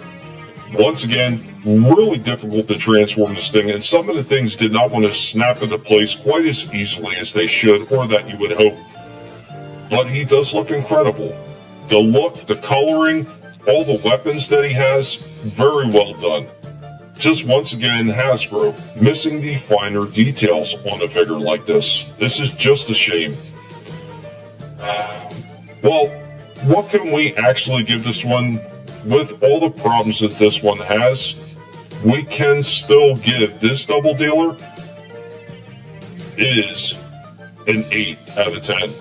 once again, really difficult to transform this thing, and some of the things did not want to snap into place quite as easily as they should, or that you would hope. But he does look incredible. The look, the coloring, all the weapons that he has, very well done. Just once again, Hasbro missing the finer details on a figure like this. This is just a shame. Well, what can we actually give this one? With all the problems that this one has, we can still give this Double Dealer is an 8 out of 10.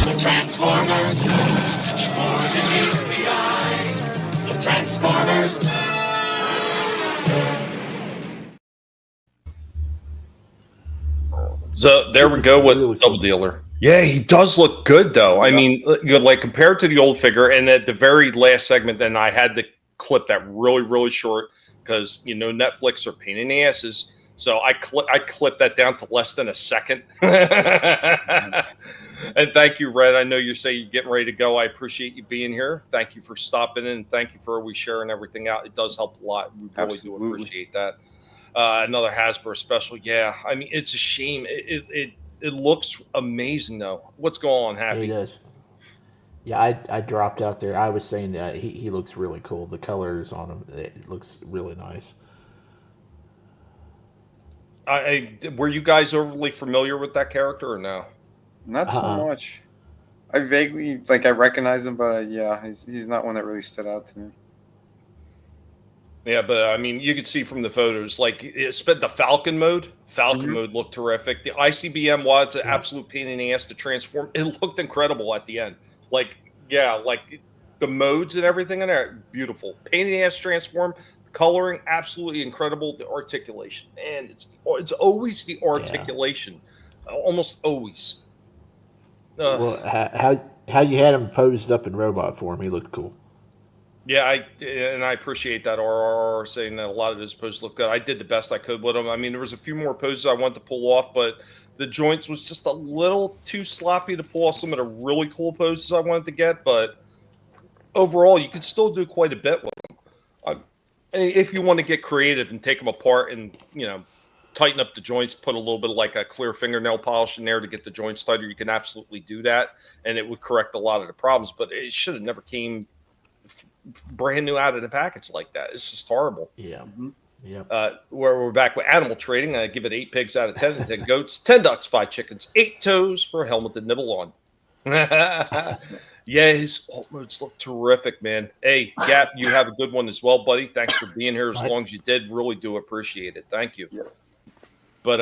The Transformers, more than meets the eye. The Transformers. So there we go with Double Dealer. Yeah, he does look good, though. I mean, like compared to the old figure, and at the very last segment, then I had to clip that really, really short because, Netflix are pain in the asses. So I clipped that down to less than a second. And thank you, Red. I know you say you're getting ready to go. I appreciate you being here. Thank you for stopping in, and thank you for always sharing everything out. It does help a lot. We really do appreciate that. Another Hasbro special. Yeah, I mean, it's a shame. It looks amazing, though. What's going on, Happy? It does. Yeah, I dropped out there. I was saying that he looks really cool. The colors on him, it looks really nice. Were you guys overly familiar with that character or no? Not so much. I vaguely I recognize him, but he's not one that really stood out to me. Yeah, but I mean, you could see from the photos, it spent the Falcon mode. Falcon mode looked terrific. The ICBM was an absolute pain in the ass to transform. It looked incredible at the end. The modes and everything in there, beautiful. Pain in the ass transform. Coloring, absolutely incredible. The articulation, and it's always the articulation, almost always. Well, how you had him posed up in robot form. He looked cool. Yeah, I appreciate that RRR saying that a lot of his poses look good. I did the best I could with them. I mean, there was a few more poses I wanted to pull off, but the joints was just a little too sloppy to pull off some of the really cool poses I wanted to get. But overall, you could still do quite a bit with them. If you want to get creative and take them apart and, tighten up the joints, put a little bit of like a clear fingernail polish in there to get the joints tighter, you can absolutely do that, and it would correct a lot of the problems. But it should have never came brand new out of the package like that. It's just horrible. Yeah. Yeah. Where we're back with animal trading, I give it 8 pigs out of 10, and 10 goats, 10 ducks, 5 chickens, 8 toes for a helmet to nibble on. Yeah, his alt modes look terrific, man. Hey, Gap, you have a good one as well, buddy. Thanks for being here as long as you did. Really do appreciate it. Thank you. But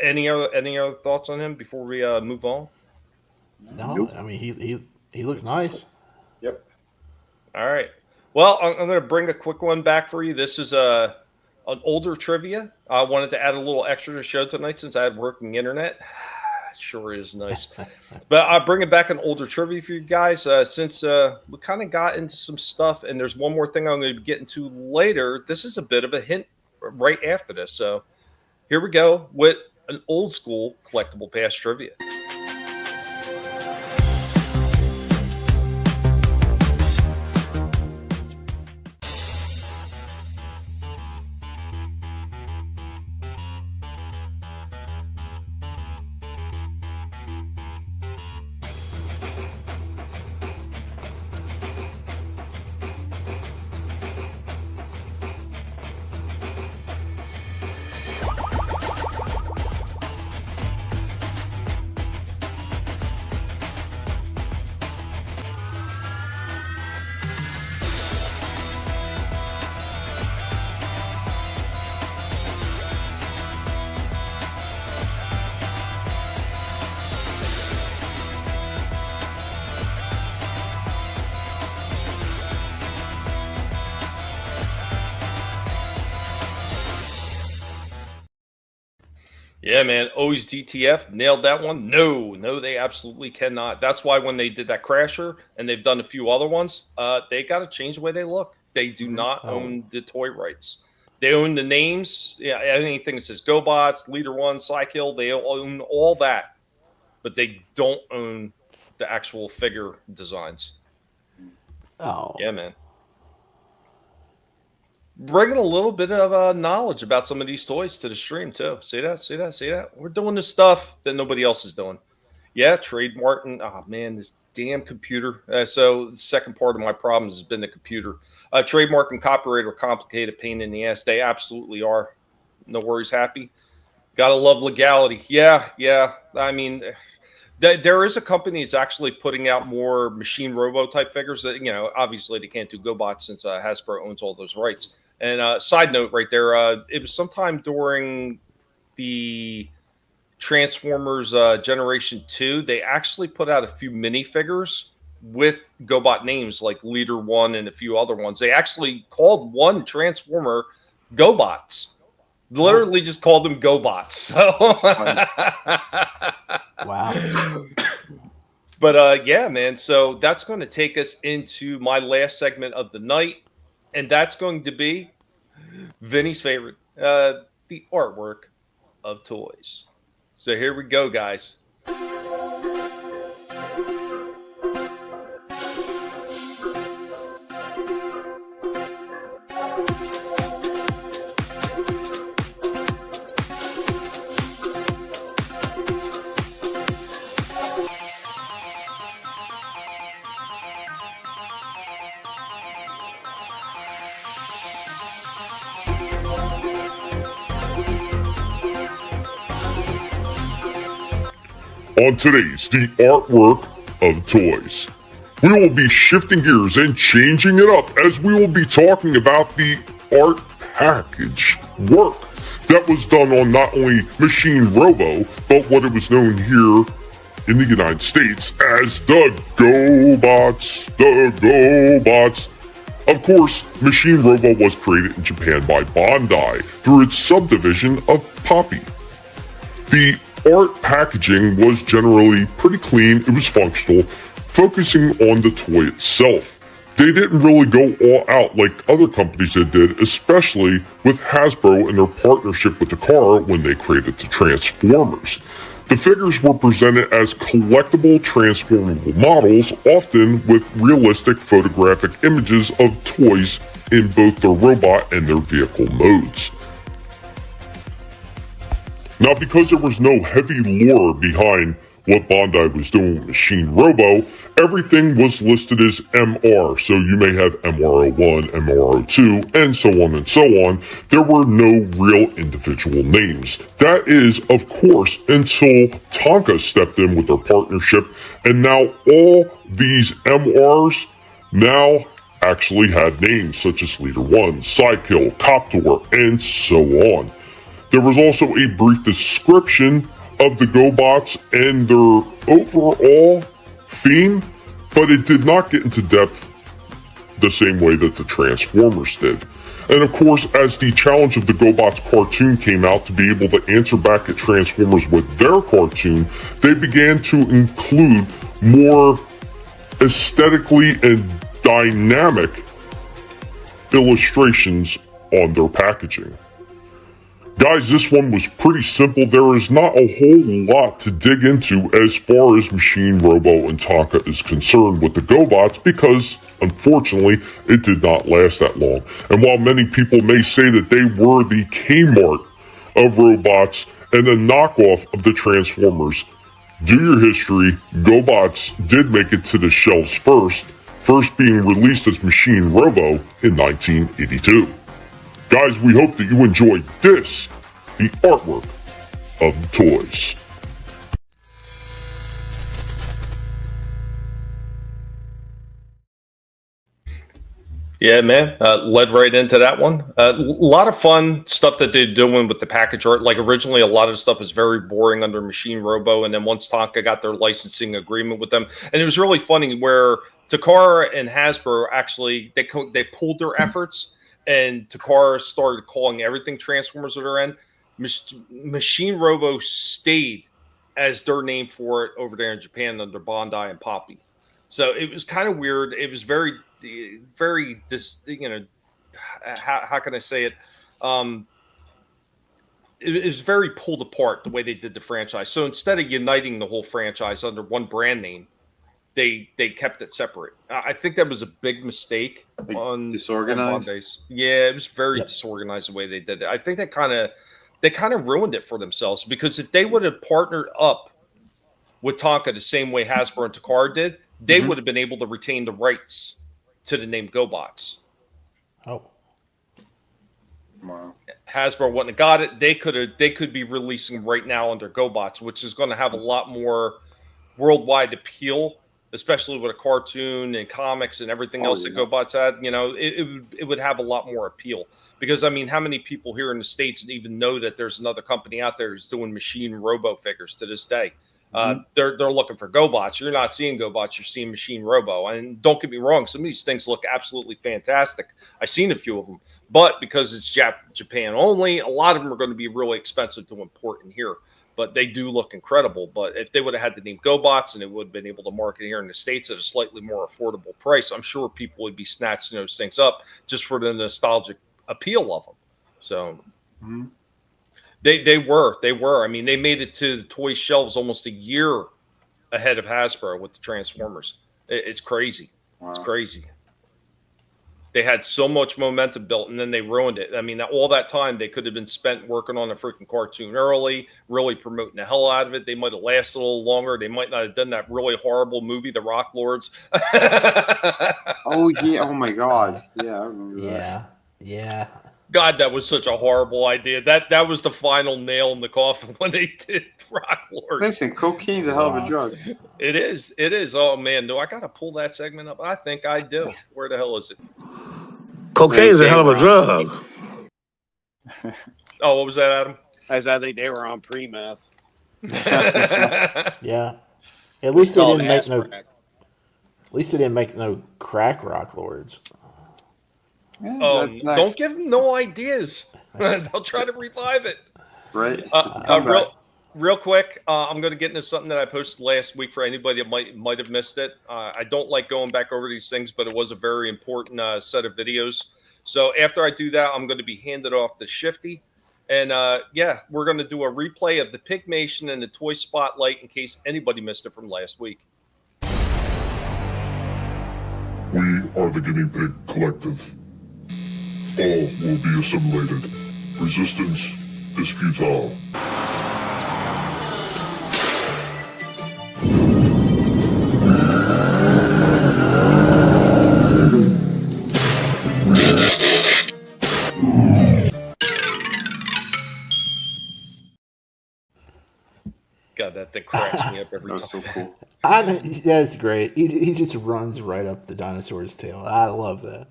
any other thoughts on him before we move on? No, I mean he looks nice. Yep. All right. Well, I'm going to bring a quick one back for you. This is an older trivia. I wanted to add a little extra to the show tonight since I had working internet. Sure is nice. But I'll bring it back an older trivia for you guys since we kind of got into some stuff. And there's one more thing I'm going to be getting to later. This is a bit of a hint right after this. So here we go with an old school collectible past trivia. Yeah, man. Always DTF. Nailed that one. No, they absolutely cannot. That's why when they did that Crasher, and they've done a few other ones, they got to change the way they look. They do not own the toy rights. They own the names. Yeah, anything that says GoBots, Leader One, Cykill, they own all that. But they don't own the actual figure designs. Oh. Yeah, man. Bringing a little bit of knowledge about some of these toys to the stream, too. See that? We're doing this stuff that nobody else is doing. Yeah, trademarking. Oh, man, this damn computer. So the second part of my problems has been the computer. Trademark and copyright are complicated, pain in the ass. They absolutely are. No worries, happy. Gotta love legality. Yeah. I mean, there is a company that's actually putting out more machine robo type figures that, obviously they can't do GoBots since Hasbro owns all those rights. And side note right there, it was sometime during the Transformers Generation 2, they actually put out a few minifigures with GoBot names like Leader One and a few other ones. They actually called one Transformer GoBots. Literally just called them GoBots. So wow. But yeah, man. So that's going to take us into my last segment of the night. And that's going to be Vinny's favorite, the artwork of toys. So here we go, guys. On today's The Artwork of Toys, we will be shifting gears and changing it up as we will be talking about the art package work that was done on not only Machine Robo, but what it was known here in the United States as the GoBots. Of course, Machine Robo was created in Japan by Bandai through its subdivision of Poppy. The art packaging was generally pretty clean, it was functional, focusing on the toy itself. They didn't really go all out like other companies that did, especially with Hasbro and their partnership with the car when they created the Transformers. The figures were presented as collectible transformable models, often with realistic photographic images of toys in both their robot and their vehicle modes. Now, because there was no heavy lore behind what Bandai was doing with Machine Robo, everything was listed as MR, so you may have MR01, MR02, and so on and so on. There were no real individual names. That is, of course, until Tonka stepped in with their partnership, and now all these MRs now actually had names such as Leader 1, Sidekill, Coptor, and so on. There was also a brief description of the GoBots and their overall theme, but it did not get into depth the same way that the Transformers did. And of course, as the challenge of the GoBots cartoon came out to be able to answer back at Transformers with their cartoon, they began to include more aesthetically and dynamic illustrations on their packaging. Guys, this one was pretty simple. There is not a whole lot to dig into as far as Machine Robo and Tonka is concerned with the GoBots because, unfortunately, it did not last that long. And while many people may say that they were the Kmart of robots and a knockoff of the Transformers, do your history, GoBots did make it to the shelves first being released as Machine Robo in 1982. Guys, we hope that you enjoyed this, the artwork of the toys. Yeah, man, led right into that one. A lot of fun stuff that they're doing with the package art. Like originally, a lot of the stuff was very boring under Machine Robo, and then once Tonka got their licensing agreement with them, and it was really funny where Takara and Hasbro actually they pulled their efforts. And Takara started calling everything Transformers at their end. Machine Robo stayed as their name for it over there in Japan under Bandai and Poppy. So it was kind of weird. It was very, how can I say it? It was very pulled apart the way they did the franchise. So instead of uniting the whole franchise under one brand name, they kept it separate. I think that was a big mistake on disorganized. Yeah, it was very disorganized the way they did it. I think they kind of ruined it for themselves because if they would have partnered up with Tonka the same way Hasbro and Takara did, they would have been able to retain the rights to the name GoBots. Oh. Wow. Hasbro wouldn't have got it. They could be releasing right now under GoBots, which is going to have a lot more worldwide appeal, especially with a cartoon and comics and everything else that GoBots had. You know, it would have a lot more appeal because I mean, how many people here in the States even know that there's another company out there who's doing Machine Robo figures to this day? They're looking for GoBots. You're not seeing GoBots, you're seeing Machine Robo. And don't get me wrong, some of these things look absolutely fantastic. I've seen a few of them, but because it's Japan only, a lot of them are going to be really expensive to import in here. But they do look incredible. But if they would have had the name GoBots and it would have been able to market here in the States at a slightly more affordable price, I'm sure people would be snatching those things up just for the nostalgic appeal of them. So they were. I mean, they made it to the toy shelves almost a year ahead of Hasbro with the Transformers. It's crazy. Wow. It's crazy. They had so much momentum built, and then they ruined it. I mean, all that time they could have been spent working on a freaking cartoon early, really promoting the hell out of it. They might have lasted a little longer. They might not have done that really horrible movie, The Rock Lords. Oh, yeah. Oh, my God. Yeah, I remember that. Yeah. God, that was such a horrible idea. That was the final nail in the coffin when they did Rock Lords. Listen, cocaine's a hell of a drug. It is. It is. Oh, man. Do I got to pull that segment up? I think I do. Where the hell is it? Cocaine's a hell of a drug. Oh, what was that, Adam? I think they were on pre-meth. Yeah. At least they didn't make no. At least they didn't make no crack Rock Lords. Yeah, don't give them no ideas. They'll try to revive it. Right. real quick, I'm going to get into something that I posted last week for anybody that might have missed it. I don't like going back over these things, but it was a very important set of videos. So after I do that, I'm going to be handed off to Shifty. And yeah, we're going to do a replay of the Pigmation and the Toy Spotlight in case anybody missed it from last week. We are the Guinea Pig Collective. All will be assimilated. Resistance is futile. God, that thing cracks me up every time. That's so cool. That's great. He just runs right up the dinosaur's tail. I love that.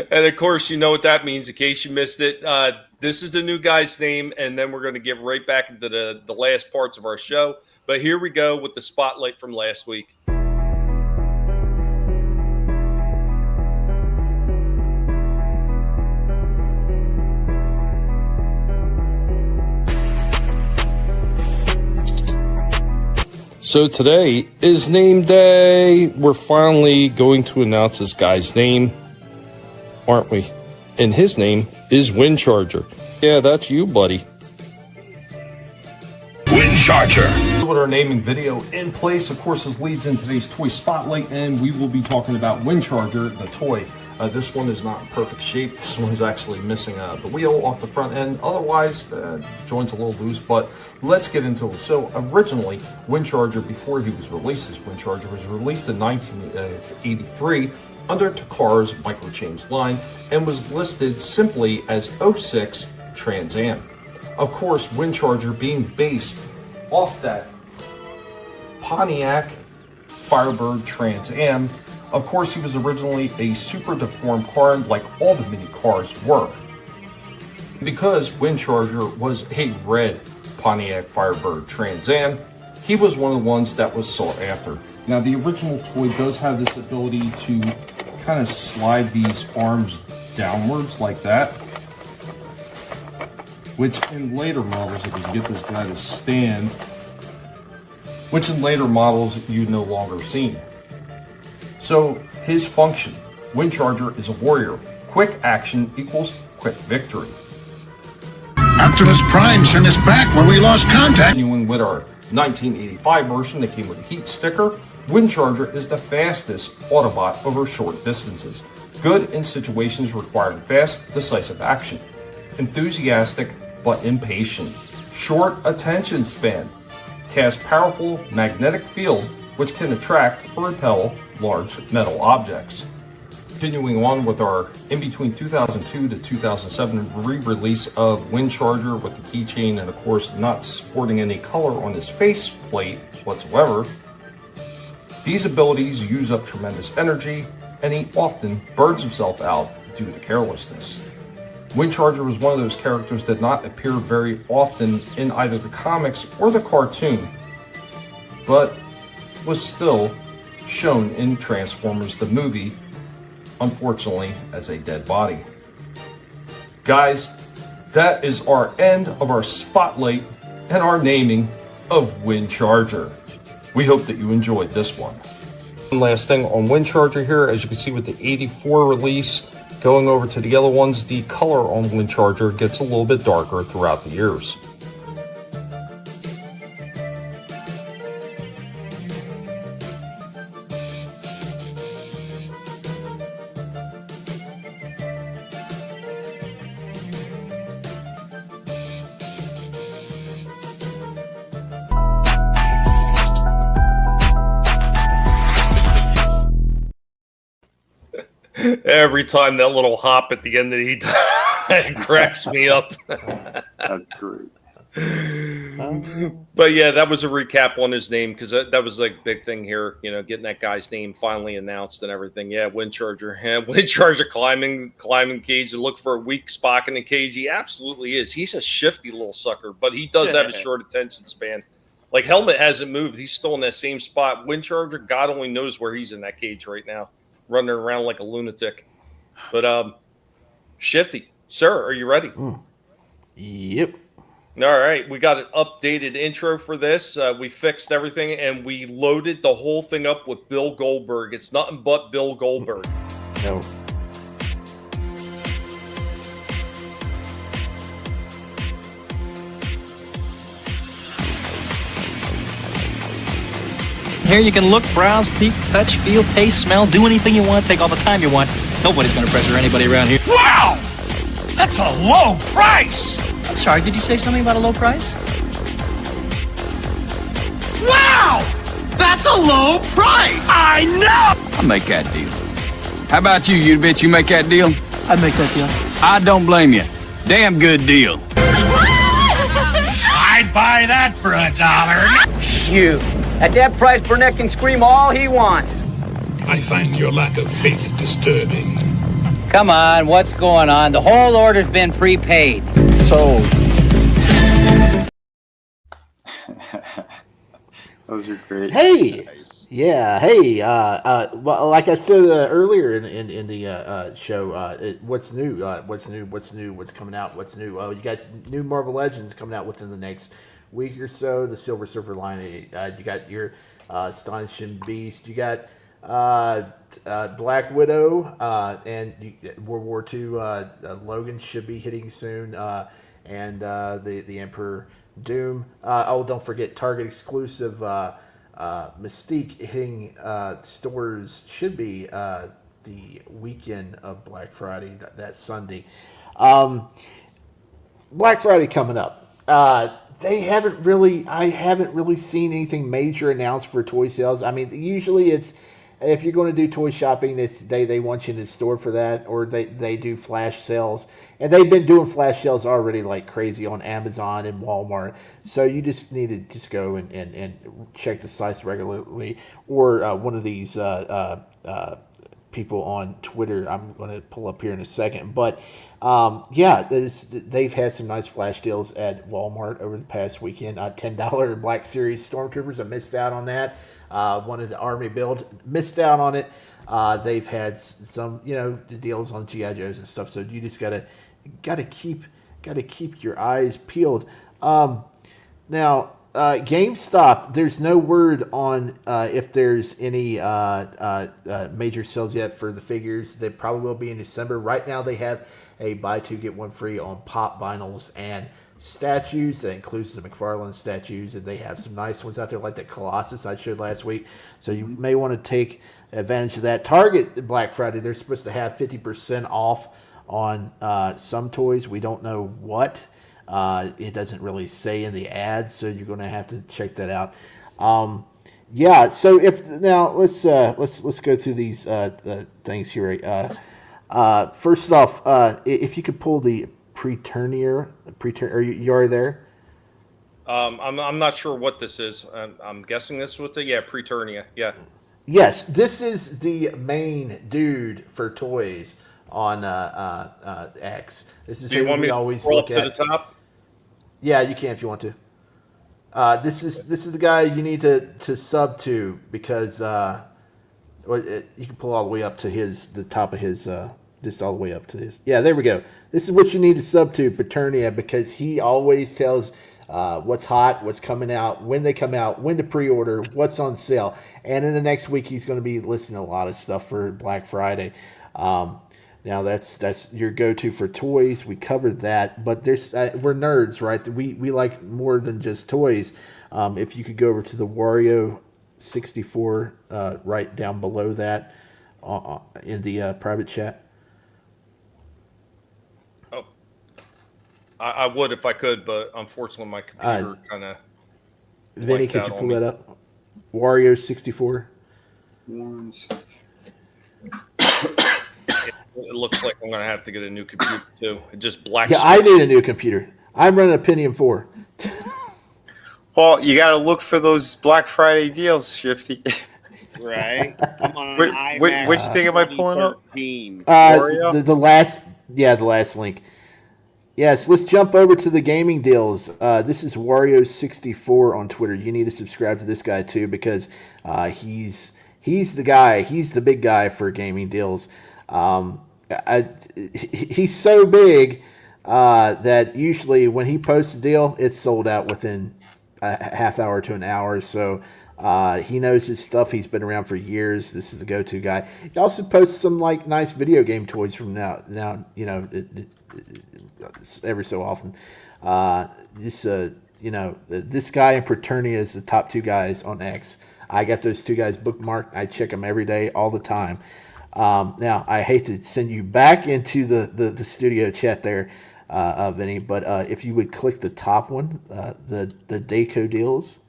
And of course, you know what that means in case you missed it. This is the new guy's name, and then we're going to get right back into the last parts of our show. But here we go with the spotlight from last week. So today is name day. We're finally going to announce this guy's name, aren't we? And his name is Windcharger. Yeah, that's you, buddy. Windcharger. With our naming video in place, of course, this leads into today's toy spotlight, and we will be talking about Windcharger, the toy. This one is not in perfect shape. This one is actually missing the wheel off the front end. Otherwise, the joint's a little loose, but let's get into it. So originally, Windcharger, before he was released as Windcharger, was released in 1983 under Takara's Microchains line and was listed simply as 06 Trans Am. Of course, Windcharger being based off that Pontiac Firebird Trans Am. Of course, he was originally a super deformed car like all the mini cars were. Because Windcharger was a red Pontiac Firebird Trans Am, he was one of the ones that was sought after. Now, the original toy does have this ability to kind of slide these arms downwards like that, which in later models, if you can get this guy to stand, which in later models you no longer seen. So his function, Windcharger is a warrior. Quick action equals quick victory. Optimus Prime sent us back when we lost contact. Continuing with our 1985 version that came with a heat sticker, Windcharger is the fastest Autobot over short distances. Good in situations requiring fast, decisive action. Enthusiastic but impatient. Short attention span. Casts powerful magnetic field which can attract or repel large metal objects. Continuing on with our in between 2002 to 2007 re-release of Windcharger with the keychain and of course not sporting any color on his face plate whatsoever. These abilities use up tremendous energy and he often burns himself out due to carelessness. Windcharger was one of those characters that did not appear very often in either the comics or the cartoon, but was still shown in Transformers the movie, unfortunately as a dead body. Guys, that is our end of our spotlight and our naming of Windcharger. We hope that you enjoyed this one. One last thing on Windcharger here, as you can see with the 84 release, going over to the other ones, the color on Windcharger gets a little bit darker throughout the years. Every time that little hop at the end that he does, it cracks me up. That's great. But yeah, that was a recap on his name because that was like a big thing here, you know, getting that guy's name finally announced and everything. Yeah, Windcharger. Yeah, Windcharger climbing cage to look for a weak spot in the cage. He absolutely is. He's a shifty little sucker, but he does have a short attention span. Like Helmet hasn't moved. He's still in that same spot. Windcharger, God only knows where he's in that cage right now, running around like a lunatic. But Shifty, sir, are you ready? Yep. All right, we got an updated intro for this. We fixed everything, and we loaded the whole thing up with Bill Goldberg. It's nothing but Bill Goldberg. No. Here you can look, browse, peek, touch, feel, taste, smell, do anything you want, take all the time you want. Nobody's going to pressure anybody around here. Wow! That's a low price! I'm sorry, did you say something about a low price? Wow! That's a low price! I know! I'll make that deal. How about you, you bitch? You make that deal? I'd make that deal. I don't blame you. Damn good deal. I'd buy that for $1. Shoot. At that price, Burnett can scream all he wants. I find your lack of faith disturbing. Come on, what's going on? The whole order's been prepaid. Sold. Those are great. Hey, yeah, hey. Well, like I said earlier in the show, what's new? What's new? What's new? What's coming out? What's new? Oh, you got new Marvel Legends coming out within the next week or so. The Silver Surfer line. You got your Astonishing Beast. You got Black Widow, and World War II. Logan should be hitting soon, and the Emperor Doom. Don't forget Target exclusive Mystique hitting stores should be the weekend of Black Friday, that Sunday. Black Friday coming up. I haven't really seen anything major announced for toy sales. I mean, usually it's, if you're going to do toy shopping, they want you in the store for that, or they do flash sales. And they've been doing flash sales already like crazy on Amazon and Walmart. So you just need to just go and check the sites regularly. Or one of these people on Twitter I'm going to pull up here in a second. But they've had some nice flash deals at Walmart over the past weekend. $10 Black Series Stormtroopers. I missed out on that. Wanted the Army build, missed out on it. They've had some, deals on GI Joes and stuff. So you just gotta keep your eyes peeled. Now, GameStop. There's no word on if there's any major sales yet for the figures. They probably will be in December. Right now, they have a buy two get one free on pop vinyls and statues. That includes the McFarlane statues, and they have some nice ones out there like the Colossus I showed last week. So you may want to take advantage of that. Target Black Friday, they're supposed to have 50% off on some toys. We don't know what. It doesn't really say in the ad, so you're going to have to check that out. So let's go through these things here. First off, if you could pull the Preternier, are you already there? I'm not sure what this is. I'm guessing this with the Preternia. Yeah. Yes, this is the main dude for toys on X. This is Do you want me to always scroll look up to the top? Yeah, you can if you want to. This is the guy you need to sub to, because you can pull all the way up to the top of his. Just all the way up to his. Yeah, there we go. This is what you need to sub to, Paternia, because he always tells what's hot, what's coming out, when they come out, when to pre-order, what's on sale. And in the next week, he's going to be listing a lot of stuff for Black Friday. Now, that's your go-to for toys. We covered that, but we're nerds, right? We like more than just toys. If you could go over to the Wario 64 right down below that in the private chat. I would if I could, but unfortunately my computer kind of. Vinnie, could you pull that up? Wario 64. One second. It looks like I'm going to have to get a new computer too. It just black. Yeah, I need a new computer. I'm running a Pentium 4. Well, you got to look for those Black Friday deals, Shifty. Right. I'm on an Which thing am I pulling up? The last link. Yes, let's jump over to the gaming deals. This is Wario 64 on Twitter. You need to subscribe to this guy too, because he's the guy. He's the big guy for gaming deals. He's so big that usually when he posts a deal, it's sold out within a half hour to an hour. So he knows his stuff. He's been around for years. This is the go-to guy. He also posts some like nice video game toys from now you know, every so often. This guy and Preternia is the top two guys on X. I got those two guys bookmarked. I check them every day, all the time. Now, I hate to send you back into the studio chat there, Vinny, but if you would click the top one, the Deco deals.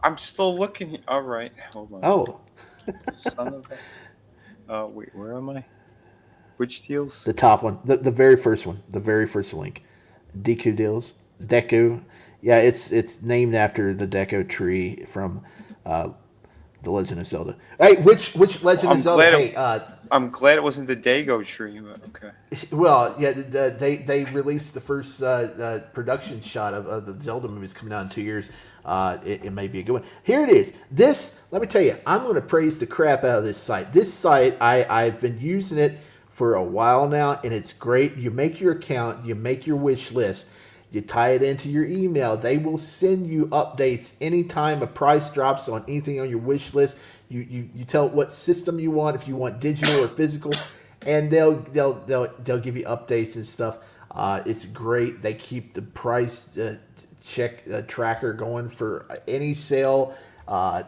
I'm still looking. All right, hold on. Oh. Son of a... wait, where am I? Which deals? The top one, the very first one, the very first link. Deco deals. Deco. Yeah, it's named after the Deco tree from The Legend of Zelda. Hey, which Legend of Zelda? I'm glad it wasn't the Dago tree. Okay. Well, yeah, they released the first production shot of the Zelda movies coming out in 2 years. It may be a good one. Here it is. This, let me tell you, I'm going to praise the crap out of this site. This site, I've been using it for a while now, and it's great. You make your account, you make your wish list, you tie it into your email. They will send you updates anytime a price drops on anything on your wish list. You tell it what system you want, if you want digital or physical, and they'll give you updates and stuff. It's great. They keep the price tracker going for any sale,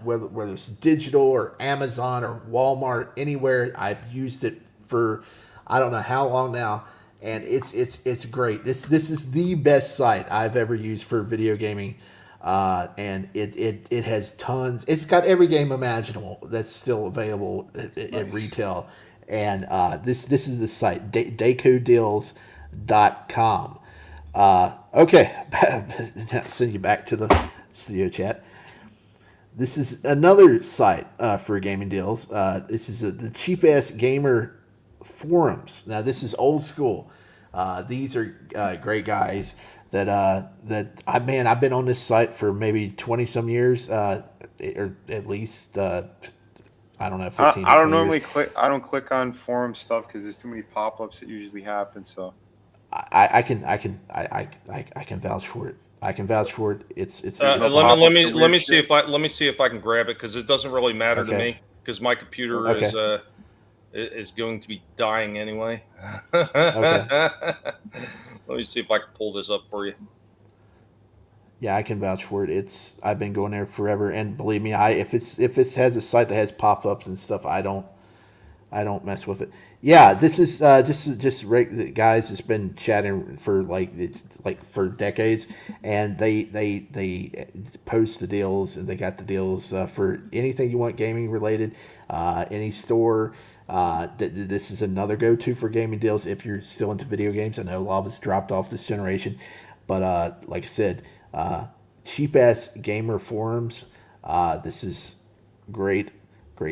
whether it's digital or Amazon or Walmart, anywhere. I've used it for I don't know how long now, and it's great. This is the best site I've ever used for video gaming. And it has tons. It's got every game imaginable that's still available at retail. And this is the site, decodeals.com. Okay, now send you back to the studio chat. This is another site for gaming deals. This is the cheap ass gamer forums. Now this is old school. These are great guys. I've been on this site for maybe 20 some years, or at least I don't know, 15. I don't normally click. I don't click on forum stuff because there's too many pop-ups that usually happen. So I can vouch for it. I can vouch for it. It's let me see if I can grab it, because it doesn't really matter to me, because my computer is going to be dying anyway. Okay. Let me see if I can pull this up for you. Yeah, I can vouch for it. I've been going there forever, and believe me, if it has a site that has pop-ups and stuff, I don't mess with it. Yeah, this is just guys that's been chatting for like for decades, and they post the deals, and they got the deals for anything you want gaming related, any store. This is another go-to for gaming deals if you're still into video games. I know a lot of us dropped off this generation, but like I said, cheap ass gamer forums. This is great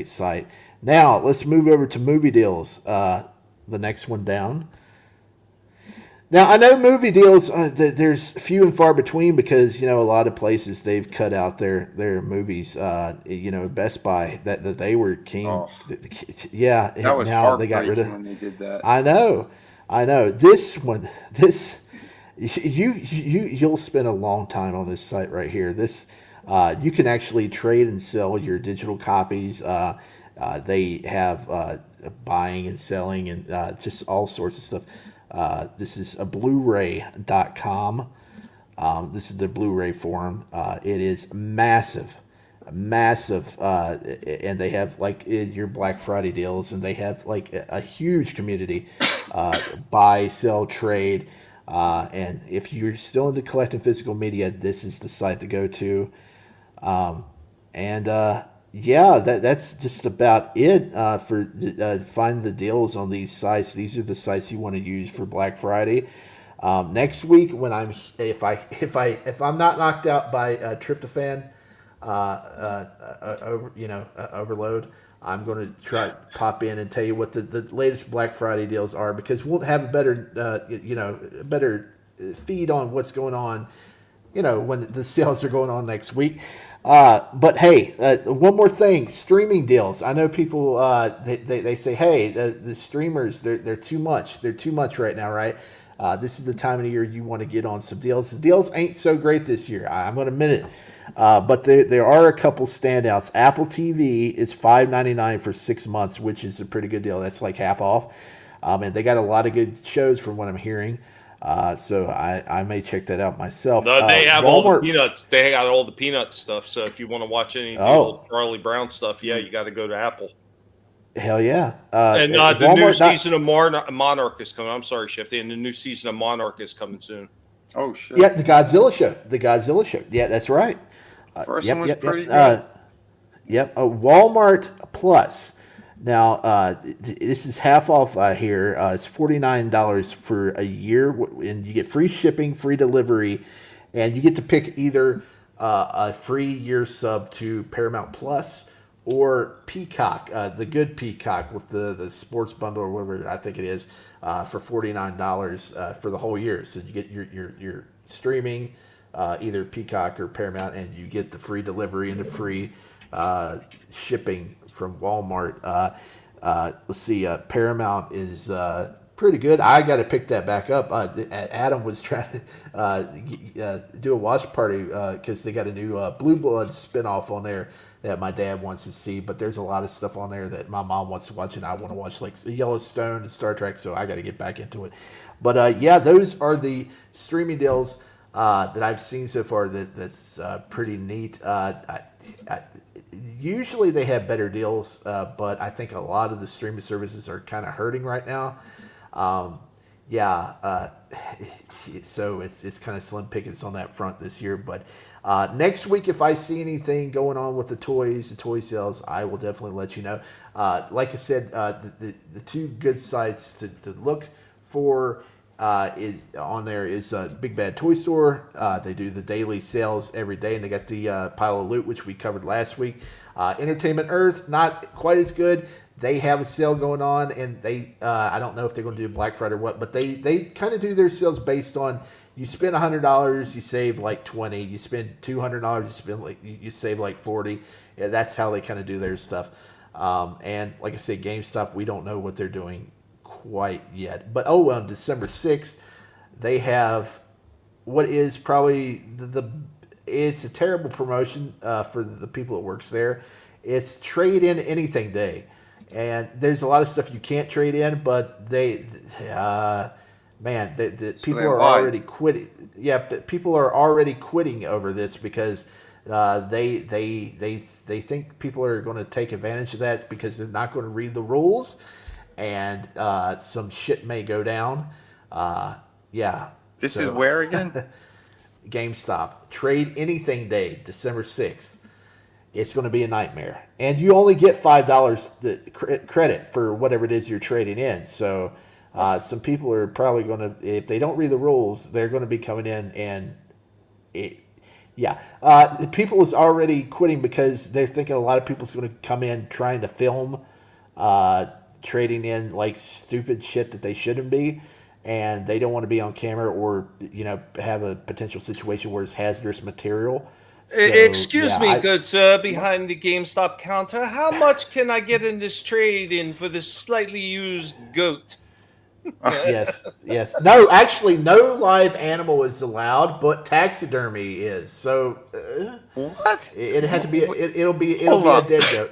site. Now let's move over to movie deals. The next one down. Now I know movie deals. There's few and far between, because a lot of places they've cut out their movies. Best Buy that they were king. Oh. Yeah, that was now they got rid of when they did that. I know. This one, you'll spend a long time on this site right here. This you can actually trade and sell your digital copies. They have buying and selling and just all sorts of stuff. This is a Blu-ray.com. This is the Blu-ray forum. It is massive, and they have like your Black Friday deals, and they have like a huge community, buy, sell, trade, and if you're still into collecting physical media, this is the site to go to. Yeah, that's just about it for finding the deals on these sites. These are the sites you want to use for Black Friday. Next week, when if I'm not knocked out by tryptophan overload, I'm going to try to pop in and tell you what the latest Black Friday deals are, because we'll have a better feed on what's going on when the sales are going on next week. But hey, one more thing: streaming deals. I know people they say, hey, the streamers they're too much. They're too much right now, right? This is the time of the year you want to get on some deals. The deals ain't so great this year. I'm going to admit it. But there are a couple standouts. Apple TV is $5.99 for 6 months, which is a pretty good deal. That's like half off. And they got a lot of good shows from what I'm hearing. So I may check that out myself. No, they have all the Walmart. Peanuts. They got all the Peanut stuff. So if you want to watch any of the old Charlie Brown stuff, yeah, you got to go to Apple. Hell yeah. And the Walmart, new season of Monarch is coming. I'm sorry, Shifty. And the new season of Monarch is coming soon. Oh, shit. Yeah, the Godzilla show. Yeah, that's right. First one was pretty good. Walmart Plus. Now, this is half off here. It's $49 for a year, and you get free shipping, free delivery, and you get to pick either a free year sub to Paramount Plus or Peacock, the good Peacock with the sports bundle or whatever I think it is, for $49 for the whole year. So you get your streaming, either Peacock or Paramount, and you get the free delivery and the free shipping from Walmart. Let's see, Paramount is pretty good. I got to pick that back up. Adam was trying to do a watch party because they got a new Blue Bloods spinoff on there that my dad wants to see, but there's a lot of stuff on there that my mom wants to watch and I want to watch, like Yellowstone and Star Trek, so I got to get back into it. But yeah, those are the streaming deals that I've seen so far that's pretty neat. Usually they have better deals, but I think a lot of the streaming services are kind of hurting right now. So it's kind of slim pickings on that front this year. But next week, if I see anything going on with the toy sales, I will definitely let you know. Like I said, the two good sites to look for is on there is Big Bad Toy Store. They do the daily sales every day, and they got the pile of loot, which we covered last week. Entertainment Earth, not quite as good. They have a sale going on, and they I don't know if they're going to do Black Friday or what, but they kind of do their sales based on you spend $100, you save like $20. You spend $200, you save like $40. Yeah, that's how they kind of do their stuff. And like I say, GameStop, we don't know what they're doing quite yet. But on December 6th, they have what is probably it's a terrible promotion for the people that works there. It's Trade In Anything Day. And there's a lot of stuff you can't trade in, but the people are already quitting. Yeah, people are already quitting over this because they think people are going to take advantage of that because they're not going to read the rules, and some shit may go down. This is where again? GameStop. Trade Anything Day, December 6th. It's going to be a nightmare. And you only get $5 credit for whatever it is you're trading in. So some people are probably going to, if they don't read the rules, they're going to be coming in and the people is already quitting because they're thinking a lot of people's going to come in trying to film trading in like stupid shit that they shouldn't be. And they don't want to be on camera or, have a potential situation where it's hazardous material. So, excuse me, good sir, behind the GameStop counter. How much can I get in this trade in for this slightly used goat? Yes. No, actually, no live animal is allowed, but taxidermy is. So what? It had to be. It'll be a dead goat.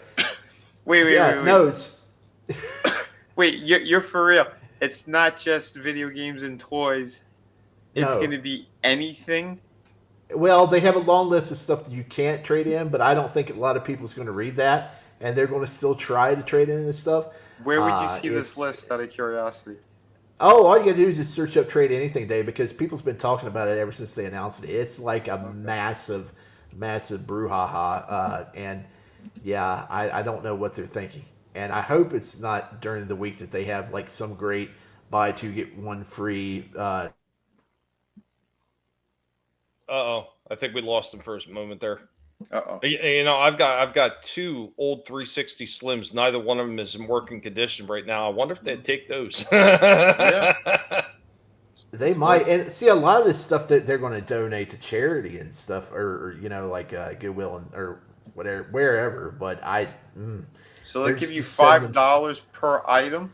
Wait. No. Wait, you're for real? It's not just video games and toys. It's going to be anything. Well, they have a long list of stuff that you can't trade in, but I don't think a lot of people is going to read that, and they're going to still try to trade in this stuff. Where would you see this list, out of curiosity? Oh, all you got to do is just search up Trade Anything Day because people's been talking about it ever since they announced it. It's like a massive brouhaha, and yeah, I don't know what they're thinking. And I hope it's not during the week that they have like some great buy two get one free. I think we lost him for a moment there. Uh-oh. I've got two old 360 Slims. Neither one of them is in working condition right now. I wonder if they'd take those. Yeah. They might, and see a lot of this stuff that they're going to donate to charity and stuff, or like Goodwill or whatever, wherever. But so they give you $5 per item.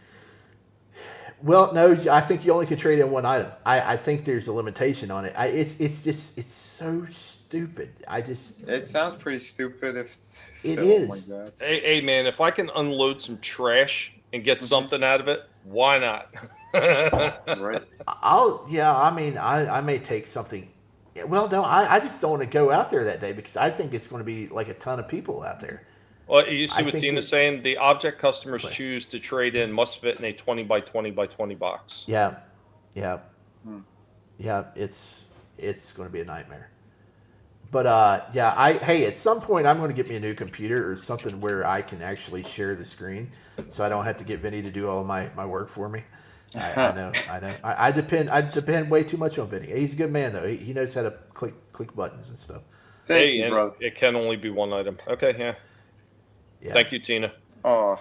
Well, no, I think you only can trade in one item. I think there's a limitation on it. It's so stupid. It sounds pretty stupid. If it is. is. My God. Hey, man, if I can unload some trash and get something out of it, why not? Right. I may take something. Well, no, I just don't want to go out there that day because I think it's going to be like a ton of people out there. Well, you see what Tina's saying? The object customers choose to trade in must fit in a 20 by 20 by 20 box. Yeah. Yeah, it's going to be a nightmare. But hey, at some point I'm going to get me a new computer or something where I can actually share the screen, so I don't have to get Vinnie to do all of my work for me. I know. I depend way too much on Vinnie. He's a good man though. He knows how to click buttons and stuff. Thank you, brother. It can only be one item. Okay, yeah. Thank you, Tina. Oh,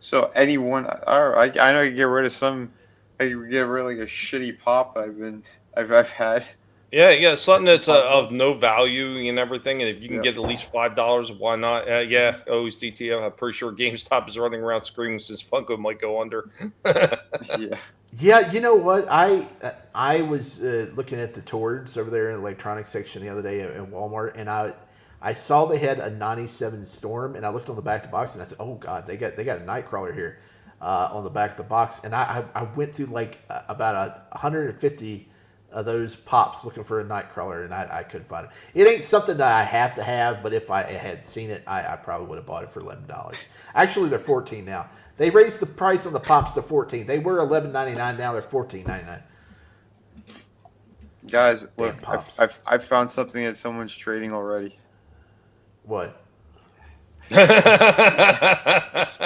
so anyone? I know you get rid of some. You get rid of like a shitty pop I've had. Yeah, something that's of no value and everything, and if you can get at least $5, why not? Always DTO. I'm pretty sure GameStop is running around screaming since Funko might go under. Yeah, you know what? I was looking at the Tords over there in the electronics section the other day at Walmart, and I saw they had a 97 Storm, and I looked on the back of the box, and I said, "Oh God, they got a Nightcrawler here on the back of the box." And I went through like about 150 of those pops looking for a Nightcrawler, and I couldn't find it. It ain't something that I have to have, but if I had seen it, I probably would have bought it for $11. Actually, they're $14 now. They raised the price on the pops to $14. They were $11.99. Now they're $14.99. Guys, look, I've found something that someone's trading already. What?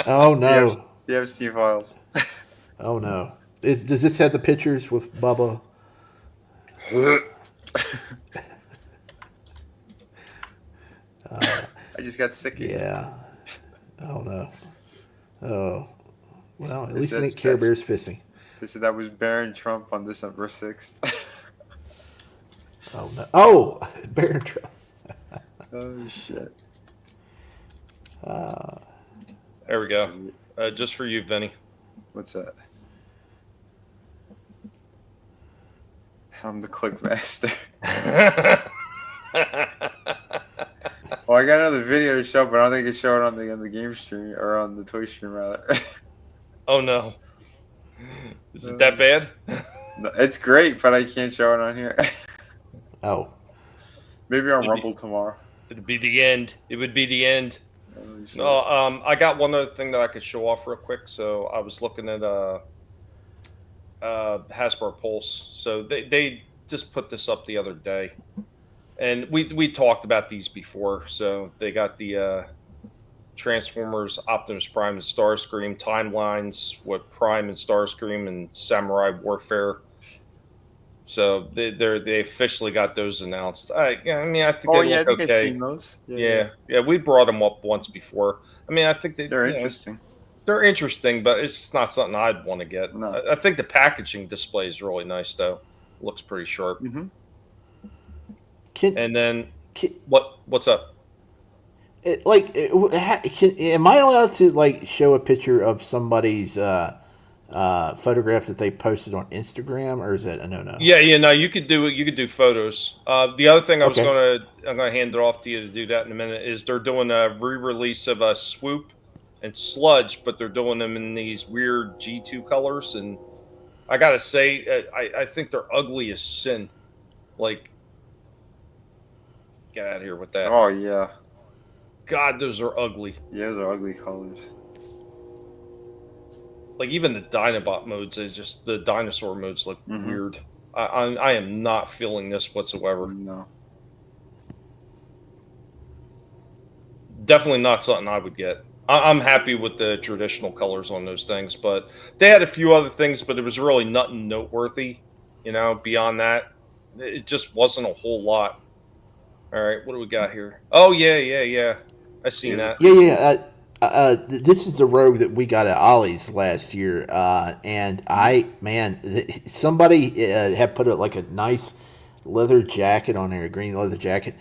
Oh no! You have Steve Files. Oh no! Does this have the pictures with Bubba? I just got sick of it. Yeah. Oh no. Oh. Well, at least it ain't Care Bears fisting. That was Barron Trump on December 6th. Oh no! Oh, Barron Trump. Oh shit. There we go. Just for you, Vinnie. What's that? I'm the click master. Well, I got another video to show, but I don't think it's showing on the game stream or on the toy stream rather. Oh no! Is it that bad? No, it's great, but I can't show it on here. Oh. Maybe on Rumble tomorrow. It'd be the end. It would be the end. No, I got one other thing that I could show off real quick. So I was looking at Hasbro Pulse. So they just put this up the other day, and we talked about these before. So they got the Transformers, Optimus Prime, and Starscream timelines with Prime and Starscream and Samurai Warfare. So they officially got those announced. I mean, I think they look okay. I've seen those. Yeah, we brought them up once before. I mean, I think they're interesting. They're interesting, but it's just not something I'd want to get. No. I think the packaging display is really nice, though. Looks pretty sharp. Mm-hmm. What's up? Am I allowed to show a picture of somebody's photograph that they posted on Instagram, or is that a no? Yeah, no, you could do it. You could do photos. The other thing I'm gonna hand it off to you to do that in a minute is they're doing a re-release of a Swoop and Sludge, but they're doing them in these weird G2 colors, and I gotta say, I think they're ugly as sin. Like, get out of here with that. Oh yeah. God, those are ugly. Yeah, those are ugly colors. Like, even the Dinobot modes, it's just the dinosaur modes look weird. I am not feeling this whatsoever. No. Definitely not something I would get. I'm happy with the traditional colors on those things, but they had a few other things, but it was really nothing noteworthy. Beyond that, it just wasn't a whole lot. All right, what do we got here? Oh, yeah. I seen that. Yeah. This is the Rogue that we got at Ollie's last year, and somebody had put like a nice leather jacket on there, a green leather jacket.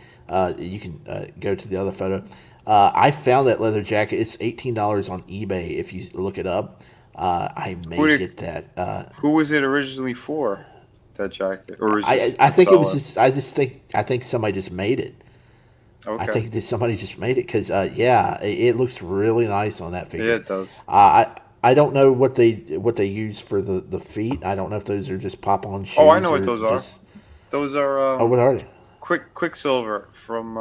You can go to the other photo. I found that leather jacket. It's $18 on eBay if you look it up. I may get that. Who was it originally for? That jacket, or is I think it was just. I think somebody just made it. Okay. I think that somebody just made it because it looks really nice on that figure. Yeah, it does. I don't know what they use for the feet. I don't know if those are just pop on shoes. Oh, I know what those are. Those are. What are they? Quicksilver from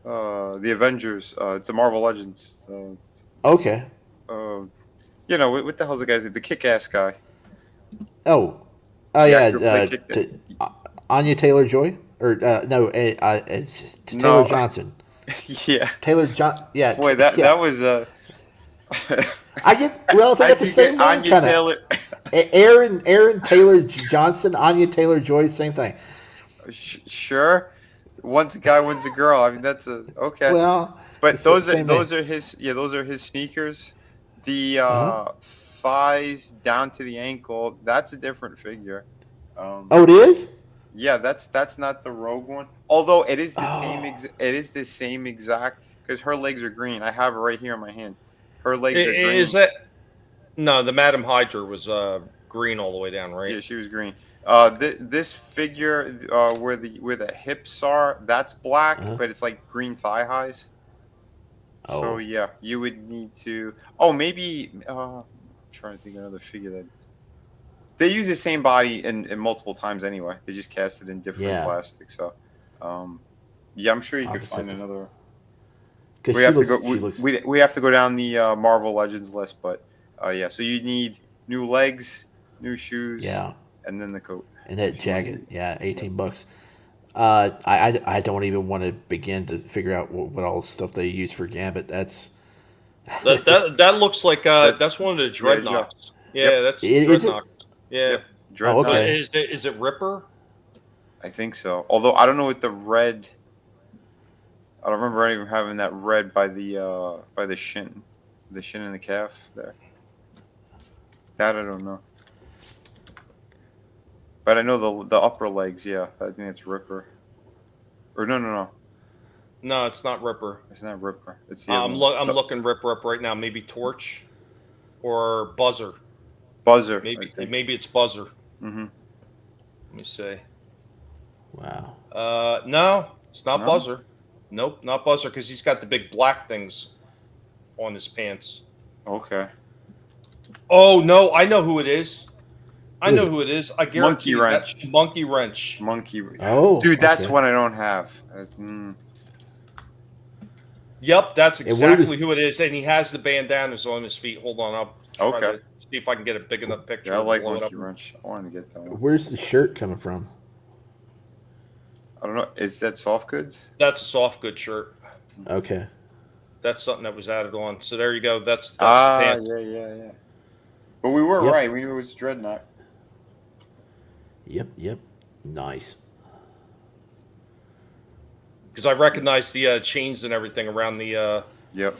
the Avengers. It's a Marvel Legends. Okay. What the hell's the guy's name? The Kick-Ass guy. Oh yeah. Anya Taylor-Joy. Or it's Taylor Johnson. Yeah, Taylor John. Yeah, boy, that was. I get they got the same name kind of. Aaron Taylor Johnson, Anya Taylor Joy, same thing. Sure, one's a guy, one's a girl. I mean, that's okay. Well, but those are his sneakers. The thighs down to the ankle. That's a different figure. It is. Yeah, that's not the Rogue one. Although it is the same. It is the same exact because her legs are green. I have it right here in my hand. Her legs are green. Is that? No, the Madam Hydra was green all the way down, right? Yeah, she was green. This figure where the hips are, that's black, but it's like green thigh highs. Oh. So yeah, you would need to. Oh, maybe. I'm trying to think of another figure that. They use the same body in multiple times anyway. They just cast it in different plastic. So, I'm sure you could find another. We have to go. We have to go down the Marvel Legends list, but So you need new legs, new shoes, and then the coat and that jacket. Yeah, $18. I don't even want to begin to figure out what all the stuff they use for Gambit. That looks like that's one of the Dreadnoughts. Yeah, that's Dreadnought. Yeah. Yep. Okay. Is it Ripper? I think so. Although I don't know what the red. I don't remember even having that red by the shin and the calf there. That I don't know. But I know the upper legs. Yeah, I think it's Ripper. Or no. No, it's not Ripper. It's not Ripper. It's the I'm looking Ripper up right now. Maybe Torch or Buzzer. Buzzer. Maybe it's Buzzer. Mm-hmm. Let me see. Wow. No, it's not Buzzer. Nope, not Buzzer because he's got the big black things on his pants. Okay. Oh no, I know who it is. I guarantee Monkey Wrench. That's Monkey Wrench. Oh, dude, that's one I don't have. Yep, that's exactly who it is, and he has the bandanas on his feet. Hold on, I'll try to see if I can get a big enough picture. Yeah, I like Monkey Wrench. I want to get that one. Where's the shirt coming from? I don't know. Is that soft goods? That's a soft goods shirt. Okay. That's something that was added on. So there you go. That's the pants. Yeah. But we were right. We knew it was Dreadnought. Yep. Nice. Because I recognize the chains and everything around the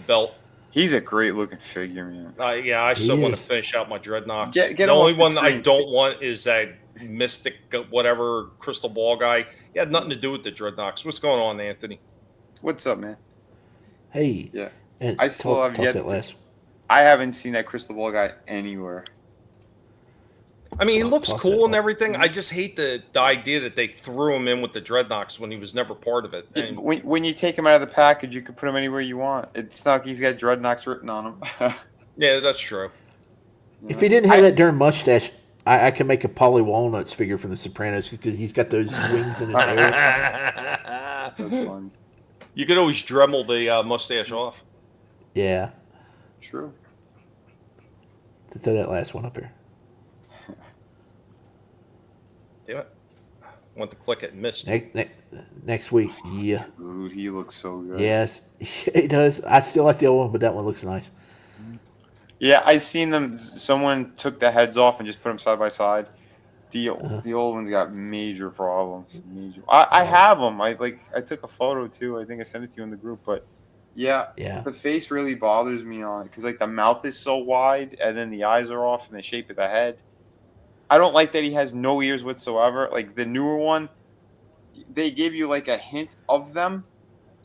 belt. He's a great looking figure, man. I still want to finish out my Dreadnoughts. Get the only one I don't want is that Mystic, whatever, crystal ball guy. He had nothing to do with the Dreadnoughts. What's going on, Anthony? What's up, man? Hey. Yeah. I still have yet. I haven't seen that crystal ball guy anywhere. I mean, he looks cool and everything. I just hate the idea that they threw him in with the Dreadnoughts when he was never part of it. And when you take him out of the package, you can put him anywhere you want. It's not like he's got Dreadnoughts written on him. Yeah, that's true. If he didn't have that darn mustache, I can make a Polly Walnuts figure from The Sopranos because he's got those wings in his hair. That's fun. You could always Dremel the mustache off. Yeah. True. Throw that last one up here. Damn it. I want to click it and missed. Next week, yeah. Dude, he looks so good. Yes, he does. I still like the old one, but that one looks nice. Yeah, I seen them. Someone took the heads off and just put them side by side. The old one's got major problems. I have them. I took a photo too. I think I sent it to you in the group, but Yeah, Yeah. the face really bothers me on it because like the mouth is so wide, and then the eyes are off, and the shape of the head. I don't like that he has no ears whatsoever. Like the newer one, they give you like a hint of them,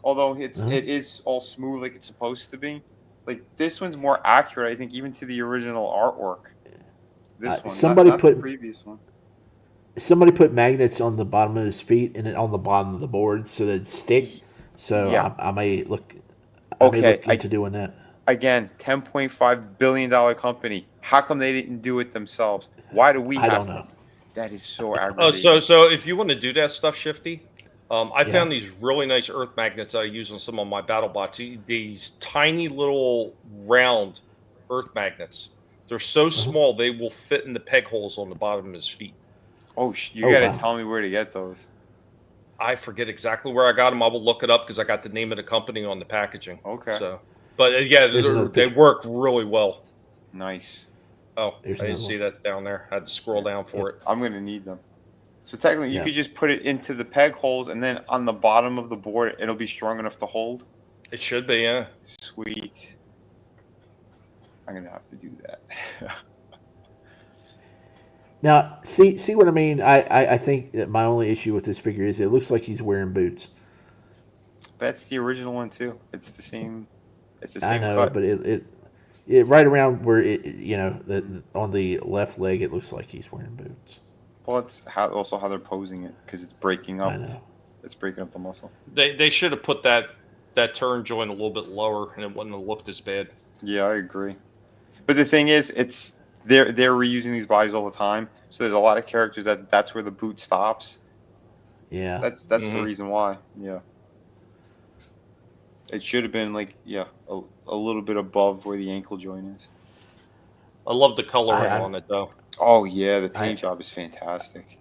although it is all smooth like it's supposed to be. Like this one's more accurate, I think, even to the original artwork. This one, not the previous one. Somebody put magnets on the bottom of his feet and on the bottom of the board so that it stick. So Yeah. I may look. Okay, may look into doing that. Again, $10.5 billion company. How come they didn't do it themselves? Why do we I have don't to? know. That is so Oh, aggravating. so if you want to do that stuff, Shifty, I Yeah. found these really nice earth magnets that I use on some of my battle bots. These tiny little round earth magnets. They're so small they will fit in the peg holes on the bottom of his feet. Oh, you got to tell me where to get those. I forget exactly where I got them. I will look it up because I got the name of the company on the packaging. Okay. So, but yeah, they work really well. Nice. Oh, There's I didn't another see that down there. I had to scroll down for it. I'm going to need them. So technically, you Yeah. could just put it into the peg holes, and then on the bottom of the board, it'll be strong enough to hold. It should be, yeah. Sweet. I'm going to have to do that. Now, see what I mean? I think that my only issue with this figure is it looks like he's wearing boots. That's the original one too. It's the same. It's the same I know, cut. but it right around where on the left leg, it looks like he's wearing boots. Well, it's also how they're posing it because it's breaking up. I know. It's breaking up the muscle. They should have put that turn joint a little bit lower, and it wouldn't have looked as bad. Yeah, I agree. But the thing is, they're reusing these bodies all the time. So there's a lot of characters that's where the boot stops. Yeah. That's the reason why. Yeah. It should have been like a little bit above where the ankle joint is. I love the coloring on it though. Oh yeah, the paint job is fantastic.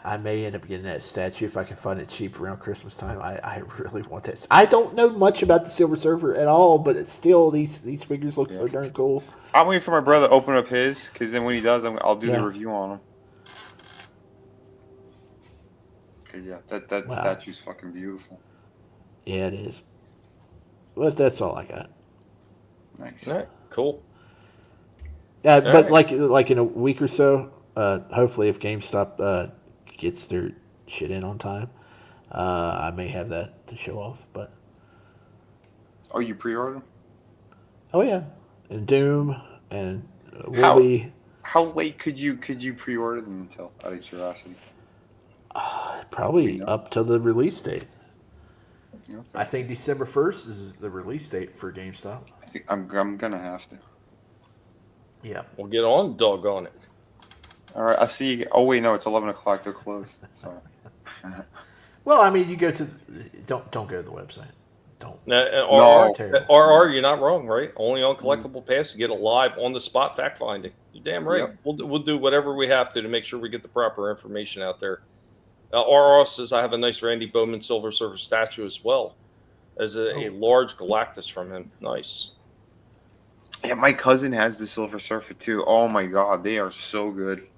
I may end up getting that statue if I can find it cheap around Christmas time. I really want that. I don't know much about the Silver Surfer at all, but it's still these figures look so darn cool. I'm waiting for my brother to open up his, because then when he does, I'll do the review on him. 'Cause yeah, that statue's fucking beautiful. Yeah, it is. But that's all I got. Nice. All right, cool. But right. like in a week or so, hopefully if GameStop gets their shit in on time, I may have that to show off. But oh, you pre-ordered? Oh yeah, and Doom and Woolly. How late could you pre-order them until? Out of curiosity. Probably up to the release date. Okay. I think December 1st is the release date for GameStop. I think I'm gonna have to. Yeah. We'll get on, doggone it. All right, I see you. Oh wait, no, it's 11 o'clock. They're closed. Sorry. Well, I mean, you go to don't go to the website. Don't. RR, you're not wrong, right? Only on Collectible Pass, you get it live on the spot fact finding. You're damn right. Yep. We'll do whatever we have to make sure we get the proper information out there. RR says I have a nice Randy Bowman Silver Surfer statue as well as a large Galactus from him. Nice. Yeah, my cousin has the Silver Surfer too. Oh my god, they are so good.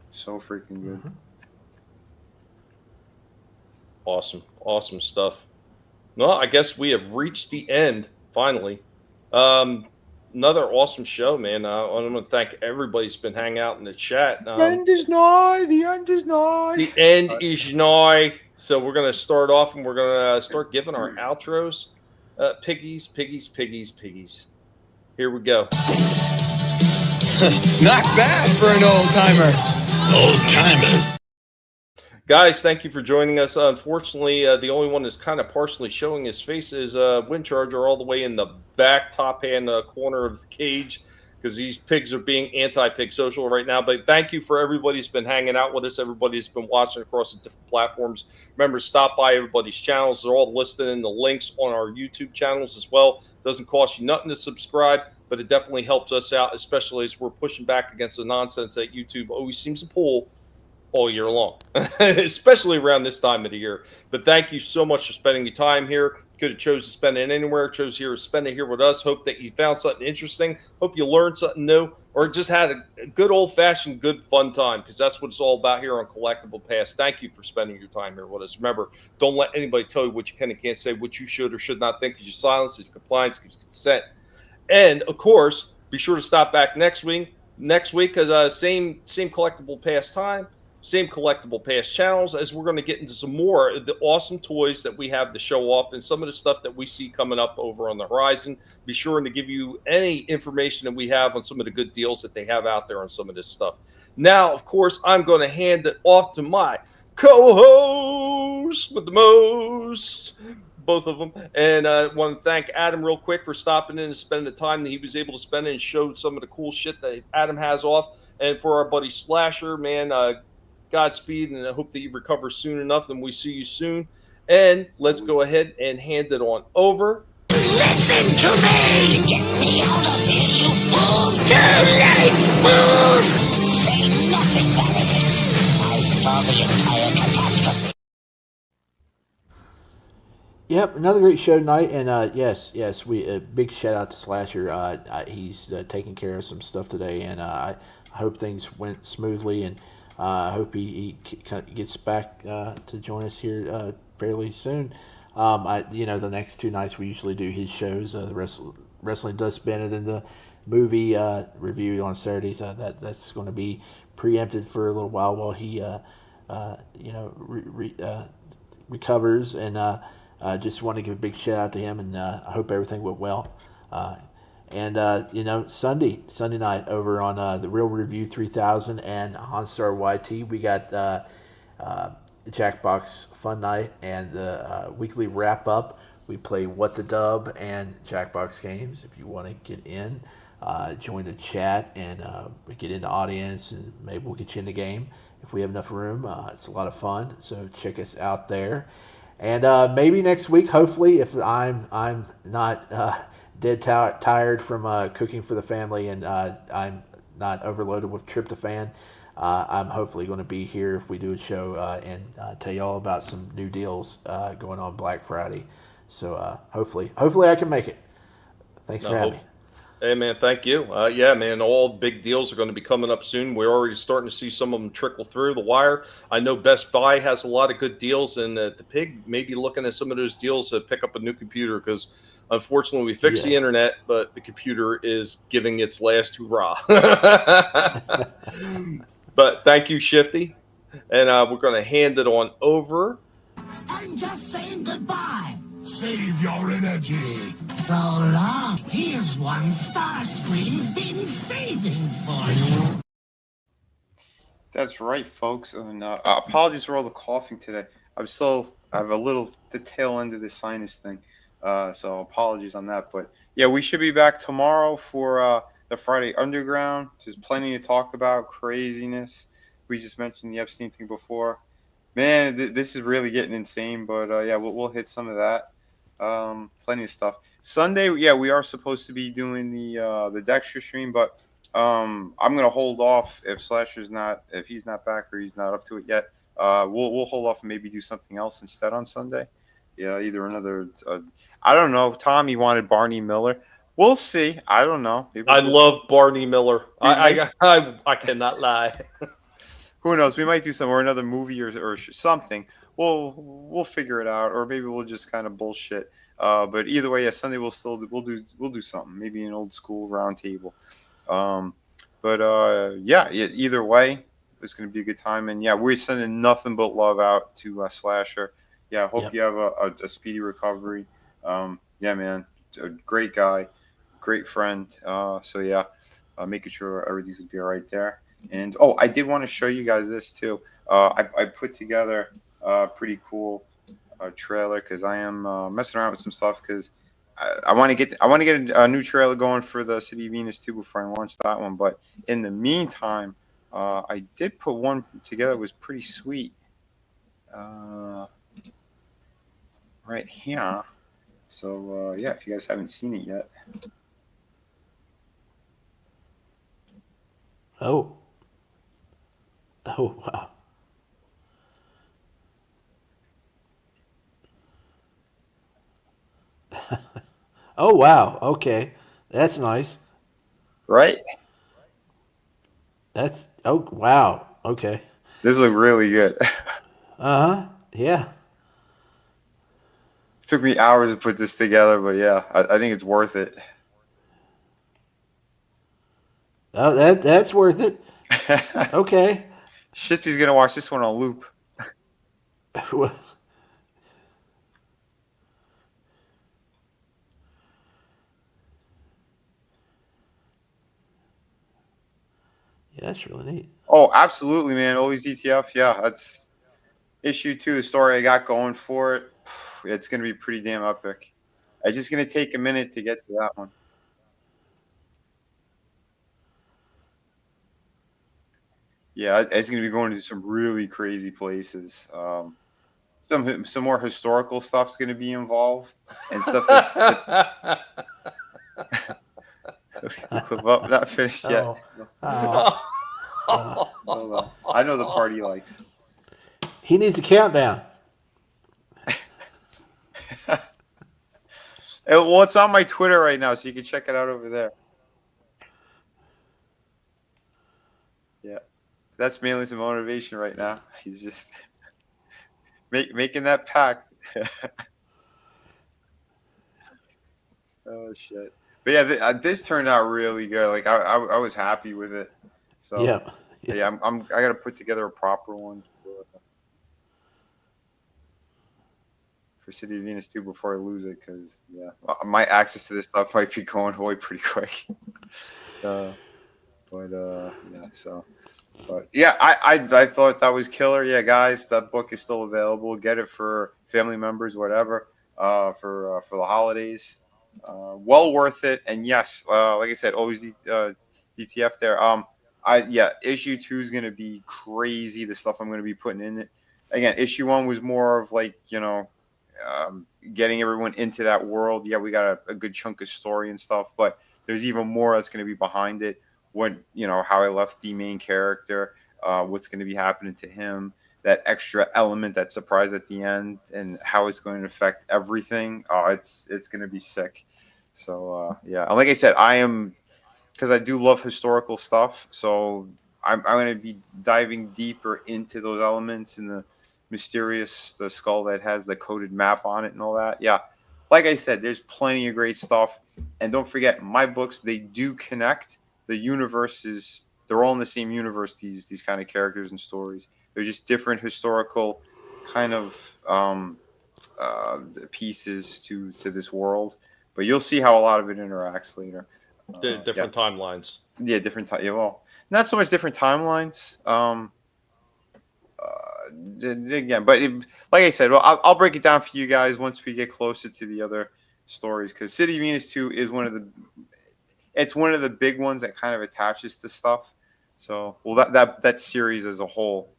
So freaking good. Awesome stuff. Well, I guess we have reached the end finally. Another awesome show, man. I want to thank everybody who's been hanging out in the chat. The end is nigh. The end is nigh. The end is nigh. So we're going to start off and we're going to start giving our outros. Piggies. Here we go. Not bad for an old timer. Old timer. Guys, thank you for joining us. Unfortunately, the only one that's kind of partially showing his face is Wind Charger all the way in the back top hand corner of the cage because these pigs are being anti-pig social right now. But thank you for everybody who's been hanging out with us, everybody who's been watching across the different platforms. Remember, stop by everybody's channels. They're all listed in the links on our YouTube channels as well. It doesn't cost you nothing to subscribe, but it definitely helps us out, especially as we're pushing back against the nonsense that YouTube always seems to pull all year long, especially around this time of the year. But thank you so much for spending your time here. Could have chose to spend it anywhere, chose here to spend it here with us. Hope that you found something interesting. Hope you learned something new, or just had a good old-fashioned, good fun time, because that's what it's all about here on Collectible Past. Thank you for spending your time here with us. Remember, don't let anybody tell you what you can and can't say, what you should or should not think, because your silence is compliance, gives consent. And of course, be sure to stop back next week. Because same Collectible Past time, same Collectible Past channels, as we're going to get into some more of the awesome toys that we have to show off and some of the stuff that we see coming up over on the horizon. Be sure to give you any information that we have on some of the good deals that they have out there on some of this stuff. Now, of course, I'm going to hand it off to my co-host with the most, both of them. And I want to thank Adam real quick for stopping in and spending the time that he was able to spend and show some of the cool shit that Adam has off. And for our buddy Slasher, man, Godspeed, and I hope that you recover soon enough, and we see you soon. And let's go ahead and hand it on over. Listen to me! Get me out of here, you fool! Too late, fools! Say nothing, Baroness. I saw the entire catastrophe. Yep, another great show tonight, and yes, we big shout out to Slasher. He's taking care of some stuff today, and I hope things went smoothly, and I hope he gets back to join us here fairly soon. The next 2 nights we usually do his shows. The wrestling does better than the movie review on Saturdays. That's going to be preempted for a little while he recovers, and just want to give a big shout out to him, and I hope everything went well. Sunday night over on the Real Review 3000 and Honstar YT, we got Jackbox Fun Night and the weekly wrap up. We play What the Dub and Jackbox games. If you want to get in, join the chat and we get in the audience, and maybe we'll get you in the game if we have enough room. It's a lot of fun, so check us out there. And maybe next week, hopefully, if I'm not dead tired from cooking for the family, and I'm not overloaded with tryptophan, I'm hopefully going to be here if we do a show and tell you all about some new deals going on Black Friday. So hopefully I can make it. Thanks for having me. Hey, man, thank you. Yeah, man, all big deals are going to be coming up soon. We're already starting to see some of them trickle through the wire. I know Best Buy has a lot of good deals, and the Pig may be looking at some of those deals to pick up a new computer, because unfortunately we fixed the internet, but the computer is giving its last hurrah. But thank you, Shifty. And we're going to hand it on over. I'm just saying goodbye. Save your energy. So long. Here's one Starscream's been saving for you. That's right, folks. And apologies for all the coughing today. I have a little the tail end of the sinus thing, so apologies on that. But yeah, we should be back tomorrow for the Friday Underground. There's plenty to talk about. Craziness. We just mentioned the Epstein thing before. Man, this is really getting insane. But yeah, we'll hit some of that. Plenty of stuff. Sunday, yeah, we are supposed to be doing the Dexter stream, but I'm gonna hold off if he's not back or he's not up to it yet. We'll hold off and maybe do something else instead on Sunday. Yeah, either another. I don't know. Tommy wanted Barney Miller. We'll see. I don't know. I love Barney Miller. I cannot lie. Who knows? We might do some or another movie or something. We'll figure it out, or maybe we'll just kind of bullshit. But either way, yeah, Sunday we'll do something. Maybe an old school round table. Yeah, either way, it's going to be a good time. And yeah, we're sending nothing but love out to Slasher. Yeah, I hope you have a speedy recovery. Yeah, man, a great guy, great friend. So yeah, making sure everything's going to be all right there. And I did want to show you guys this too. I put together a pretty cool trailer, because I am messing around with some stuff, because I want to get a new trailer going for the City of Venus too before I launch that one. But in the meantime, I did put one together. It was pretty sweet. Right here. So yeah, if you guys haven't seen it yet. Oh wow. Oh wow. Okay, that's nice. Right? That's wow. Okay. This look really good. Yeah. It took me hours to put this together, but yeah, I think it's worth it. Oh, that's worth it. Okay. Shifty's gonna watch this one on loop. Yeah, that's really neat. Oh, absolutely, man. Always ETF. Yeah, that's issue 2. The story I got going for it. It's gonna be pretty damn epic. It's just gonna take a minute to get to that one. Yeah, it's going to be going to some really crazy places. Some more historical stuff's going to be involved, and stuff that's clip up, not finished yet. Oh. I know the part he likes. He needs a countdown. Well, it's on my Twitter right now, so you can check it out over there. Yeah. That's mainly some motivation right now. He's just making that pact. Oh shit! But yeah, this turned out really good. Like I was happy with it. So yeah. I got to put together a proper one for City of Venus too before I lose it, because my access to this stuff might be going away pretty quick. So. But yeah, I thought that was killer. Yeah, guys, that book is still available. Get it for family members, whatever, for the holidays. Well worth it. And yes, like I said, always ETF there. Issue 2 is gonna be crazy. The stuff I'm gonna be putting in it. Again, issue 1 was more of like, getting everyone into that world. Yeah, we got a good chunk of story and stuff, but there's even more that's gonna be behind it. What, how I left the main character, what's going to be happening to him, that extra element, that surprise at the end, and how it's going to affect everything. It's going to be sick. So yeah, and like I said, because I do love historical stuff, so I'm going to be diving deeper into those elements and the skull that has the coded map on it and all that. Yeah, like I said, there's plenty of great stuff, and don't forget, my books, they do connect. The universes, they're all in the same universe, these kind of characters and stories. They're just different historical kind of pieces to this world. But you'll see how a lot of it interacts later. Different timelines. Yeah, different well, not so much different timelines. Again, but like I said, well, I'll break it down for you guys once we get closer to the other stories, because City of Venus 2 is one of the big ones that kind of attaches to stuff. So, well, that series as a whole,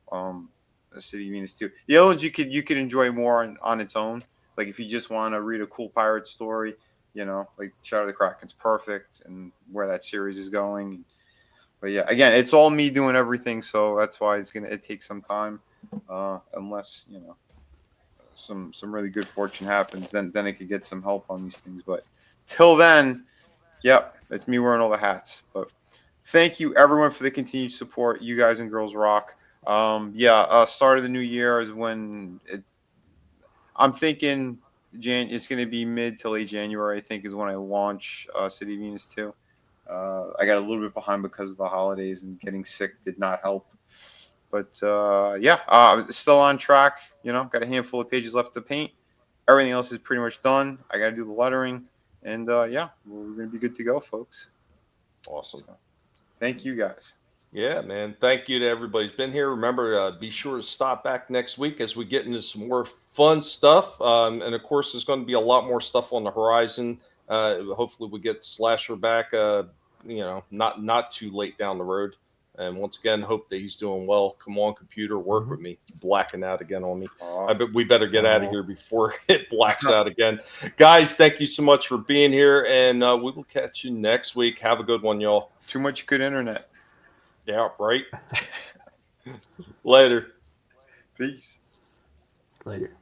City of Venus 2. The other ones you could enjoy more on its own. Like if you just want to read a cool pirate story, like Shadow of the Kraken's perfect, and where that series is going. But yeah, again, it's all me doing everything, so that's why it takes some time, unless some really good fortune happens, then I could get some help on these things. But till then. Yep, it's me wearing all the hats. But thank you, everyone, for the continued support. You guys and girls rock. Start of the new year is when I'm thinking it's going to be mid to late January, I think, is when I launch City of Venus 2. I got a little bit behind because of the holidays, and getting sick did not help. But still on track. Got a handful of pages left to paint. Everything else is pretty much done. I got to do the lettering. And we're going to be good to go, folks. Awesome. So, thank you, guys. Yeah, man. Thank you to everybody who's been here. Remember, be sure to stop back next week as we get into some more fun stuff. And, of course, there's going to be a lot more stuff on the horizon. Hopefully we get Slasher back, not too late down the road. And once again, hope that he's doing well. Come on, computer, work with me. It's blacking out again on me. I bet we better get out of here before it blacks out again. Guys, thank you so much for being here, and we will catch you next week. Have a good one, y'all. Too much good internet. Yeah, right? Later. Peace. Later.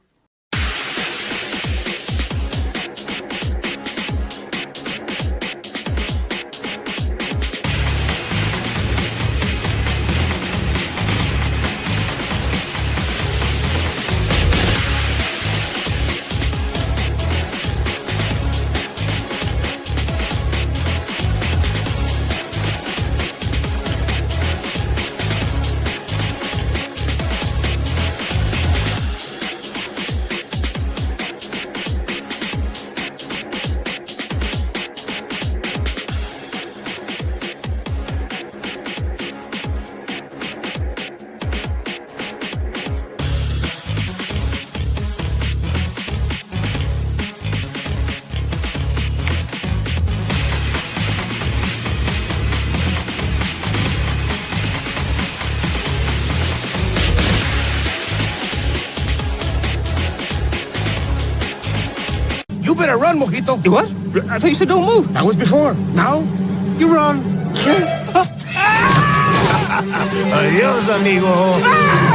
better run, Mojito. You what? I thought you said don't move. That was before. Now, you run. Adios, amigo.